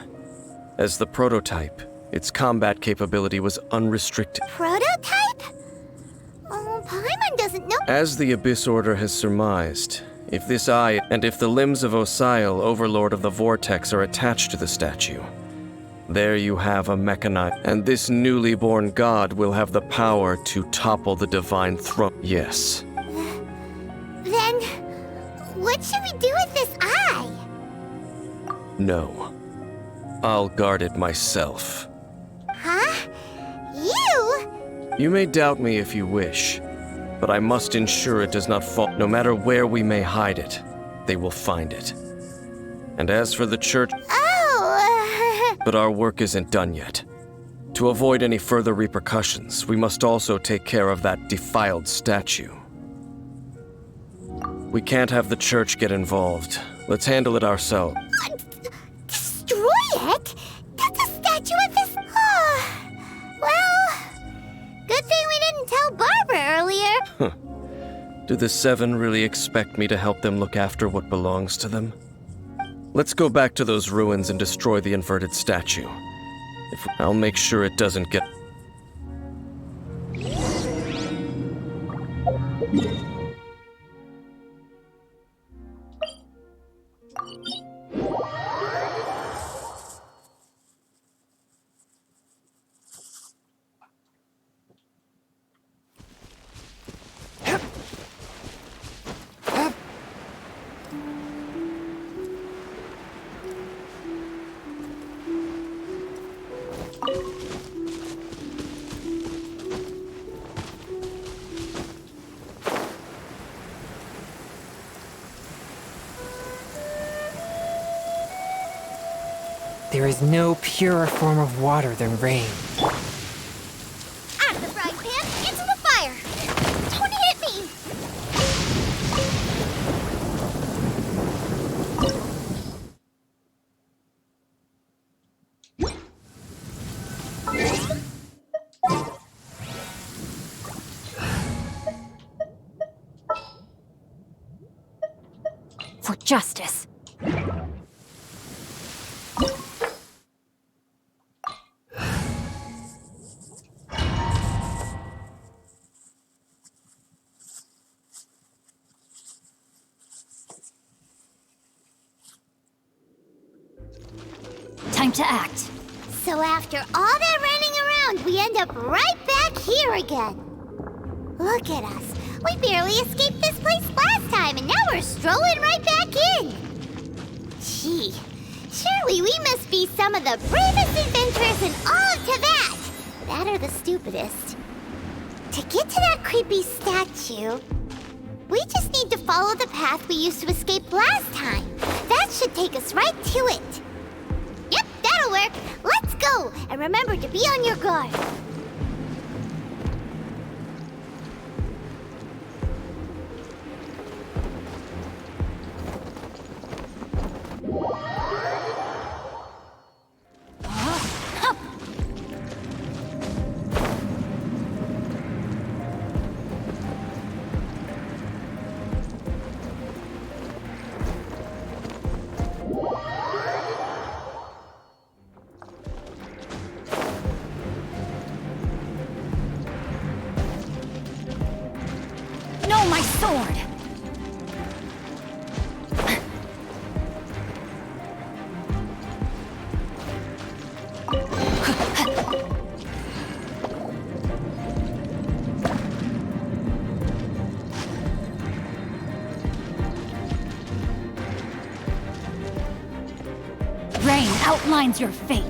As the prototype, its combat capability was unrestricted. Prototype? Oh, Paimon doesn't know. As the Abyss Order has surmised, if this eye and if the limbs of Osial, Overlord of the Vortex, are attached to the statue, there you have a mechanized, and this newly born god will have the power to topple the divine throne. Yes. Then, what should we do with this eye? No. I'll guard it myself. Huh? You? You may doubt me if you wish, but I must ensure it does not fall. No matter where we may hide it, they will find it. And as for the church... Oh! But our work isn't done yet. To avoid any further repercussions, we must also take care of that defiled statue. We can't have the church get involved. Let's handle it ourselves. Destroy it? That's a statue of this... Do the Seven really expect me to help them look after what belongs to them? Let's go back to those ruins and destroy the inverted statue. I'll make sure it doesn't get... There is no purer form of water than rain. Out of the frying pan, into the fire! Don't hit me! For justice. Time to act. So after all that running around, we end up right back here again. Look at us. We barely escaped this place last time, and now we're strolling right back in. Gee, surely we must be some of the bravest adventurers in all of Tibet. That or the stupidest. To get to that creepy statue, we just need to follow the path we used to escape last time. That should take us right to it. Yep, that'll work. Let's go, and remember to be on your guard. No, my sword! Rain outlines your fate.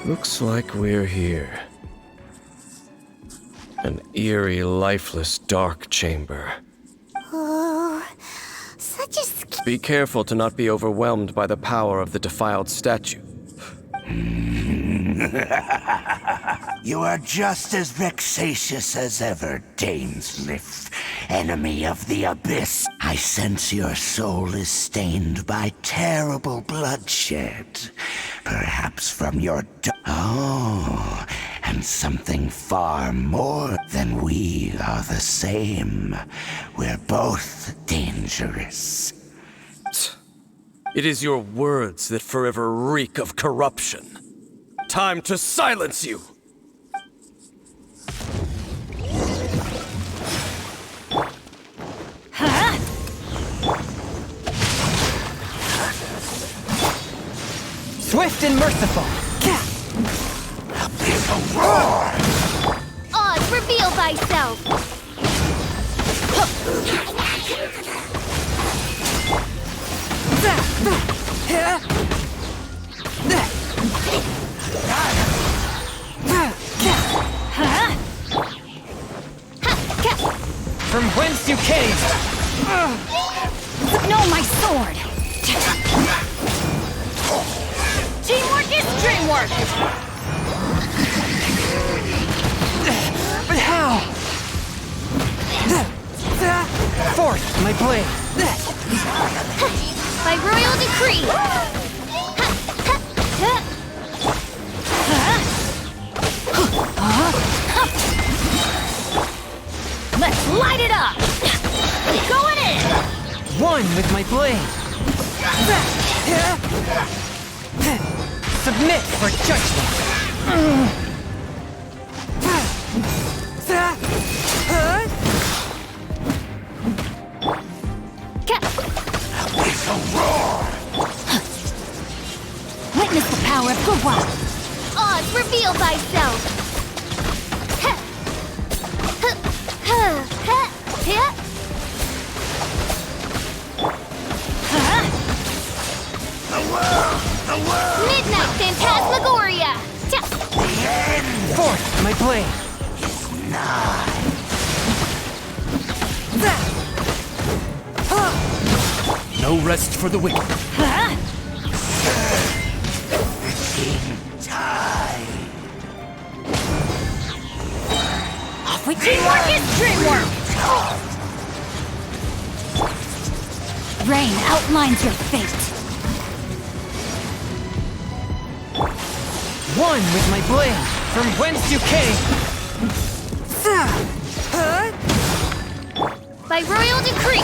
Looks like we're here. An eerie, lifeless, dark chamber. Oh, such a Be careful to not be overwhelmed by the power of the defiled statue. You are just as vexatious as ever, Dainsleif, enemy of the Abyss. I sense your soul is stained by terrible bloodshed. Perhaps from your... Oh, and something far more than we are the same. We're both dangerous. It is your words that forever reek of corruption. Time to silence you! Swift and merciful. Abyssal roar! Oz, reveal thyself! you came! No, my sword! Teamwork is dreamwork! But how? Forth, my blade! By royal decree! Let's light it up! Going in! One with my blade! Submit for judgment! It's a roar! Witness the power of Gurwa! Oz, reveal thyself! Midnight Phantasmagoria! Forth, my blade! No rest for the wicked. Teamwork is dreamwork! Rain outlines your fate. One with my blade, from whence you came! By royal decree!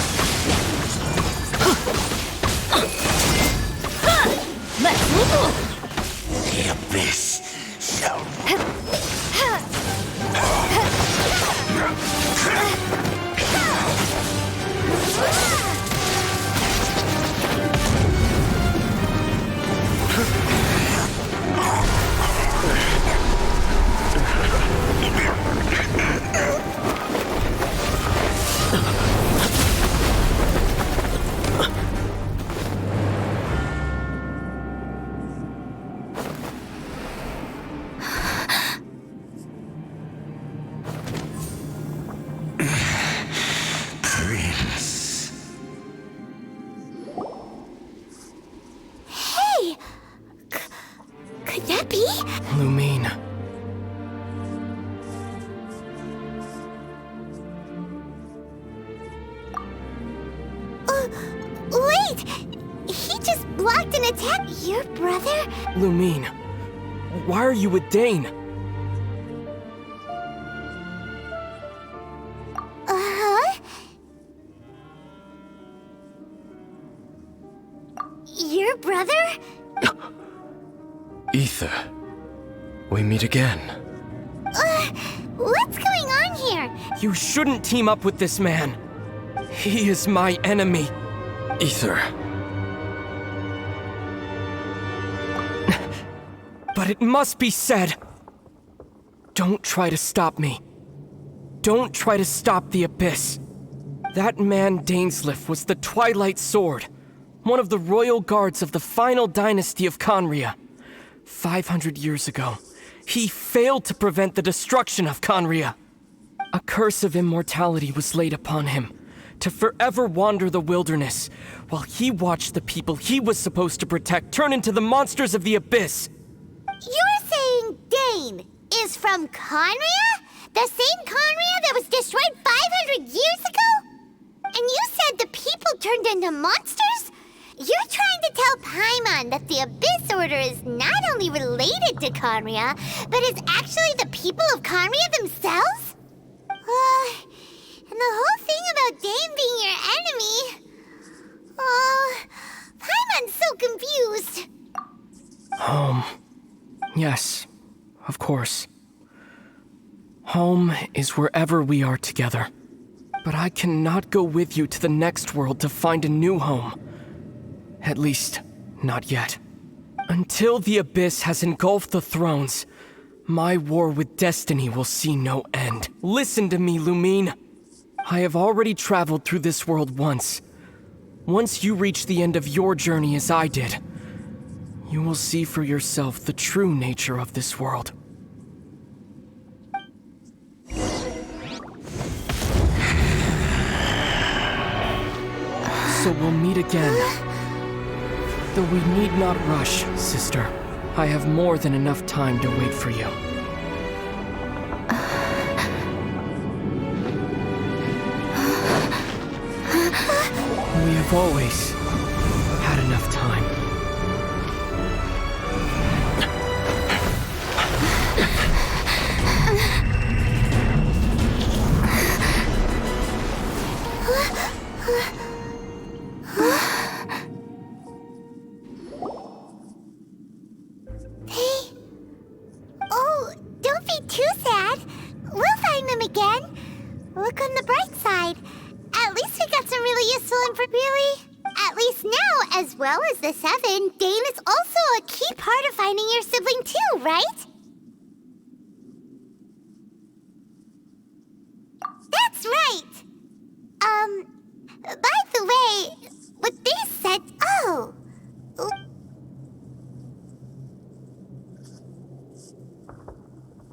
Let's move! The abyss shall... Hey! Could that be? Lumine. Wait! He just blocked an attack. Your brother? Lumine. Why are you with Dane? Uh-huh. Your brother? Ether, we meet again. What's going on here? You shouldn't team up with this man. He is my enemy. Ether. But it must be said. Don't try to stop me. Don't try to stop the Abyss. That man Dainsleif was the Twilight Sword, one of the royal guards of the final dynasty of Conria. 500 years ago, he failed to prevent the destruction of Conria. A curse of immortality was laid upon him, to forever wander the wilderness, while he watched the people he was supposed to protect turn into the monsters of the Abyss. You're saying Dane is from Conria? The same Conria that was destroyed 500 years ago? And you said the people turned into monsters? You're trying to tell Paimon that the Abyss Order is not only related to Conria, but is actually the people of Conria themselves? And the whole thing about Dane being your enemy... Paimon's so confused. Home. Yes, of course. Home is wherever we are together. But I cannot go with you to the next world to find a new home. At least, not yet. Until the Abyss has engulfed the thrones, my war with destiny will see no end. Listen to me, Lumine. I have already traveled through this world once. Once you reach the end of your journey as I did, you will see for yourself the true nature of this world. so we'll meet again. Though we need not rush, sister. I have more than enough time to wait for you. We have always had enough time. Oh, don't be too sad. We'll find them again. Look on the bright side. At least we got some really useful really? At least now, as well as the 7, Dane is also a key part of finding your sibling too, right? That's right! By the way, what they said... Oh!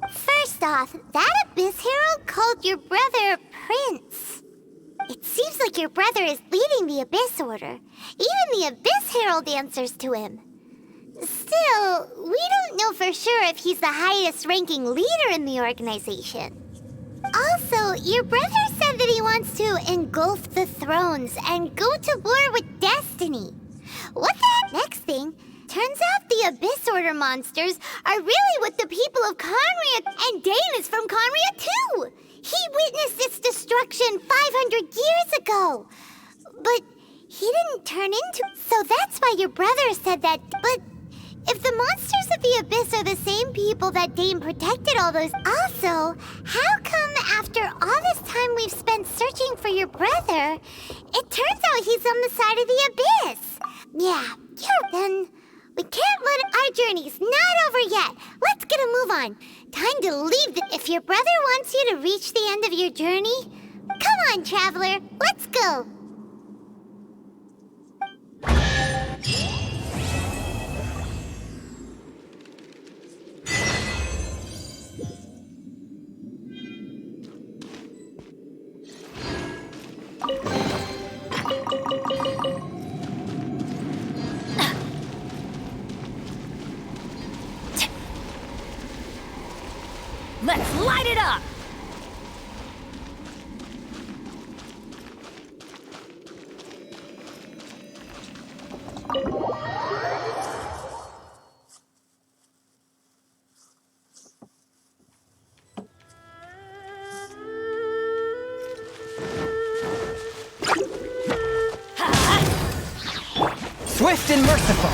First off, that Abyss Herald called your brother Prince. It seems like your brother is leading the Abyss Order. Even the Abyss Herald answers to him. Still, we don't know for sure if he's the highest-ranking leader in the organization. Also, your brother said that he wants to engulf the thrones and go to war with Destiny. What the heck? Next thing, turns out the Abyss Order monsters are really with the people of Conria, and Dane is from Conria too! He witnessed its destruction 500 years ago! But he didn't turn into... So that's why your brother said that... But if the monsters of the Abyss are the same people that Dane protected all those... Also, how come after all this time we've spent searching for your brother, it turns out he's on the side of the Abyss? Yeah, then... We can't let our journey's not over yet. Let's get a move on. Time to leave. If your brother wants you to reach the end of your journey, come on, traveler. Let's go. Let's light it up! Swift and merciful.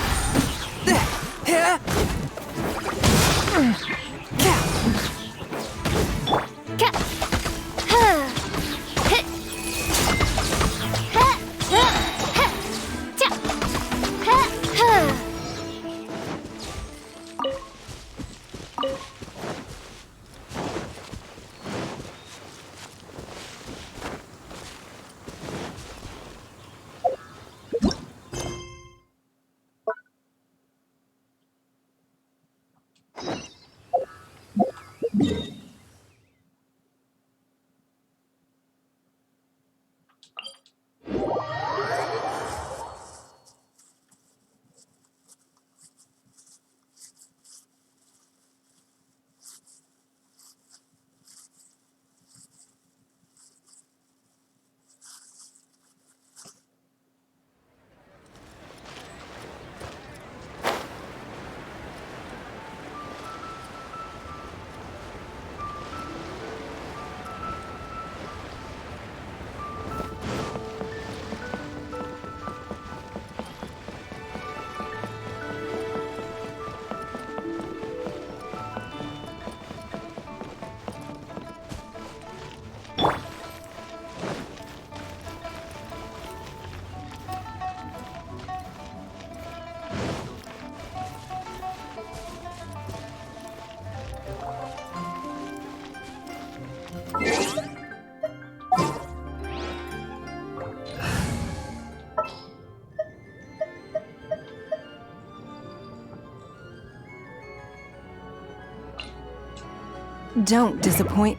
Don't disappoint.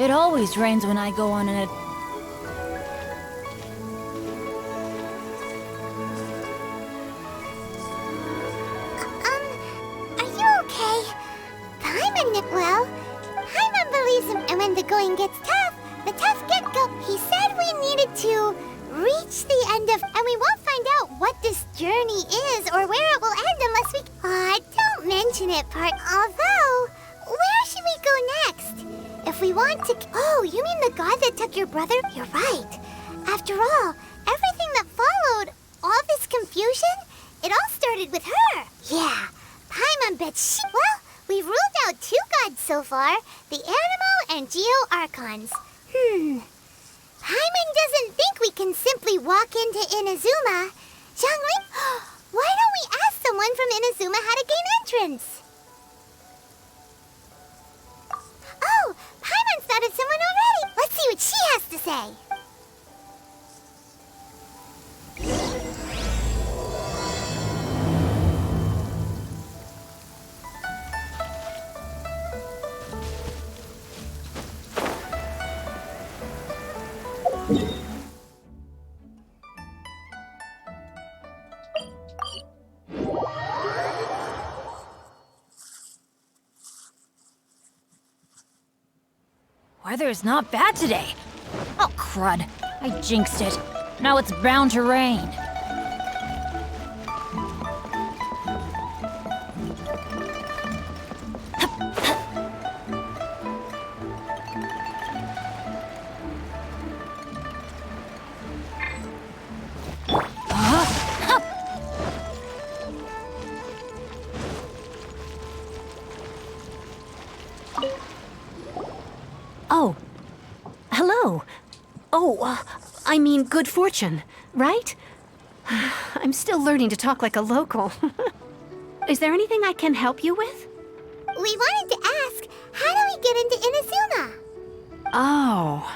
It always rains when I go on an Are you okay? Well, Paimon believes and when the going gets tough, the tough get go. He said we needed to reach the end of, and we won't find out what this journey is or where it will end unless we. Don't mention it, Part. Although, where should we go next? If we want to. Oh, you mean the god that took your brother? You're right. After all, everything that followed, all this confusion, it all started with her. Yeah, Paimon bet she. Well, we've ruled out 2 gods so far, the Animo and Geo Archons. Paimon doesn't think we can simply walk into Inazuma. Xiangling, why don't we ask someone from Inazuma how to gain entrance? Oh, Paimon's thought of someone already. Let's see what she has to say. Weather's not bad today. Oh, crud. I jinxed it. Now it's bound to rain. Oh. Hello. Oh, I mean good fortune, right? I'm still learning to talk like a local. Is there anything I can help you with? We wanted to ask, how do we get into Inazuma? Oh,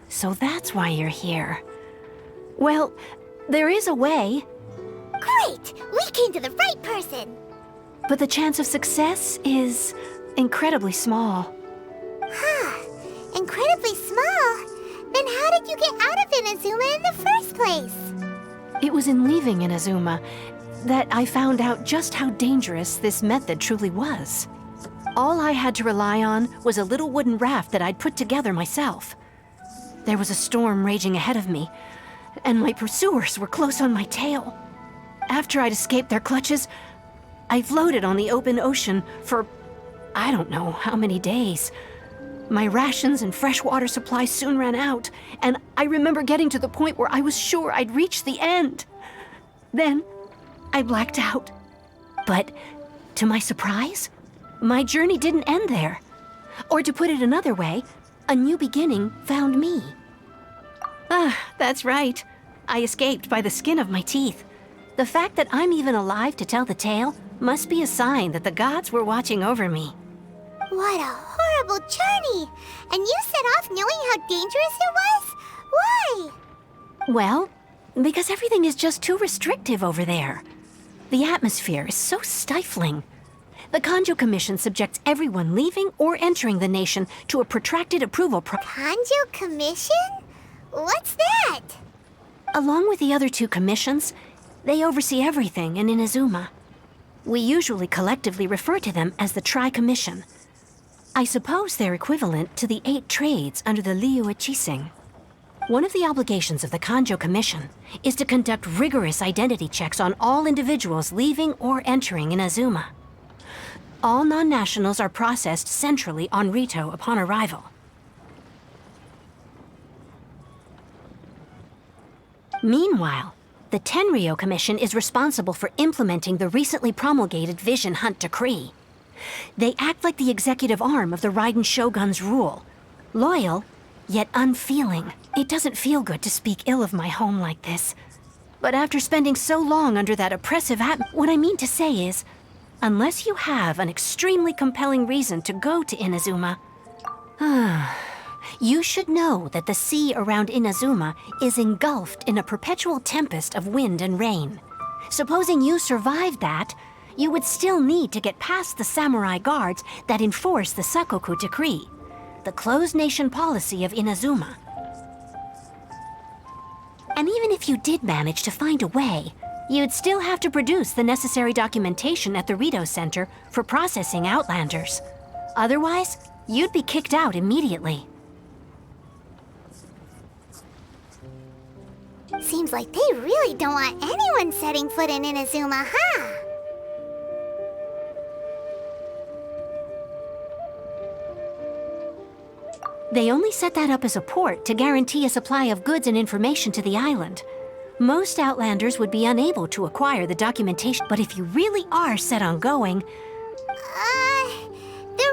so that's why you're here. Well, there is a way. Great! We came to the right person! But the chance of success is incredibly small. Incredibly small? Then how did you get out of Inazuma in the first place? It was in leaving Inazuma that I found out just how dangerous this method truly was. All I had to rely on was a little wooden raft that I'd put together myself. There was a storm raging ahead of me, and my pursuers were close on my tail. After I'd escaped their clutches, I floated on the open ocean for I don't know how many days. My rations and freshwater supplies soon ran out, and I remember getting to the point where I was sure I'd reached the end. Then, I blacked out. But, to my surprise, my journey didn't end there. Or to put it another way, a new beginning found me. That's right. I escaped by the skin of my teeth. The fact that I'm even alive to tell the tale must be a sign that the gods were watching over me. What a horrible journey! And you set off knowing how dangerous it was? Why? Well, because everything is just too restrictive over there. The atmosphere is so stifling. The Kanjo Commission subjects everyone leaving or entering the nation to a protracted approval Kanjo Commission? What's that? Along with the other 2 commissions, they oversee everything in Inazuma. We usually collectively refer to them as the Tri-Commission. I suppose they're equivalent to the 8 trades under the Liu Ichising. One of the obligations of the Kanjo Commission is to conduct rigorous identity checks on all individuals leaving or entering Inazuma. All non-nationals are processed centrally on Rito upon arrival. Meanwhile, the Tenryo Commission is responsible for implementing the recently promulgated Vision Hunt Decree. They act like the executive arm of the Raiden Shogun's rule. Loyal, yet unfeeling. It doesn't feel good to speak ill of my home like this. But after spending so long under that oppressive what I mean to say is, unless you have an extremely compelling reason to go to Inazuma, you should know that the sea around Inazuma is engulfed in a perpetual tempest of wind and rain. Supposing you survived that, you would still need to get past the samurai guards that enforce the Sakoku decree. the closed nation policy of Inadzuma. And even if you did manage to find a way, you'd still have to produce the necessary documentation at the Rito Center for processing Outlanders. Otherwise, you'd be kicked out immediately. Seems like they really don't want anyone setting foot in Inadzuma, huh? They only set that up as a port to guarantee a supply of goods and information to the island. Most Outlanders would be unable to acquire the documentation, but if you really are set on going... The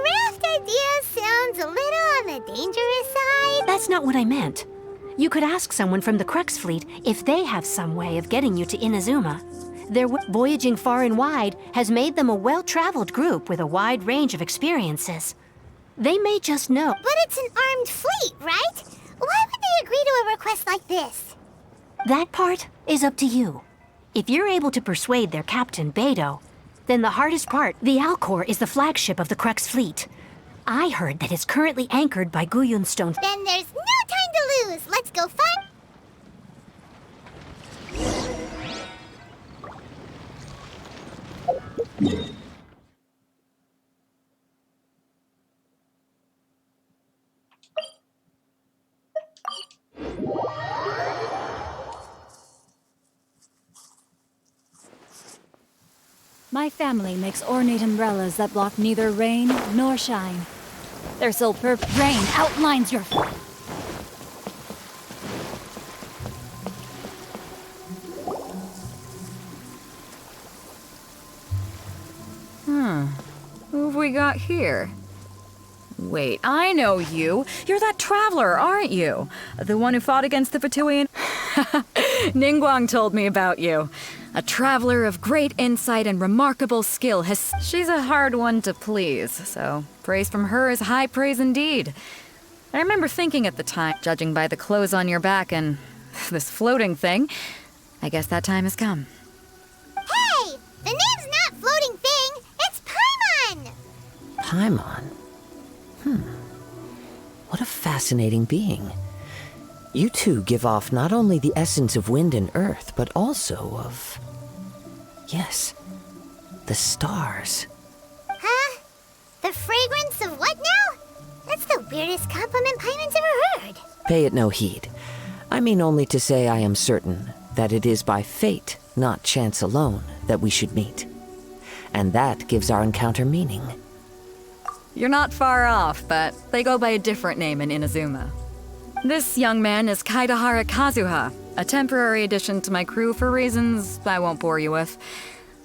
raft idea sounds a little on the dangerous side. That's not what I meant. You could ask someone from the Crux fleet if they have some way of getting you to Inadzuma. Their voyaging far and wide has made them a well-traveled group with a wide range of experiences. They may just know. But it's an armed fleet, right? Why would they agree to a request like this? That part is up to you. If you're able to persuade their captain, Beidou, then the hardest part, the Alcor, is the flagship of the Crux fleet. I heard that it's currently anchored by Guyun Stone. Then there's no time to lose. Let's go find... My family makes ornate umbrellas that block neither rain nor shine. Their sole purpose, rain outlines your... Who have we got here? Wait, I know you. You're that traveler, aren't you? The one who fought against the Fatuian... Ningguang told me about you. A traveler of great insight and remarkable skill has... She's a hard one to please, so praise from her is high praise indeed. I remember thinking at the time, judging by the clothes on your back and this floating thing, I guess that time has come. Hey! The name's not Floating Thing, it's Paimon! Paimon? What a fascinating being. You two give off not only the essence of wind and earth, but also of... Yes, the stars. Huh? The fragrance of what now? That's the weirdest compliment Paimon's ever heard. Pay it no heed. I mean only to say I am certain that it is by fate, not chance alone, that we should meet. And that gives our encounter meaning. You're not far off, but they go by a different name in Inadzuma. This young man is Kaidahara Kazuha, a temporary addition to my crew for reasons I won't bore you with.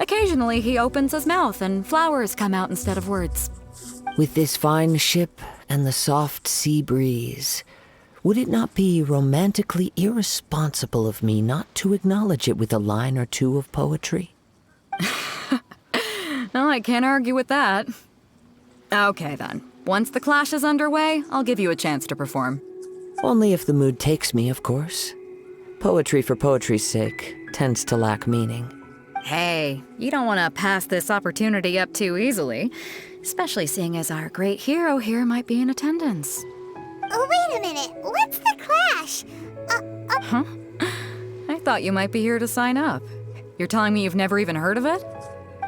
Occasionally, he opens his mouth and flowers come out instead of words. With this fine ship and the soft sea breeze, would it not be romantically irresponsible of me not to acknowledge it with a line or two of poetry? No, I can't argue with that. Okay then, once the clash is underway, I'll give you a chance to perform. Only if the mood takes me, of course. Poetry for poetry's sake tends to lack meaning. Hey, you don't want to pass this opportunity up too easily, especially seeing as our great hero here might be in attendance. Oh, wait a minute. What's the clash? Huh? I thought you might be here to sign up. You're telling me you've never even heard of it?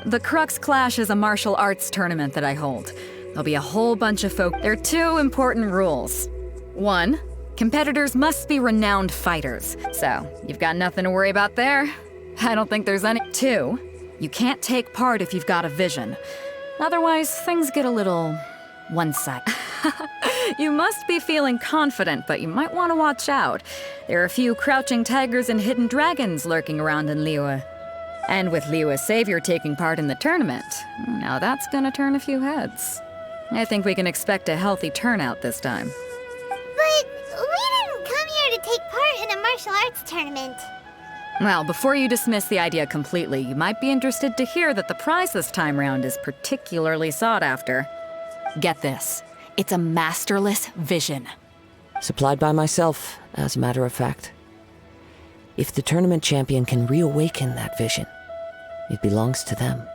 The Crux Clash is a martial arts tournament that I hold. There'll be a whole bunch of folk. There are two important rules. 1, competitors must be renowned fighters. So, you've got nothing to worry about there. I don't think there's any. 2, you can't take part if you've got a vision. Otherwise, things get a little one-sided. You must be feeling confident, but you might want to watch out. There are a few crouching tigers and hidden dragons lurking around in Liyue. And with Liyue's savior taking part in the tournament, now that's gonna turn a few heads. I think we can expect a healthy turnout this time. But we didn't come here to take part in a martial arts tournament. Well, before you dismiss the idea completely, you might be interested to hear that the prize this time round is particularly sought after. Get this. It's a masterless vision. Supplied by myself, as a matter of fact. If the tournament champion can reawaken that vision, it belongs to them.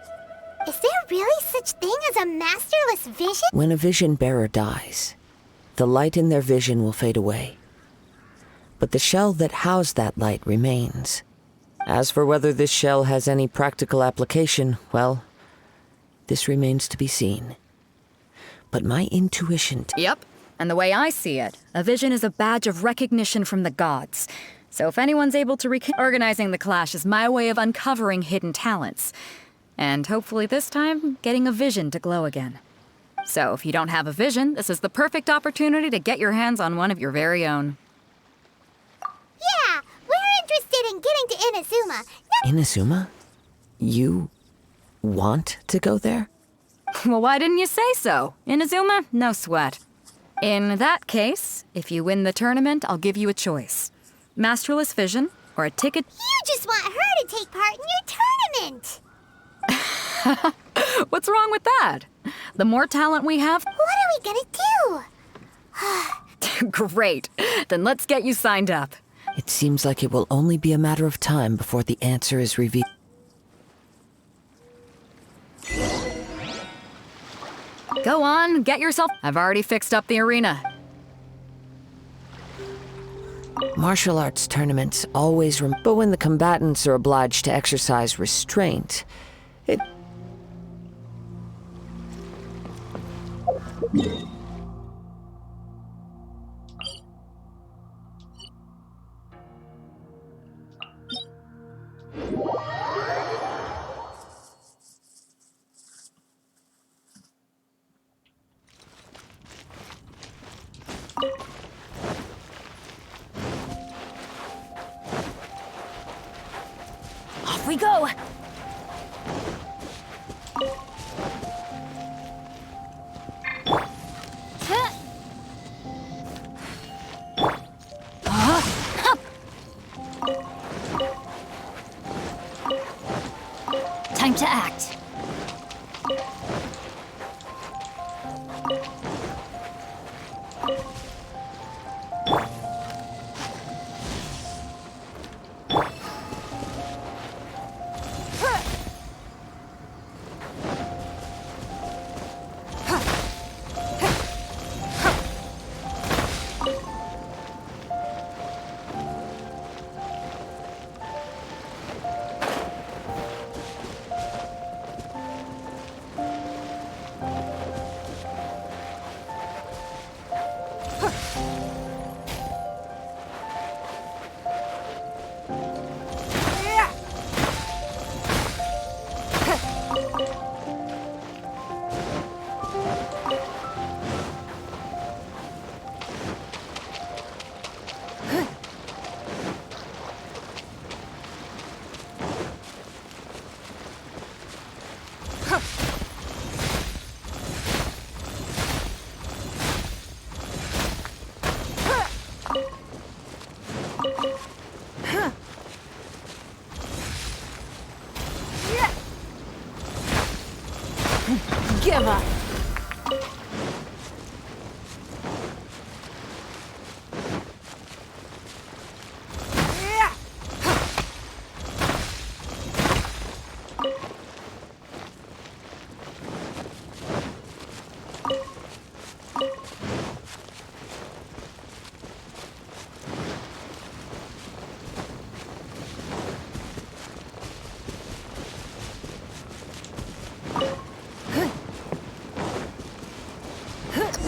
Is there really such thing as a masterless vision? When a vision bearer dies, the light in their vision will fade away. But the shell that housed that light remains. As for whether this shell has any practical application, well, this remains to be seen. But my intuition... Yep, and the way I see it, a vision is a badge of recognition from the gods. So if anyone's able to organizing the clash is my way of uncovering hidden talents. And hopefully this time, getting a vision to glow again. So if you don't have a vision, this is the perfect opportunity to get your hands on one of your very own. Yeah, we're interested in getting to Inazuma. Inazuma? You want to go there? Well, why didn't you say so? Inazuma? No sweat. In that case, if you win the tournament, I'll give you a choice. Masterless vision, or a ticket... You just want her to take part in your tournament! What's wrong with that? The more talent we have... What are we gonna do? Great. Then let's get you signed up. It seems like it will only be a matter of time before the answer is revealed. Go on, get yourself... I've already fixed up the arena. Martial arts tournaments always but when the combatants are obliged to exercise restraint, it... Off we go! Time to act. Give up.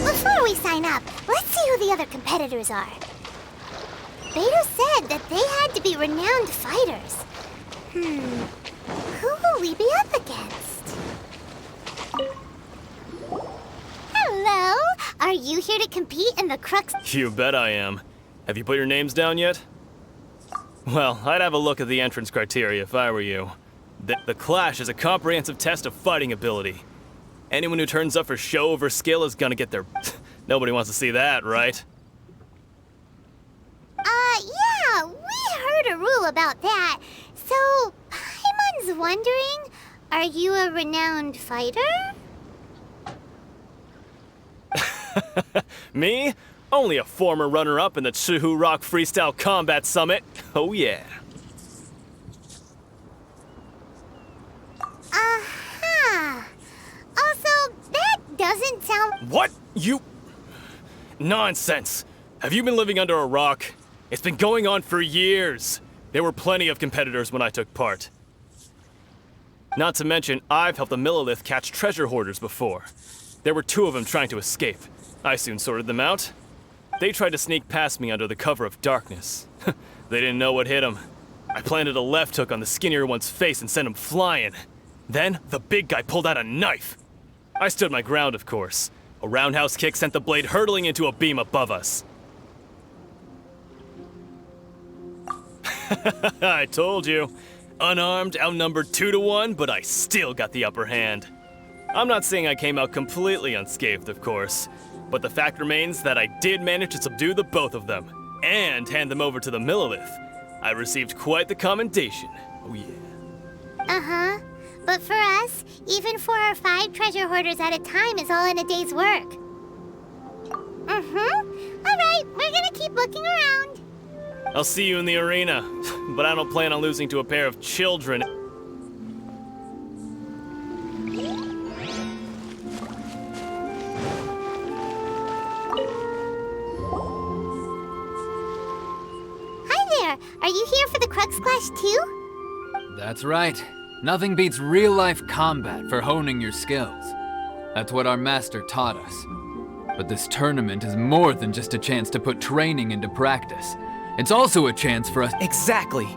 Before we sign up, let's see who the other competitors are. Beto said that they had to be renowned fighters. Who will we be up against? Hello? Are you here to compete in the Crux? You bet I am. Have you put your names down yet? Well, I'd have a look at the entrance criteria if I were you. The Clash is a comprehensive test of fighting ability. Anyone who turns up for show over skill is gonna get their... Nobody wants to see that, right? Yeah, we heard a rule about that. So, Paimon's wondering, are you a renowned fighter? Me? Only a former runner-up in the Chuhu Rock Freestyle Combat Summit. Oh yeah. Also, that doesn't sound... What? You... Nonsense! Have you been living under a rock? It's been going on for years. There were plenty of competitors when I took part. Not to mention, I've helped the Millilith catch treasure hoarders before. There were 2 of them trying to escape. I soon sorted them out. They tried to sneak past me under the cover of darkness. They didn't know what hit them. I planted a left hook on the skinnier one's face and sent him flying. Then, the big guy pulled out a knife. I stood my ground, of course. A roundhouse kick sent the blade hurtling into a beam above us. I told you. Unarmed, outnumbered 2 to 1, but I still got the upper hand. I'm not saying I came out completely unscathed, of course, but the fact remains that I did manage to subdue the both of them, and hand them over to the Millilith. I received quite the commendation. Oh yeah. Uh-huh. But for us, even 4 or 5 treasure hoarders at a time is all in a day's work. Mm-hmm. Alright, we're gonna keep looking around. I'll see you in the arena, but I don't plan on losing to a pair of children. Are you here for the Crux Clash too? That's right. Nothing beats real-life combat for honing your skills. That's what our master taught us. But this tournament is more than just a chance to put training into practice. It's also a chance for us— Exactly!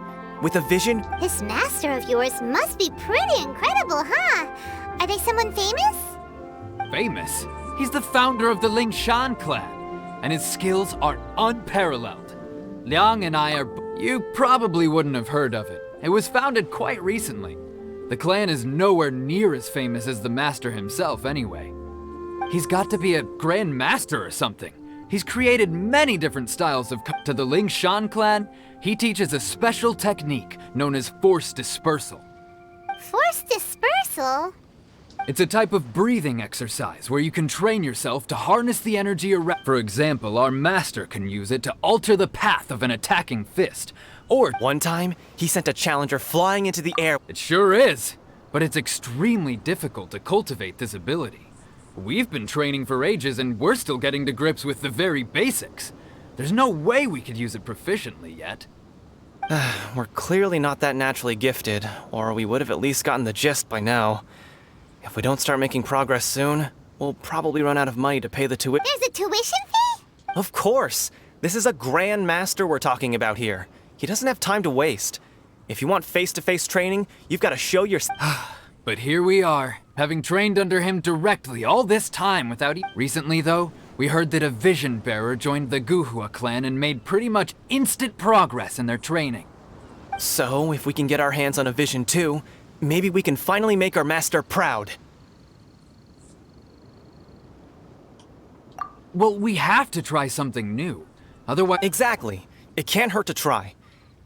With a vision— This master of yours must be pretty incredible, huh? Are they someone famous? Famous? He's the founder of the Ling Shan clan, and his skills are unparalleled. Liang and I are— You probably wouldn't have heard of it. It was founded quite recently. The clan is nowhere near as famous as the master himself anyway. He's got to be a grand master or something. He's created many different styles of— To the Ling Shan clan, he teaches a special technique known as force dispersal. Force dispersal? It's a type of breathing exercise where you can train yourself to harness the energy around. For example, our master can use it to alter the path of an attacking fist. Or— One time, he sent a challenger flying into the air. It sure is, but it's extremely difficult to cultivate this ability. We've been training for ages and we're still getting to grips with the very basics. There's no way we could use it proficiently yet. We're clearly not that naturally gifted, or we would have at least gotten the gist by now. If we don't start making progress soon, we'll probably run out of money to pay the tuition. There's a tuition fee? Of course! This is a Grand Master we're talking about here. He doesn't have time to waste. If you want face-to-face training, you've got to show your— But here we are, having trained under him directly all this time without— Recently, though, we heard that a Vision Bearer joined the Guhua clan and made pretty much instant progress in their training. So, if we can get our hands on a Vision too, maybe we can finally make our master proud. Well, we have to try something new. Otherwise— Exactly. It can't hurt to try.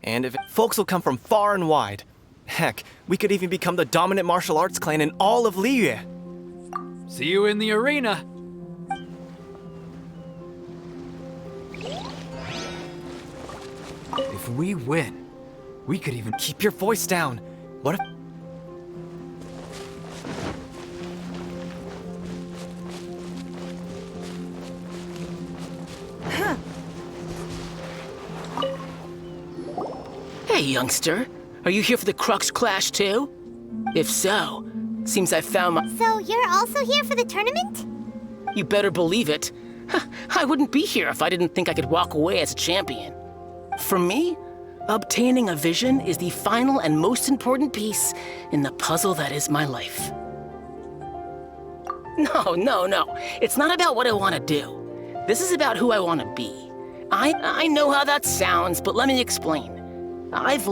And if folks will come from far and wide. Heck, we could even become the dominant martial arts clan in all of Liyue. See you in the arena. If we win, we could even— Keep your voice down. What if— Hey, youngster. Are you here for the Crux Clash too? If so, seems I found my— So you're also here for the tournament? You better believe it. I wouldn't be here if I didn't think I could walk away as a champion. For me, obtaining a vision is the final and most important piece in the puzzle that is my life. No. It's not about what I want to do. This is about who I want to be. I know how that sounds, but let me explain. I've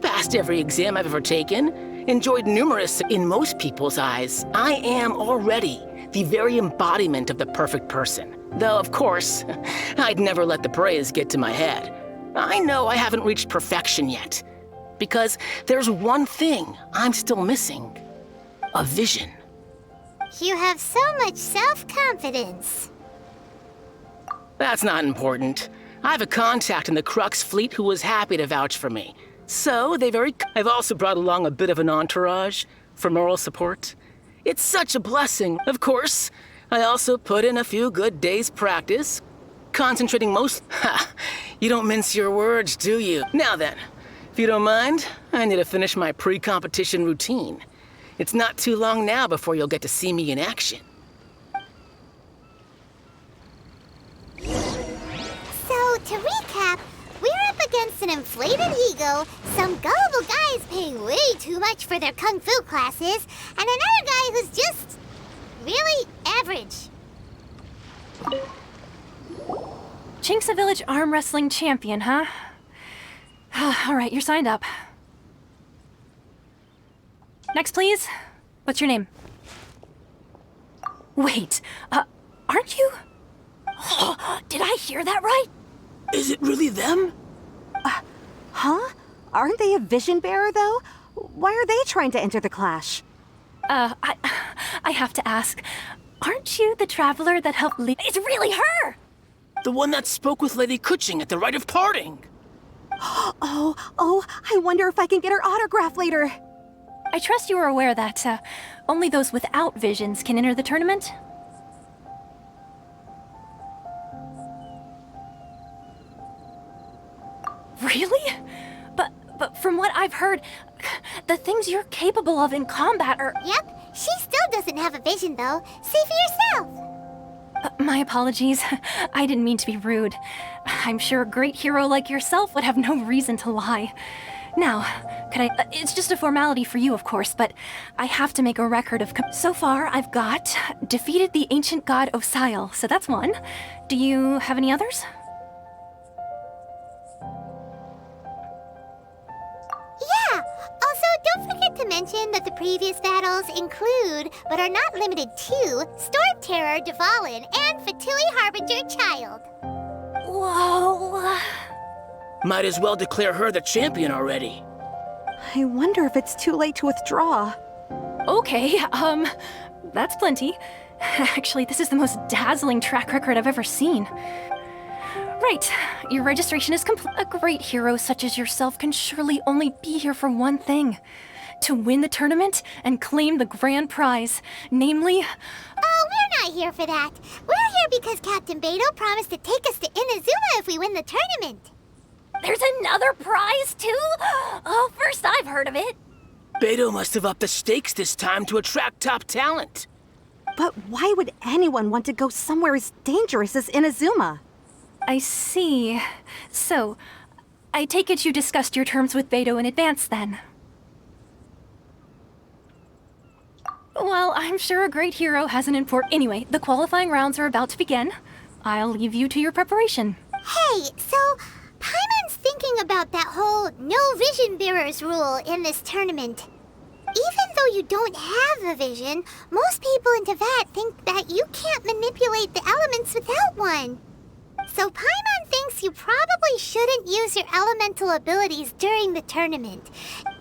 passed every exam I've ever taken, enjoyed numerous— In most people's eyes, I am already the very embodiment of the perfect person. Though, of course, I'd never let the praise get to my head. I know I haven't reached perfection yet, because there's one thing I'm still missing. A vision. You have so much self-confidence. That's not important. I have a contact in the Crux fleet who was happy to vouch for me. So, I've also brought along a bit of an entourage for moral support. It's such a blessing. Of course, I also put in a few good days' practice, concentrating most. Ha! You don't mince your words, do you? Now then, if you don't mind, I need to finish my pre-competition routine. It's not too long now before you'll get to see me in action. So, to recap, we're up against an inflated ego, some gullible guys paying way too much for their kung fu classes, and another guy who's just really average. Chinksa Village arm wrestling champion, huh? All right, you're signed up. Next, please. What's your name? Wait, aren't you? Did I hear that right? Is it really them? Huh? Aren't they a vision bearer, though? Why are they trying to enter the clash? I have to ask. Aren't you the traveler that helped lead? It's really her! The one that spoke with Lady Kuching at the rite of parting. Oh, I wonder if I can get her autograph later. I trust you are aware that only those without visions can enter the tournament? Really? But from what I've heard, the things you're capable of in combat are... Yep, she still doesn't have a vision though. See for yourself. My apologies. I didn't mean to be rude. I'm sure a great hero like yourself would have no reason to lie. Now, could I... it's just a formality for you, of course, but I have to make a record of... So far, I've got defeated the ancient god Osile, so that's one. Do you have any others? Yeah! Also, don't forget to mention that the previous battles include, but are not limited to, Storm Terror Dvalin and Fatui Harbinger Child. Whoa... Might as well declare her the champion already. I wonder if it's too late to withdraw. Okay, that's plenty. Actually, this is the most dazzling track record I've ever seen. Right, your registration is complete. A great hero such as yourself can surely only be here for one thing. To win the tournament and claim the grand prize, namely... Oh, we're not here for that. We're here because Captain Beto promised to take us to Inazuma if we win the tournament. There's another prize, too? Oh, first I've heard of it. Beto must have upped the stakes this time to attract top talent. But why would anyone want to go somewhere as dangerous as Inazuma? I see. So, I take it you discussed your terms with Beto in advance, then? Well, I'm sure a great hero has an important... Anyway, the qualifying rounds are about to begin. I'll leave you to your preparation. Hey, so... Paimon's thinking about that whole no vision bearers rule in this tournament. Even though you don't have a vision, most people in Teyvat think that you can't manipulate the elements without one. So Paimon thinks you probably shouldn't use your elemental abilities during the tournament.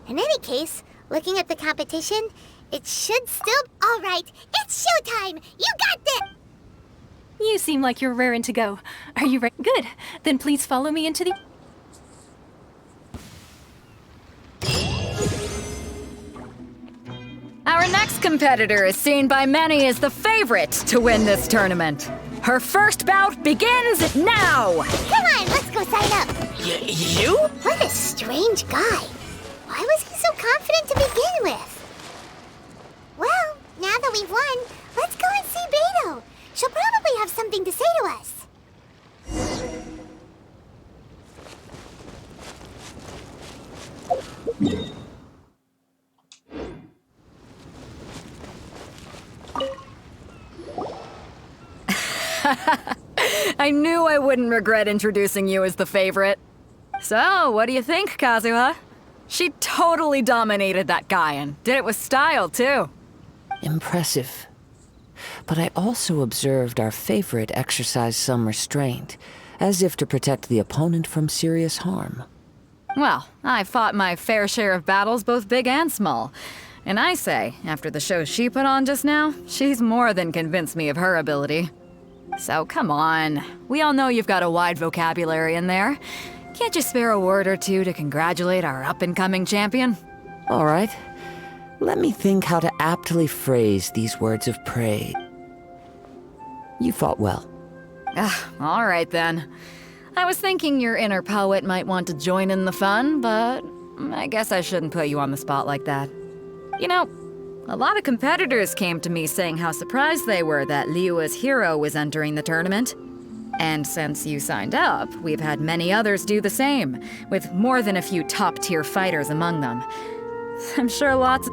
In any case, looking at the competition, it should still... Alright, it's showtime! You got this! You seem like you're raring to go. Are you ready? Good. Then please follow me into the... Our next competitor is seen by many as the favorite to win this tournament. Her first bout begins now! Come on, let's go sign up! You? What a strange guy. Why was he so confident to begin with? Well, now that we've won, let's go and see Beto. She'll probably have something to say to us. I knew I wouldn't regret introducing you as the favorite. So, what do you think, Kazuha? She totally dominated that guy and did it with style, too. Impressive. But I also observed our favorite exercise some restraint, as if to protect the opponent from serious harm. Well, I fought my fair share of battles, both big and small. And I say, after the show she put on just now, she's more than convinced me of her ability. So come on, we all know you've got a wide vocabulary in there. Can't you spare a word or two to congratulate our up-and-coming champion? All right. Let me think how to aptly phrase these words of praise. You fought well. All right then. I was thinking your inner poet might want to join in the fun, but I guess I shouldn't put you on the spot like that. You know, a lot of competitors came to me saying how surprised they were that Liyue's hero was entering the tournament. And since you signed up, we've had many others do the same, with more than a few top-tier fighters among them. I'm sure lots...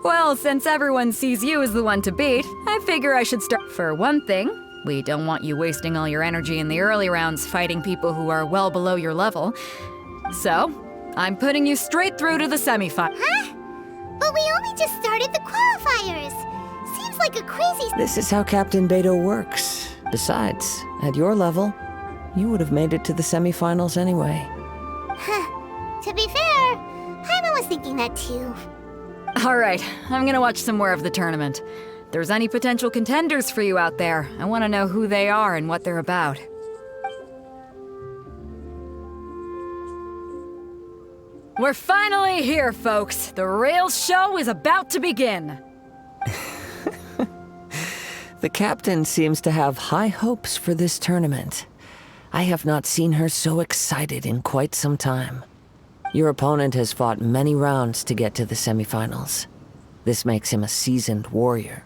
Well, since everyone sees you as the one to beat, I figure I should start. For one thing, we don't want you wasting all your energy in the early rounds fighting people who are well below your level. So, I'm putting you straight through to the semifinals. Huh? But we only just started the qualifiers. Seems like a crazy... This is how Captain Beto works. Besides, at your level, you would have made it to the semifinals anyway. To be fair, Paimon was thinking that too. All right, I'm gonna watch some more of the tournament. If there's any potential contenders for you out there, I want to know who they are and what they're about. We're finally here, folks. The real show is about to begin. The captain seems to have high hopes for this tournament. I have not seen her so excited in quite some time. Your opponent has fought many rounds to get to the semifinals. This makes him a seasoned warrior.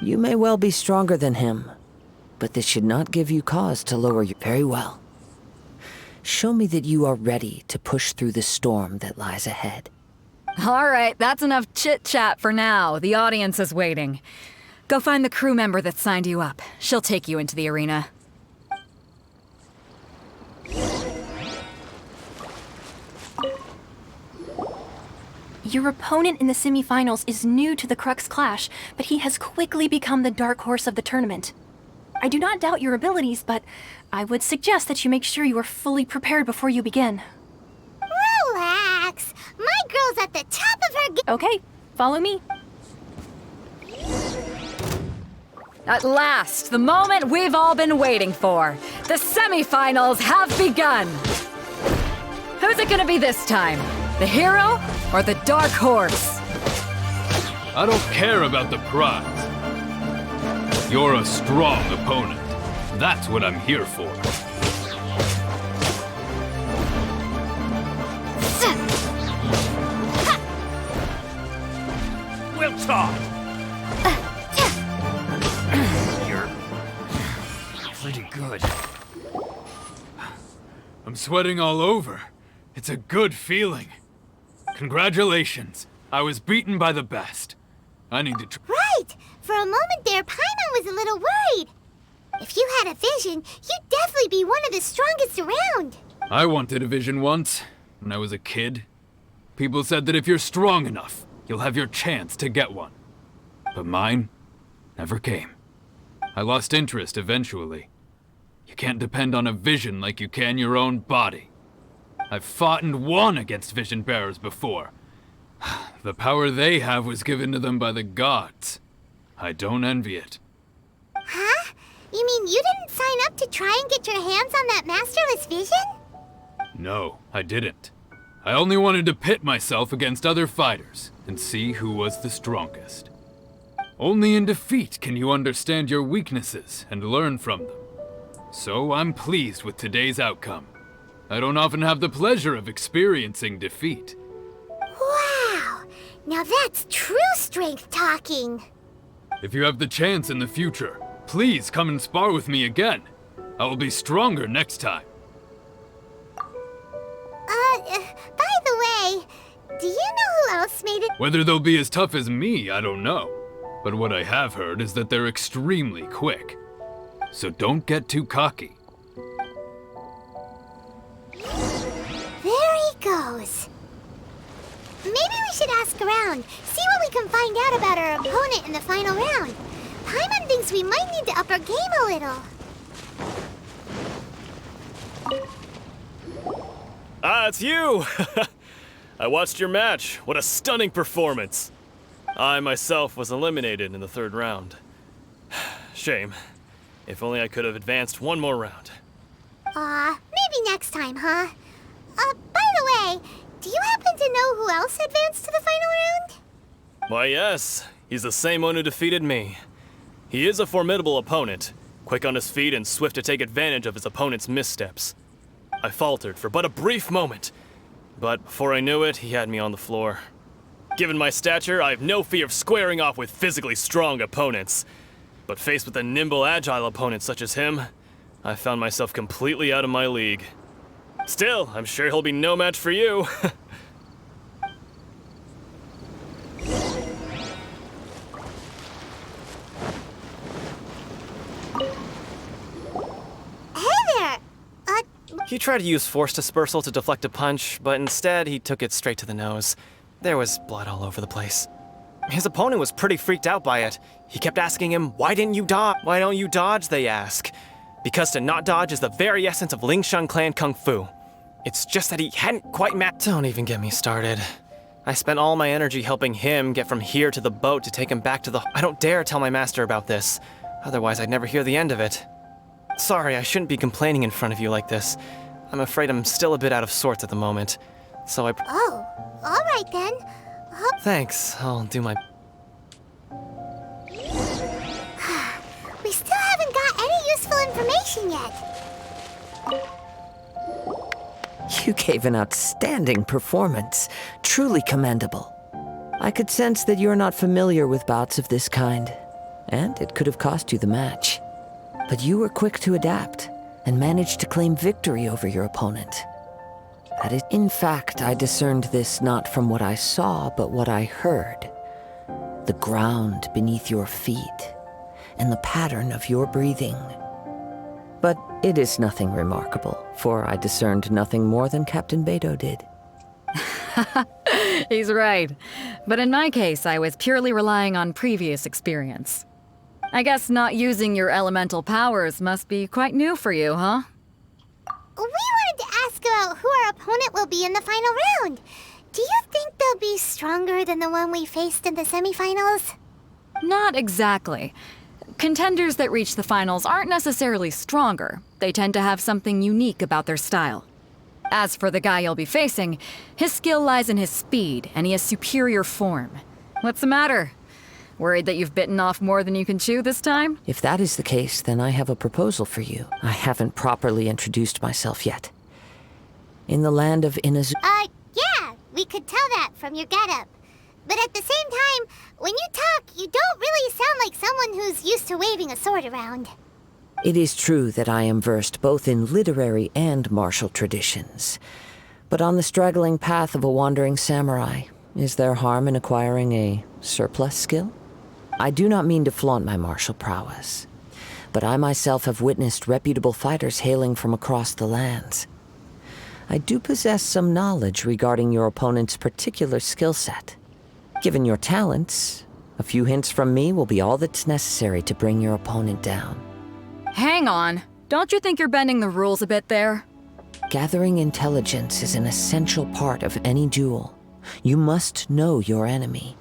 You may well be stronger than him, but this should not give you cause to lower your... Very well. Show me that you are ready to push through the storm that lies ahead. All right, that's enough chit-chat for now. The audience is waiting. Go find the crew member that signed you up. She'll take you into the arena. Your opponent in the semifinals is new to the Crux Clash, but he has quickly become the dark horse of the tournament. I do not doubt your abilities, but I would suggest that you make sure you are fully prepared before you begin. Relax. My girl's at the top of her game. Okay, follow me. At last, the moment we've all been waiting for. The semifinals have begun. Who's it gonna be this time? The hero or the dark horse? I don't care about the prize. You're a strong opponent. That's what I'm here for. We'll talk. You're pretty good. I'm sweating all over. It's a good feeling. Congratulations. I was beaten by the best. I need to Right! For a moment there, Paimon was a little worried. If you had a vision, you'd definitely be one of the strongest around. I wanted a vision once, when I was a kid. People said that if you're strong enough, you'll have your chance to get one. But mine never came. I lost interest eventually. You can't depend on a vision like you can your own body. I've fought and won against vision bearers before. The power they have was given to them by the gods. I don't envy it. Huh? You mean you didn't sign up to try and get your hands on that masterless vision? No, I didn't. I only wanted to pit myself against other fighters and see who was the strongest. Only in defeat can you understand your weaknesses and learn from them. So I'm pleased with today's outcome. I don't often have the pleasure of experiencing defeat. Wow! Now that's true strength talking. If you have the chance in the future, please come and spar with me again. I will be stronger next time. By the way, do you know who else made it? Whether they'll be as tough as me, I don't know. But what I have heard is that they're extremely quick. So don't get too cocky. There he goes. Maybe we should ask around, see what we can find out about our opponent in the final round. Paimon thinks we might need to up our game a little. Ah, it's you! I watched your match. What a stunning performance. I myself was eliminated in the third round. Shame. If only I could have advanced one more round. Maybe next time, huh? By the way, do you happen to know who else advanced to the final round? Why, yes. He's the same one who defeated me. He is a formidable opponent, quick on his feet and swift to take advantage of his opponent's missteps. I faltered for but a brief moment, but before I knew it, he had me on the floor. Given my stature, I have no fear of squaring off with physically strong opponents. But faced with a nimble, agile opponent such as him, I found myself completely out of my league. Still, I'm sure he'll be no match for you. He tried to use force dispersal to deflect a punch, but instead he took it straight to the nose. There was blood all over the place. His opponent was pretty freaked out by it. He kept asking him, "Why didn't you dodge? Why don't you dodge?" they ask. Because to not dodge is the very essence of Lingshan clan kung fu. It's just that he hadn't quite Don't even get me started. I spent all my energy helping him get from here to the boat to take him back to the... I don't dare tell my master about this. Otherwise I'd never hear the end of it. Sorry, I shouldn't be complaining in front of you like this. I'm afraid I'm still a bit out of sorts at the moment. So I... Oh, all right then. Thanks, I'll do my... We still haven't got any useful information yet. You gave an outstanding performance. Truly commendable. I could sense that you're not familiar with bouts of this kind, and it could have cost you the match. But you were quick to adapt, and managed to claim victory over your opponent. That is, in fact, I discerned this not from what I saw, but what I heard. The ground beneath your feet, and the pattern of your breathing. But it is nothing remarkable, for I discerned nothing more than Captain Beto did. He's right. But in my case, I was purely relying on previous experience. I guess not using your elemental powers must be quite new for you, huh? We wanted to ask about who our opponent will be in the final round. Do you think they'll be stronger than the one we faced in the semifinals? Not exactly. Contenders that reach the finals aren't necessarily stronger. They tend to have something unique about their style. As for the guy you'll be facing, his skill lies in his speed, and he has superior form. What's the matter? Worried that you've bitten off more than you can chew this time? If that is the case, then I have a proposal for you. I haven't properly introduced myself yet. In the land of inadzuma... Yeah, we could tell that from your getup. But at the same time, when you talk, you don't really sound like someone who's used to waving a sword around. It is true that I am versed both in literary and martial traditions. But on the straggling path of a wandering samurai, is there harm in acquiring a surplus skill? I do not mean to flaunt my martial prowess, but I myself have witnessed reputable fighters hailing from across the lands. I do possess some knowledge regarding your opponent's particular skill set. Given your talents, a few hints from me will be all that's necessary to bring your opponent down. Hang on. Don't you think you're bending the rules a bit there? Gathering intelligence is an essential part of any duel. You must know your enemy.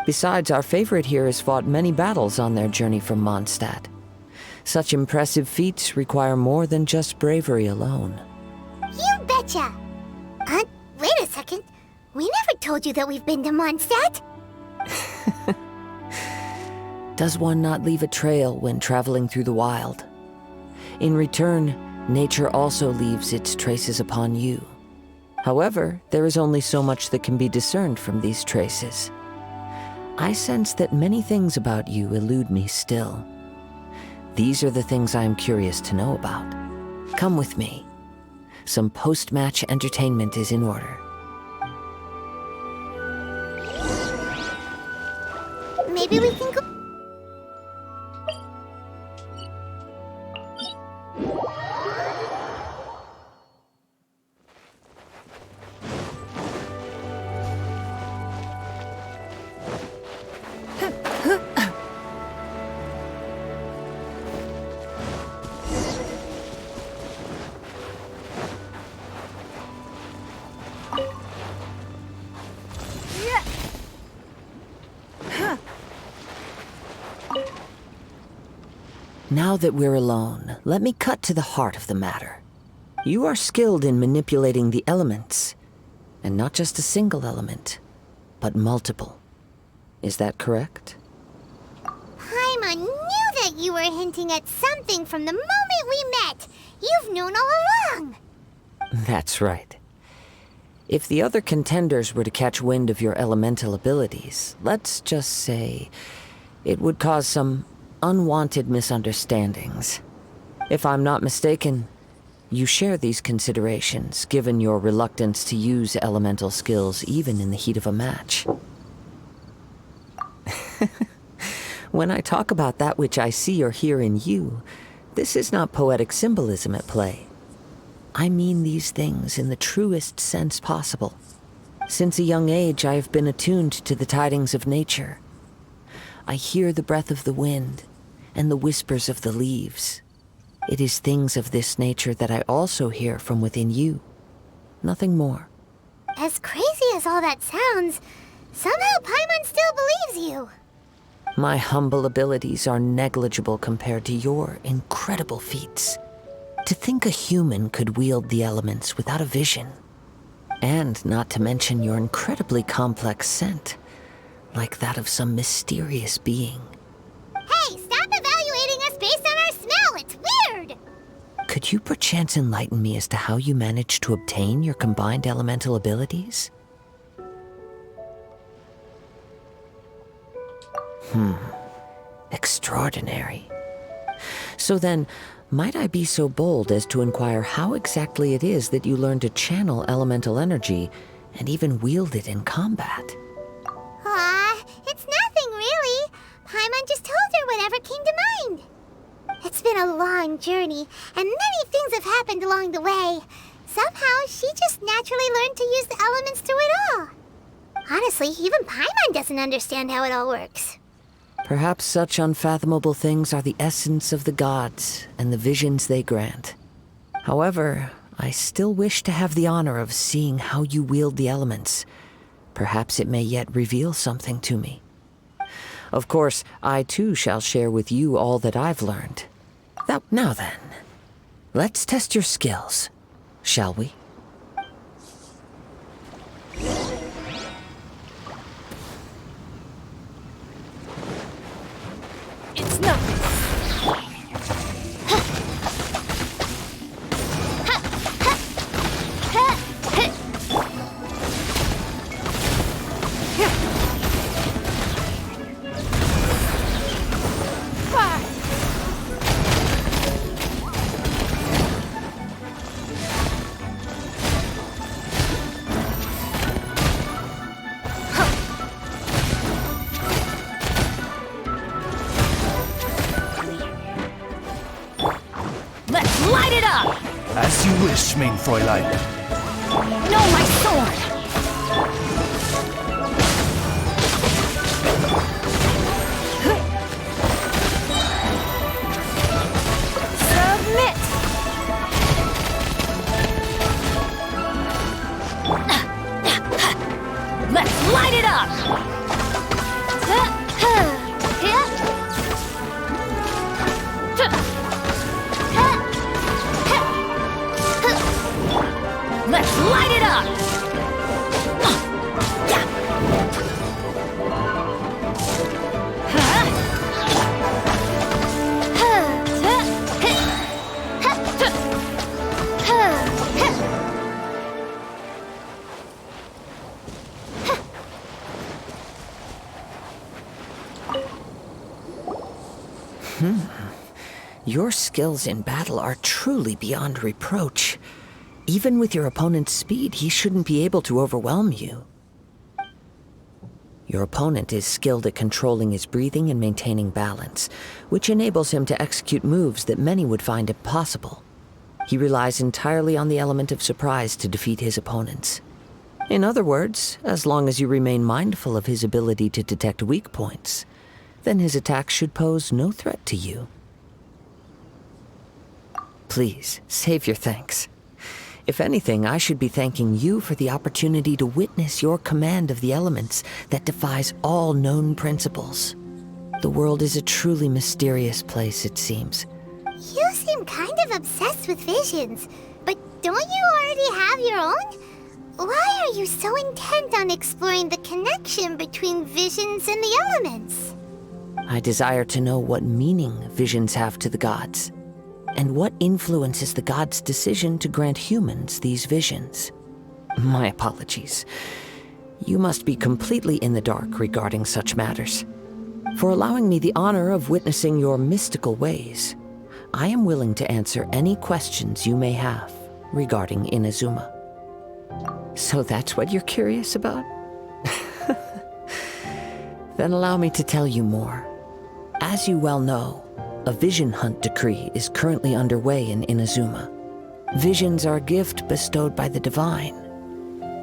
Besides, our favorite here has fought many battles on their journey from Mondstadt. Such impressive feats require more than just bravery alone. You betcha! Wait a second. We never told you that we've been to Mondstadt. Does one not leave a trail when traveling through the wild? In return, nature also leaves its traces upon you. However, there is only so much that can be discerned from these traces. I sense that many things about you elude me still. These are the things I am curious to know about. Come with me. Some post-match entertainment is in order. Maybe we can go... Now that we're alone, let me cut to the heart of the matter. You are skilled in manipulating the elements, and not just a single element, but multiple. Is that correct? I'm a new like you were hinting at something from the moment we met. You've known all along. That's right. If the other contenders were to catch wind of your elemental abilities, let's just say it would cause some unwanted misunderstandings. If I'm not mistaken, you share these considerations, given your reluctance to use elemental skills even in the heat of a match. When I talk about that which I see or hear in you, this is not poetic symbolism at play. I mean these things in the truest sense possible. Since a young age, I have been attuned to the tidings of nature. I hear the breath of the wind and the whispers of the leaves. It is things of this nature that I also hear from within you. Nothing more. As crazy as all that sounds, somehow Paimon still believes you. My humble abilities are negligible compared to your incredible feats. To think a human could wield the elements without a vision. And not to mention your incredibly complex scent, like that of some mysterious being. Hey, stop evaluating us based on our smell! It's weird! Could you perchance enlighten me as to how you managed to obtain your combined elemental abilities? Extraordinary. So then, might I be so bold as to inquire how exactly it is that you learned to channel elemental energy and even wield it in combat? It's nothing really. Paimon just told her whatever came to mind. It's been a long journey, and many things have happened along the way. Somehow, she just naturally learned to use the elements through it all. Honestly, even Paimon doesn't understand how it all works. Perhaps such unfathomable things are the essence of the gods and the visions they grant. However, I still wish to have the honor of seeing how you wield the elements. Perhaps it may yet reveal something to me. Of course, I too shall share with you all that I've learned. Now then, let's test your skills, shall we? It's nothing. Let's light it up! As you wish, main Fräulein. No, my sword! Submit! Let's light it up! Let's light it up! Your skills in battle are truly beyond reproach. Even with your opponent's speed, he shouldn't be able to overwhelm you. Your opponent is skilled at controlling his breathing and maintaining balance, which enables him to execute moves that many would find impossible. He relies entirely on the element of surprise to defeat his opponents. In other words, as long as you remain mindful of his ability to detect weak points, then his attacks should pose no threat to you. Please, save your thanks. If anything, I should be thanking you for the opportunity to witness your command of the elements that defies all known principles. The world is a truly mysterious place, it seems. You seem kind of obsessed with visions, but don't you already have your own? Why are you so intent on exploring the connection between visions and the elements? I desire to know what meaning visions have to the gods, and what influences the gods' decision to grant humans these visions. My apologies. You must be completely in the dark regarding such matters. For allowing me the honor of witnessing your mystical ways, I am willing to answer any questions you may have regarding Inazuma. So that's what you're curious about? Then allow me to tell you more. As you well know, a vision hunt decree is currently underway in Inazuma. Visions are a gift bestowed by the divine.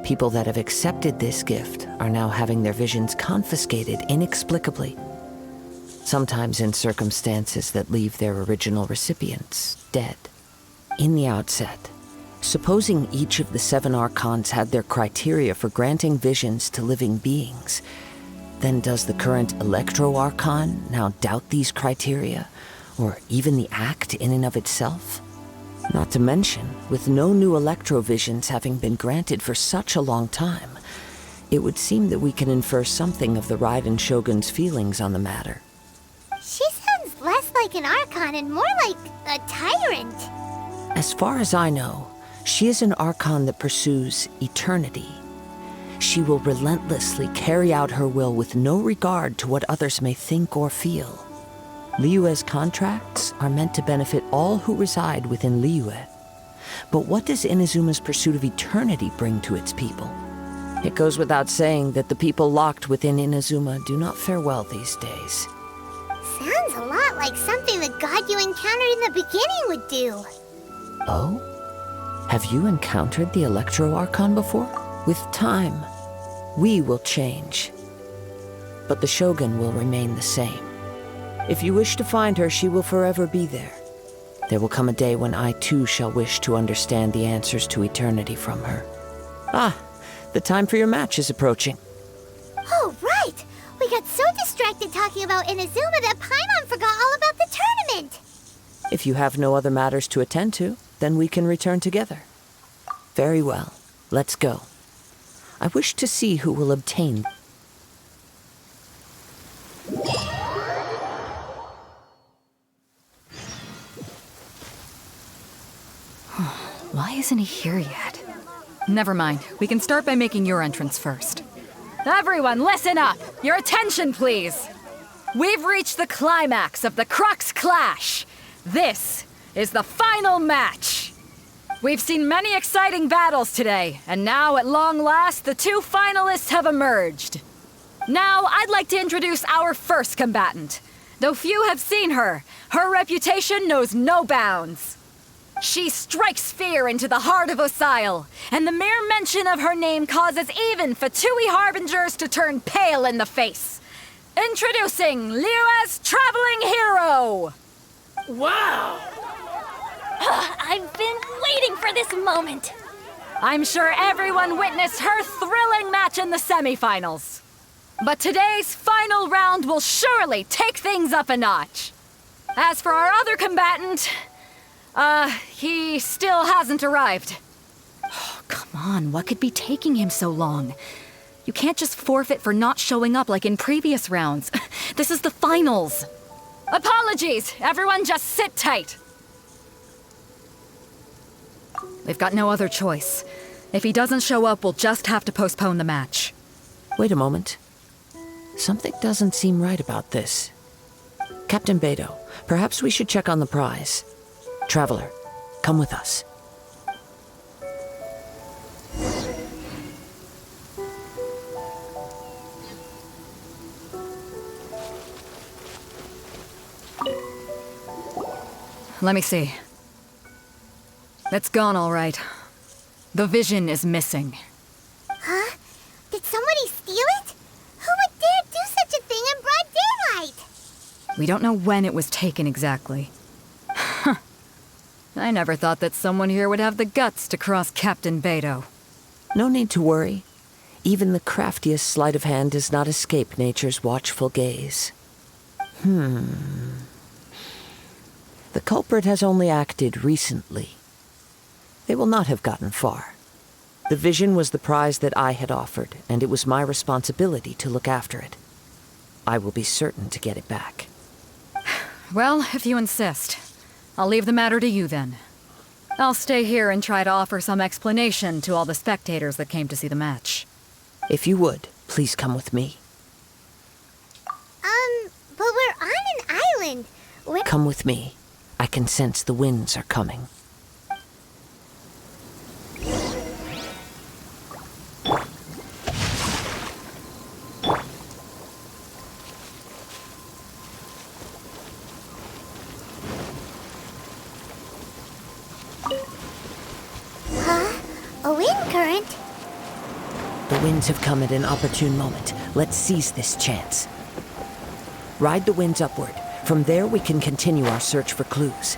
People that have accepted this gift are now having their visions confiscated inexplicably, sometimes in circumstances that leave their original recipients dead. In the outset, supposing each of the 7 archons had their criteria for granting visions to living beings, then does the current Electro-Archon now doubt these criteria, or even the act in and of itself? Not to mention, with no new Electro-Visions having been granted for such a long time, it would seem that we can infer something of the Raiden Shogun's feelings on the matter. She sounds less like an Archon and more like a tyrant. As far as I know, she is an Archon that pursues eternity. She will relentlessly carry out her will with no regard to what others may think or feel. Liyue's contracts are meant to benefit all who reside within Liyue. But what does Inazuma's pursuit of eternity bring to its people? It goes without saying that the people locked within Inazuma do not fare well these days. Sounds a lot like something the god you encountered in the beginning would do. Oh? Have you encountered the Electro-Archon before? With time, we will change. But the Shogun will remain the same. If you wish to find her, she will forever be there. There will come a day when I too shall wish to understand the answers to eternity from her. Ah, the time for your match is approaching. Oh, right! We got so distracted talking about Inazuma that Paimon forgot all about the tournament! If you have no other matters to attend to, then we can return together. Very well, let's go. I wish to see who will obtain. Why isn't he here yet? Never mind. We can start by making your entrance first. Everyone, listen up! Your attention, please! We've reached the climax of the Crux Clash! This is the final match! We've seen many exciting battles today, and now, at long last, the 2 finalists have emerged. Now, I'd like to introduce our first combatant. Though few have seen her, her reputation knows no bounds. She strikes fear into the heart of Osile, and the mere mention of her name causes even Fatui Harbingers to turn pale in the face. Introducing Liyue's traveling hero! Wow! I've been waiting for this moment! I'm sure everyone witnessed her thrilling match in the semifinals. But today's final round will surely take things up a notch. As for our other combatant, he still hasn't arrived. Oh, come on, what could be taking him so long? You can't just forfeit for not showing up like in previous rounds. This is the finals. Apologies! Everyone just sit tight. We've got no other choice. If he doesn't show up, we'll just have to postpone the match. Wait a moment. Something doesn't seem right about this. Captain Beto, perhaps we should check on the prize. Traveler, come with us. Let me see. It's gone all right. The vision is missing. Huh? Did somebody steal it? Who would dare do such a thing in broad daylight? We don't know when it was taken exactly. I never thought that someone here would have the guts to cross Captain Beto. No need to worry. Even the craftiest sleight of hand does not escape nature's watchful gaze. The culprit has only acted recently. They will not have gotten far. The vision was the prize that I had offered, and it was my responsibility to look after it. I will be certain to get it back. Well, if you insist. I'll leave the matter to you then. I'll stay here and try to offer some explanation to all the spectators that came to see the match. If you would, please come with me. But we're on an island. Come with me. I can sense the winds are coming. A wind current? The winds have come at an opportune moment. Let's seize this chance. Ride the winds upward. From there, we can continue our search for clues.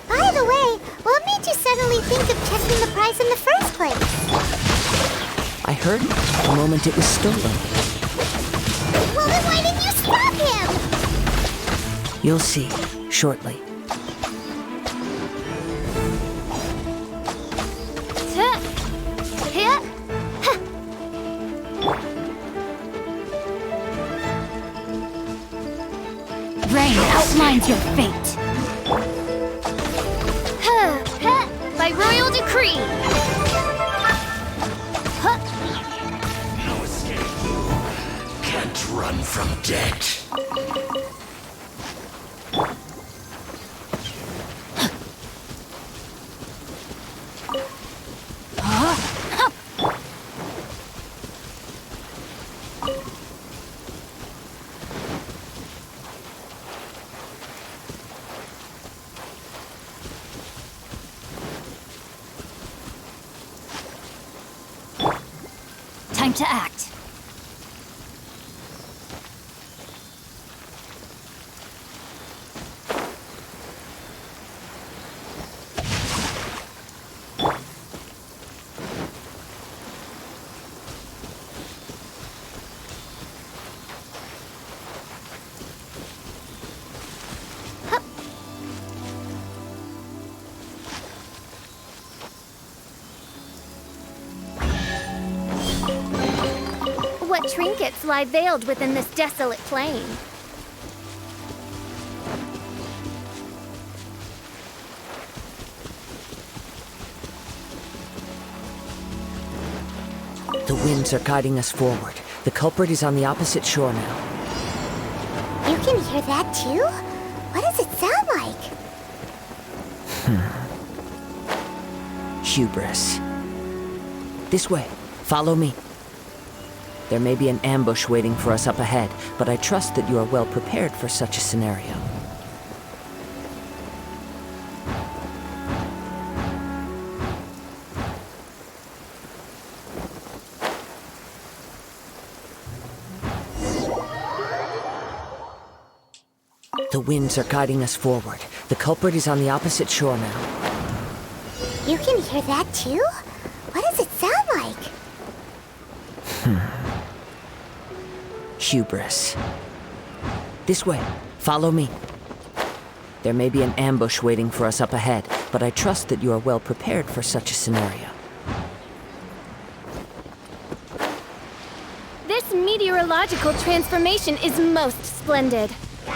By the way, what made you suddenly think of checking the prize in the first place? I heard it the moment it was stolen. Well, then why didn't you stop him? You'll see, shortly. Rain outlines your fate. By royal decree. No escape. Can't run from death. Time to act. What trinkets lie veiled within this desolate plain? The winds are guiding us forward. The culprit is on the opposite shore now. You can hear that too? What does it sound like? Hubris. This way. Follow me. There may be an ambush waiting for us up ahead, but I trust that you are well prepared for such a scenario. The winds are guiding us forward. The culprit is on the opposite shore now. You can hear that too? What does it sound like? Hubris. This way. Follow me. There may be an ambush waiting for us up ahead, but I trust that you are well prepared for such a scenario. This meteorological transformation is most splendid.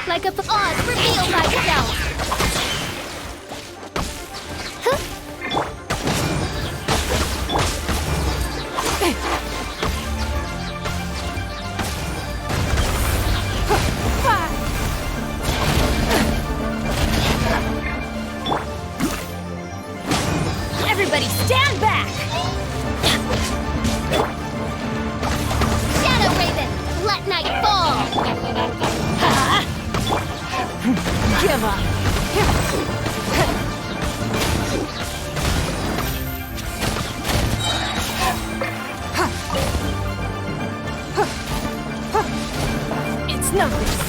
Like a Oz revealed myself. Everybody stand back! Shadow Raven, let night fall! Give up! It's no use.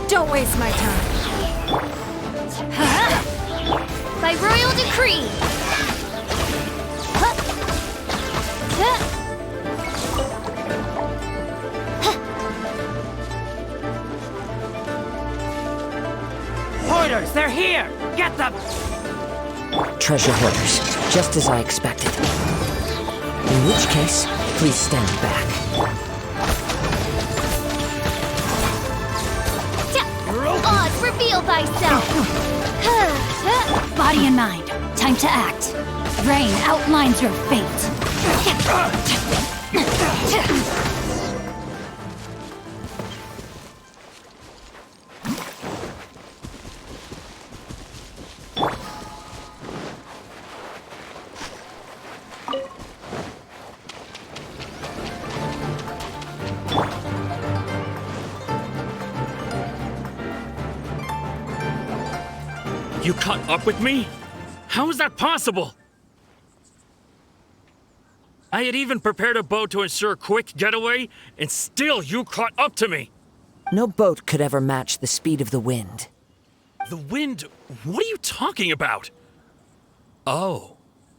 Don't waste my time. By royal decree! Hoarders, they're here! Get them! Treasure hoarders, just as I expected. In which case, please stand back. Oz, reveal thyself! Body and mind, time to act. Rain outlines your fate. You caught up with me? How is that possible? I had even prepared a boat to ensure a quick getaway, and still you caught up to me! No boat could ever match the speed of the wind. The wind? What are you talking about? Oh,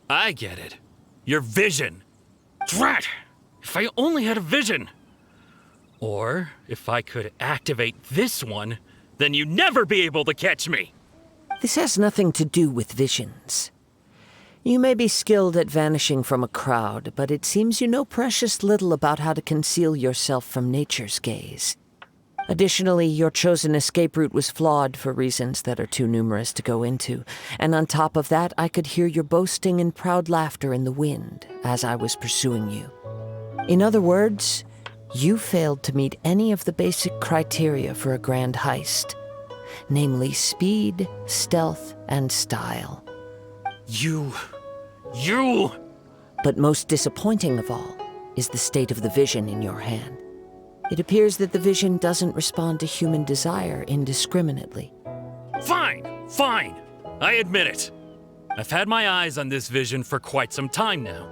I get it. Your vision. Drat! If I only had a vision! Or, if I could activate this one, then you'd never be able to catch me! This has nothing to do with visions. You may be skilled at vanishing from a crowd, but it seems you know precious little about how to conceal yourself from nature's gaze. Additionally, your chosen escape route was flawed for reasons that are too numerous to go into, and on top of that, I could hear your boasting and proud laughter in the wind as I was pursuing you. In other words, you failed to meet any of the basic criteria for a grand heist. Namely speed, stealth, and style. You... But most disappointing of all is the state of the vision in your hand. It appears that the vision doesn't respond to human desire indiscriminately. Fine. I admit it. I've had my eyes on this vision for quite some time now.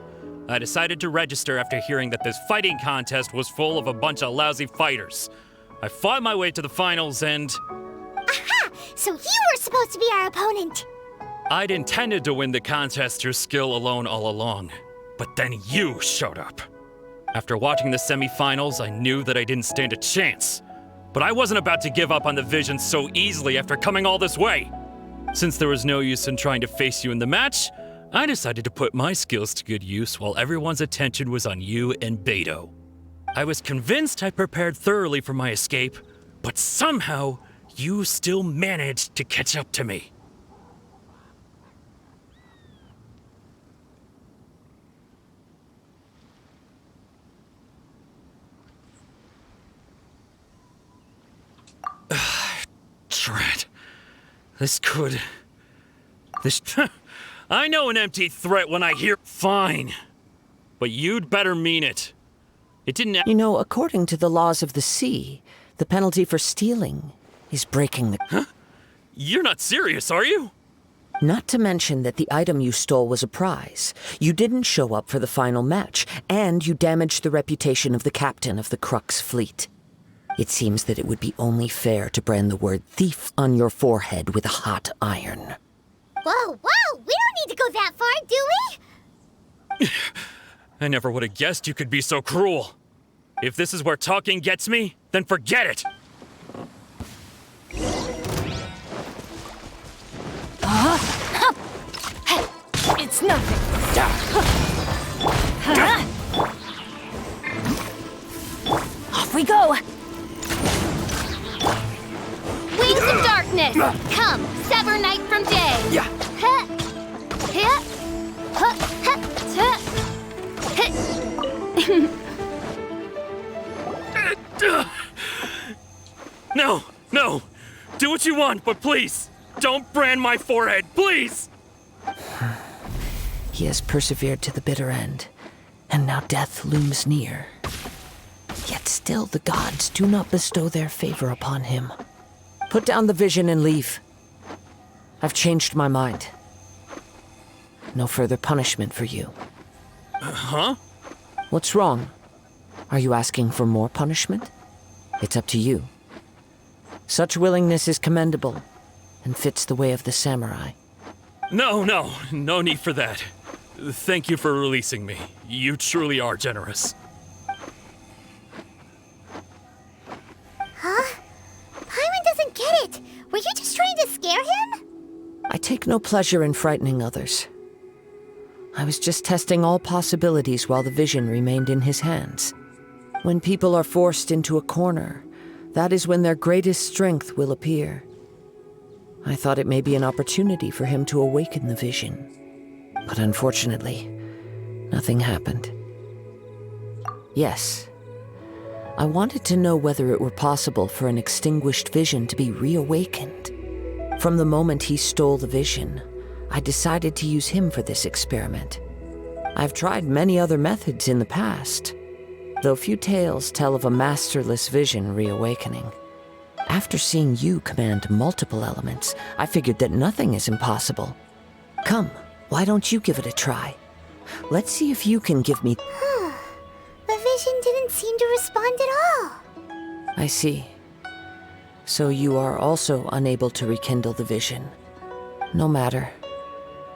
I decided to register after hearing that this fighting contest was full of a bunch of lousy fighters. I fought my way to the finals and... Aha! So you were supposed to be our opponent! I'd intended to win the contest through skill alone all along, but then you showed up. After watching the semifinals, I knew that I didn't stand a chance. But I wasn't about to give up on the vision so easily after coming all this way. Since there was no use in trying to face you in the match, I decided to put my skills to good use while everyone's attention was on you and Beto. I was convinced I prepared thoroughly for my escape, but somehow you still managed to catch up to me. Drat. This... I know an empty threat when I hear... Fine. But you'd better mean it. It didn't... You know, according to the laws of the sea, the penalty for stealing is breaking the... Huh? You're not serious, are you? Not to mention that the item you stole was a prize. You didn't show up for the final match, and you damaged the reputation of the captain of the Crux fleet. It seems that it would be only fair to brand the word thief on your forehead with a hot iron. Whoa! We don't need to go that far, do we? I never would have guessed you could be so cruel. If this is where talking gets me, then forget it! It's nothing. Off we go! Wings of darkness! Come, sever night from day! Yeah. No! Do what you want, but please, don't brand my forehead, please! He has persevered to the bitter end, and now death looms near. Yet still the gods do not bestow their favor upon him. Put down the vision and leave. I've changed my mind. No further punishment for you. Huh? What's wrong? Are you asking for more punishment? It's up to you. Such willingness is commendable, and fits the way of the samurai. No need for that. Thank you for releasing me. You truly are generous. Huh? Paimon doesn't get it! Were you just trying to scare him? I take no pleasure in frightening others. I was just testing all possibilities while the vision remained in his hands. When people are forced into a corner, that is when their greatest strength will appear. I thought it may be an opportunity for him to awaken the vision. But unfortunately, nothing happened. Yes, I wanted to know whether it were possible for an extinguished vision to be reawakened. From the moment he stole the vision, I decided to use him for this experiment. I've tried many other methods in the past, though few tales tell of a masterless vision reawakening. After seeing you command multiple elements, I figured that nothing is impossible. Come, why don't you give it a try? Let's see if you can give me... The vision didn't seem to respond at all. I see. So you are also unable to rekindle the vision. No matter.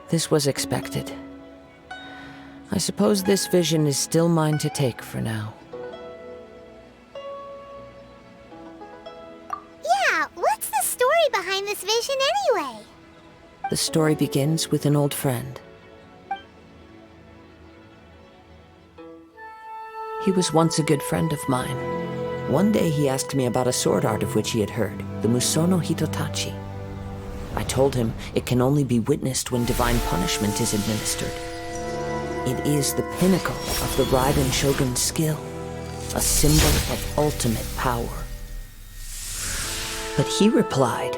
This was expected. I suppose this vision is still mine to take for now. Yeah, what's the story behind this vision anyway? The story begins with an old friend. He was once a good friend of mine. One day he asked me about a sword art of which he had heard, the Musono Hitotachi. I told him it can only be witnessed when divine punishment is administered. It is the pinnacle of the Raiden Shogun's skill, a symbol of ultimate power. But he replied,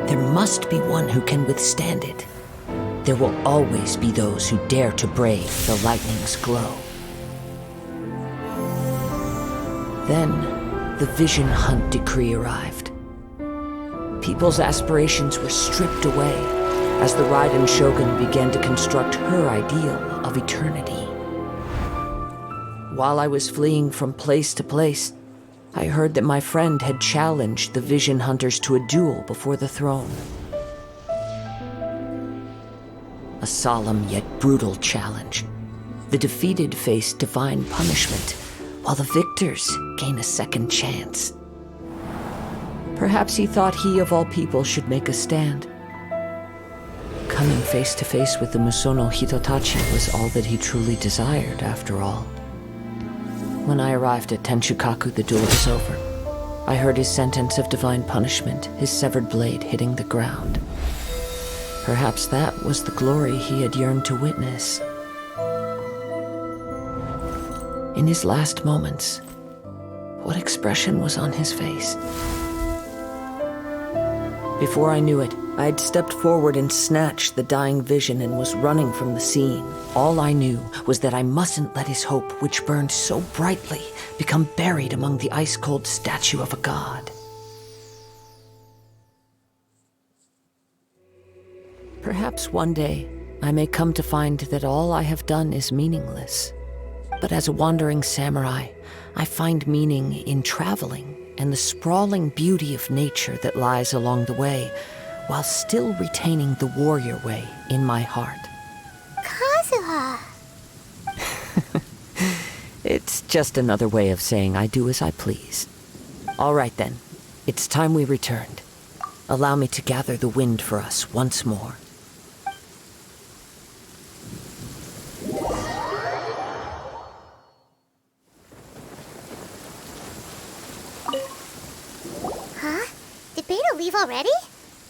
there must be one who can withstand it. There will always be those who dare to brave the lightning's glow. Then, the Vision Hunt decree arrived. People's aspirations were stripped away as the Raiden Shogun began to construct her ideal of eternity. While I was fleeing from place to place, I heard that my friend had challenged the Vision Hunters to a duel before the throne. A solemn yet brutal challenge. The defeated face divine punishment, while the victors gain a second chance. Perhaps he thought he of all people should make a stand. Coming face to face with the Musono Hitotachi was all that he truly desired, after all. When I arrived at Tenshukaku, the duel was over. I heard his sentence of divine punishment, his severed blade hitting the ground. Perhaps that was the glory he had yearned to witness. In his last moments, what expression was on his face? Before I knew it, I had stepped forward and snatched the dying vision and was running from the scene. All I knew was that I mustn't let his hope, which burned so brightly, become buried among the ice-cold statue of a god. Perhaps one day, I may come to find that all I have done is meaningless. But as a wandering samurai, I find meaning in traveling and the sprawling beauty of nature that lies along the way, while still retaining the warrior way in my heart. Kazuha! It's just another way of saying I do as I please. All right then, it's time we returned. Allow me to gather the wind for us once more. Huh? Did Beta leave already?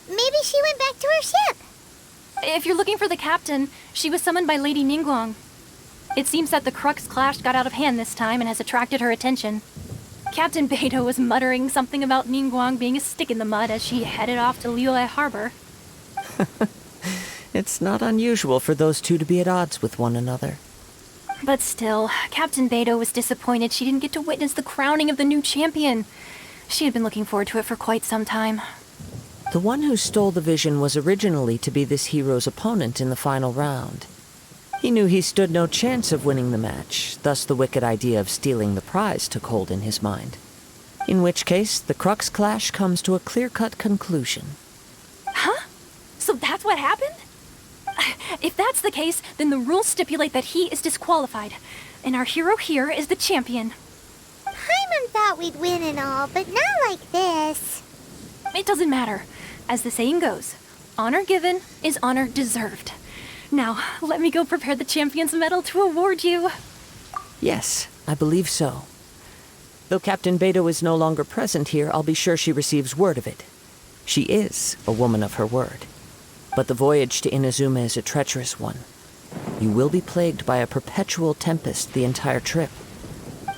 Maybe she went back to her ship. If you're looking for the captain, she was summoned by Lady Ningguang. It seems that the Crux clash got out of hand this time and has attracted her attention. Captain Beidou was muttering something about Ningguang being a stick in the mud as she headed off to Liyue Harbor. It's not unusual for those two to be at odds with one another. But still, Captain Beidou was disappointed she didn't get to witness the crowning of the new champion. She had been looking forward to it for quite some time. The one who stole the vision was originally to be this hero's opponent in the final round. He knew he stood no chance of winning the match, thus the wicked idea of stealing the prize took hold in his mind. In which case, the Crux clash comes to a clear-cut conclusion. Huh? So that's what happened? If that's the case, then the rules stipulate that he is disqualified. And our hero here is the champion. Paimon thought we'd win and all, but not like this. It doesn't matter. As the saying goes, honor given is honor deserved. Now, let me go prepare the champion's medal to award you. Yes, I believe so. Though Captain Beto is no longer present here, I'll be sure she receives word of it. She is a woman of her word. But the voyage to Inazuma is a treacherous one. You will be plagued by a perpetual tempest the entire trip.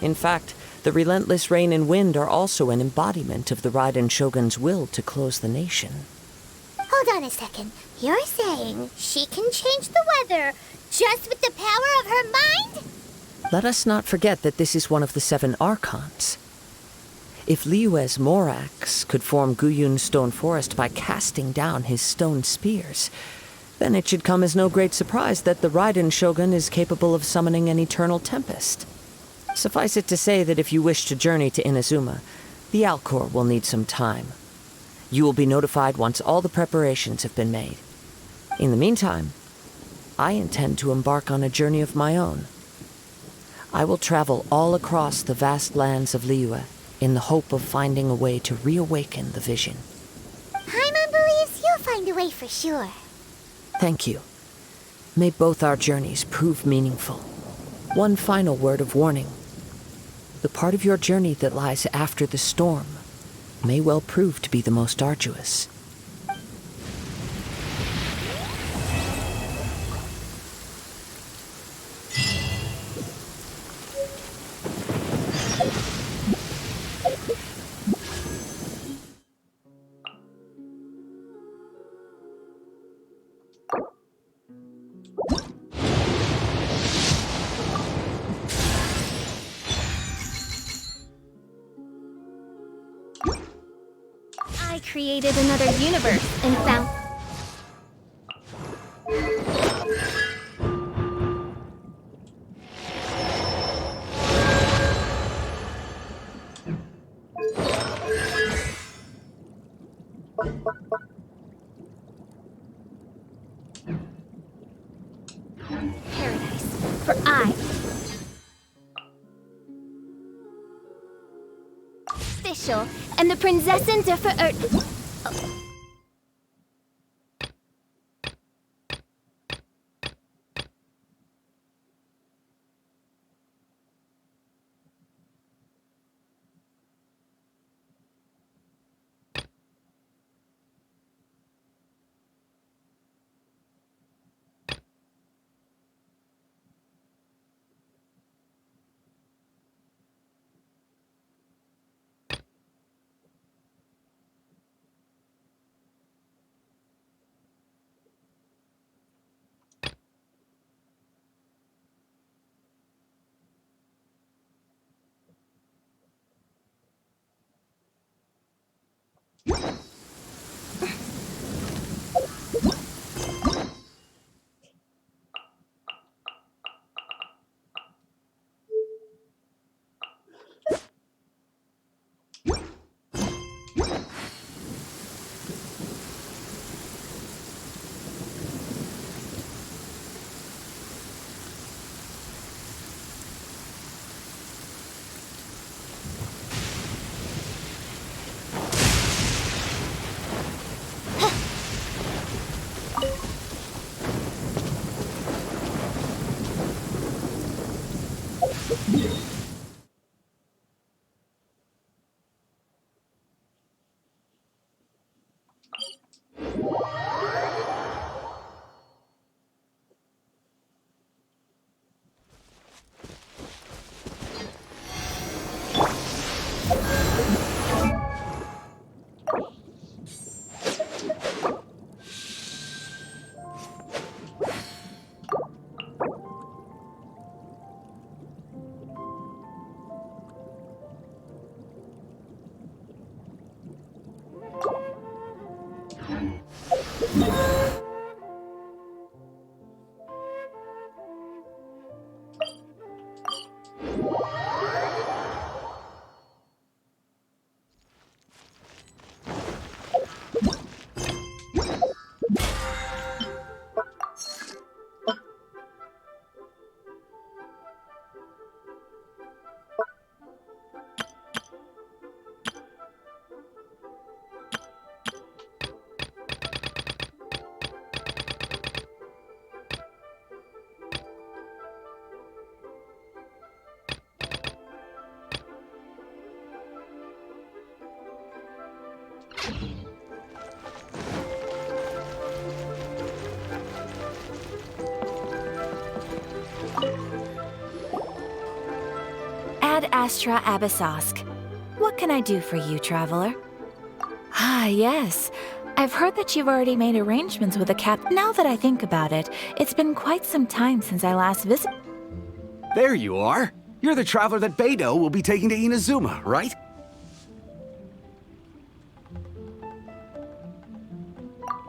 In fact, the relentless rain and wind are also an embodiment of the Raiden Shogun's will to close the nation. Hold on a second. You're saying she can change the weather just with the power of her mind? Let us not forget that this is one of the 7 Archons. If Liyue's Morax could form Guyun's stone forest by casting down his stone spears, then it should come as no great surprise that the Raiden Shogun is capable of summoning an eternal tempest. Suffice it to say that if you wish to journey to Inazuma, the Alcor will need some time. You will be notified once all the preparations have been made. In the meantime, I intend to embark on a journey of my own. I will travel all across the vast lands of Liyue in the hope of finding a way to reawaken the vision. Paimon believes you'll find a way for sure. Thank you. May both our journeys prove meaningful. One final word of warning. The part of your journey that lies after the storm may well prove to be the most arduous. I created another universe and found... Paradise for I. Official, and the princessins are for Earth. Ad Astra Abyssosk. What can I do for you, traveler? Ah, yes. I've heard that you've already made arrangements with the captain. Now that I think about it, it's been quite some time since I last visited. There you are. You're the traveler that Beidou will be taking to Inadzuma, right?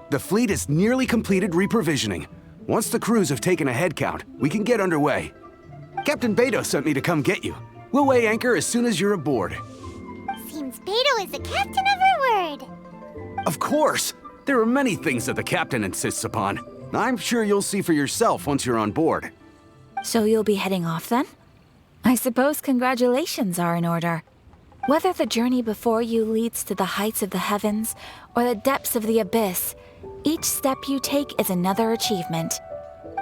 The fleet is nearly completed reprovisioning. Once the crews have taken a head count, we can get underway. Captain Beidou sent me to come get you. We'll weigh anchor as soon as you're aboard. Seems Beidou is the captain of her word. Of course! There are many things that the captain insists upon. I'm sure you'll see for yourself once you're on board. So you'll be heading off then? I suppose congratulations are in order. Whether the journey before you leads to the heights of the heavens or the depths of the abyss, each step you take is another achievement.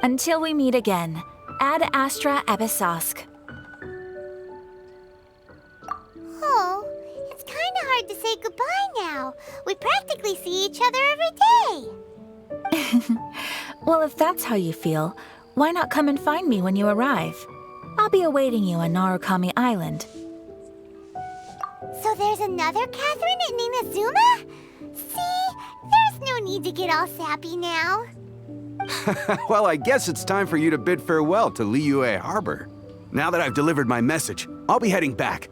Until we meet again, Ad Astra Abyssosk. Oh, it's kinda hard to say goodbye now. We practically see each other every day. Well, if that's how you feel, why not come and find me when you arrive? I'll be awaiting you on Narukami Island. So there's another Catherine in Inadzuma? See? There's no need to get all sappy now. Well, I guess it's time for you to bid farewell to Liyue Harbor. Now that I've delivered my message, I'll be heading back.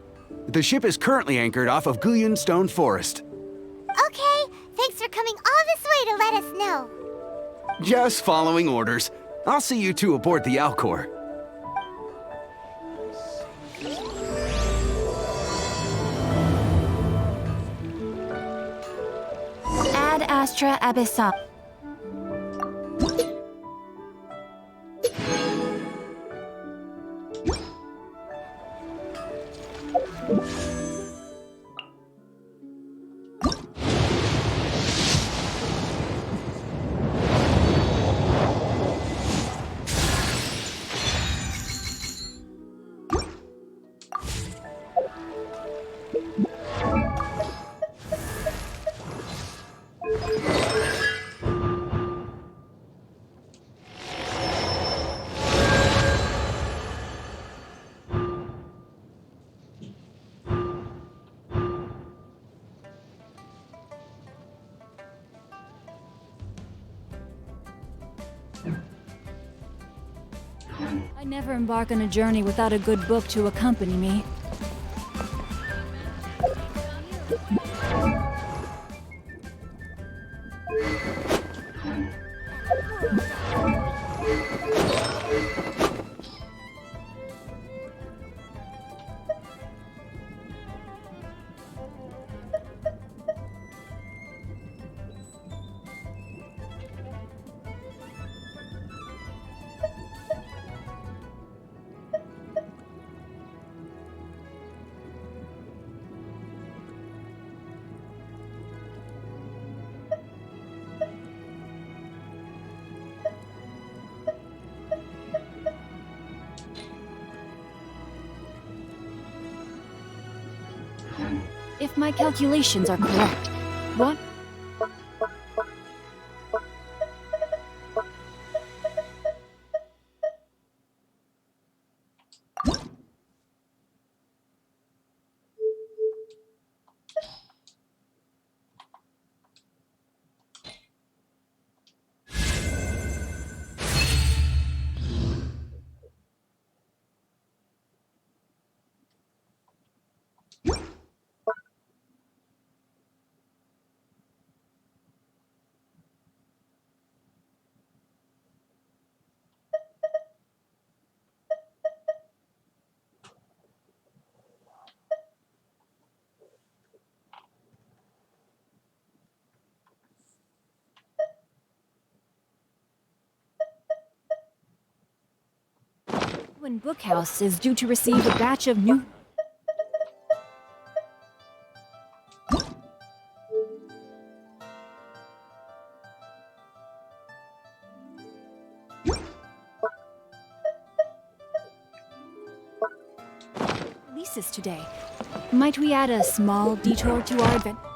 The ship is currently anchored off of Guyun Stone Forest. Okay, thanks for coming all this way to let us know. Just following orders. I'll see you two aboard the Alcor. Ad Astra Abyssosk. I never embark on a journey without a good book to accompany me. If my calculations are correct, what? When Bookhouse is due to receive a batch of new... releases today. Might we add a small detour to our adventure?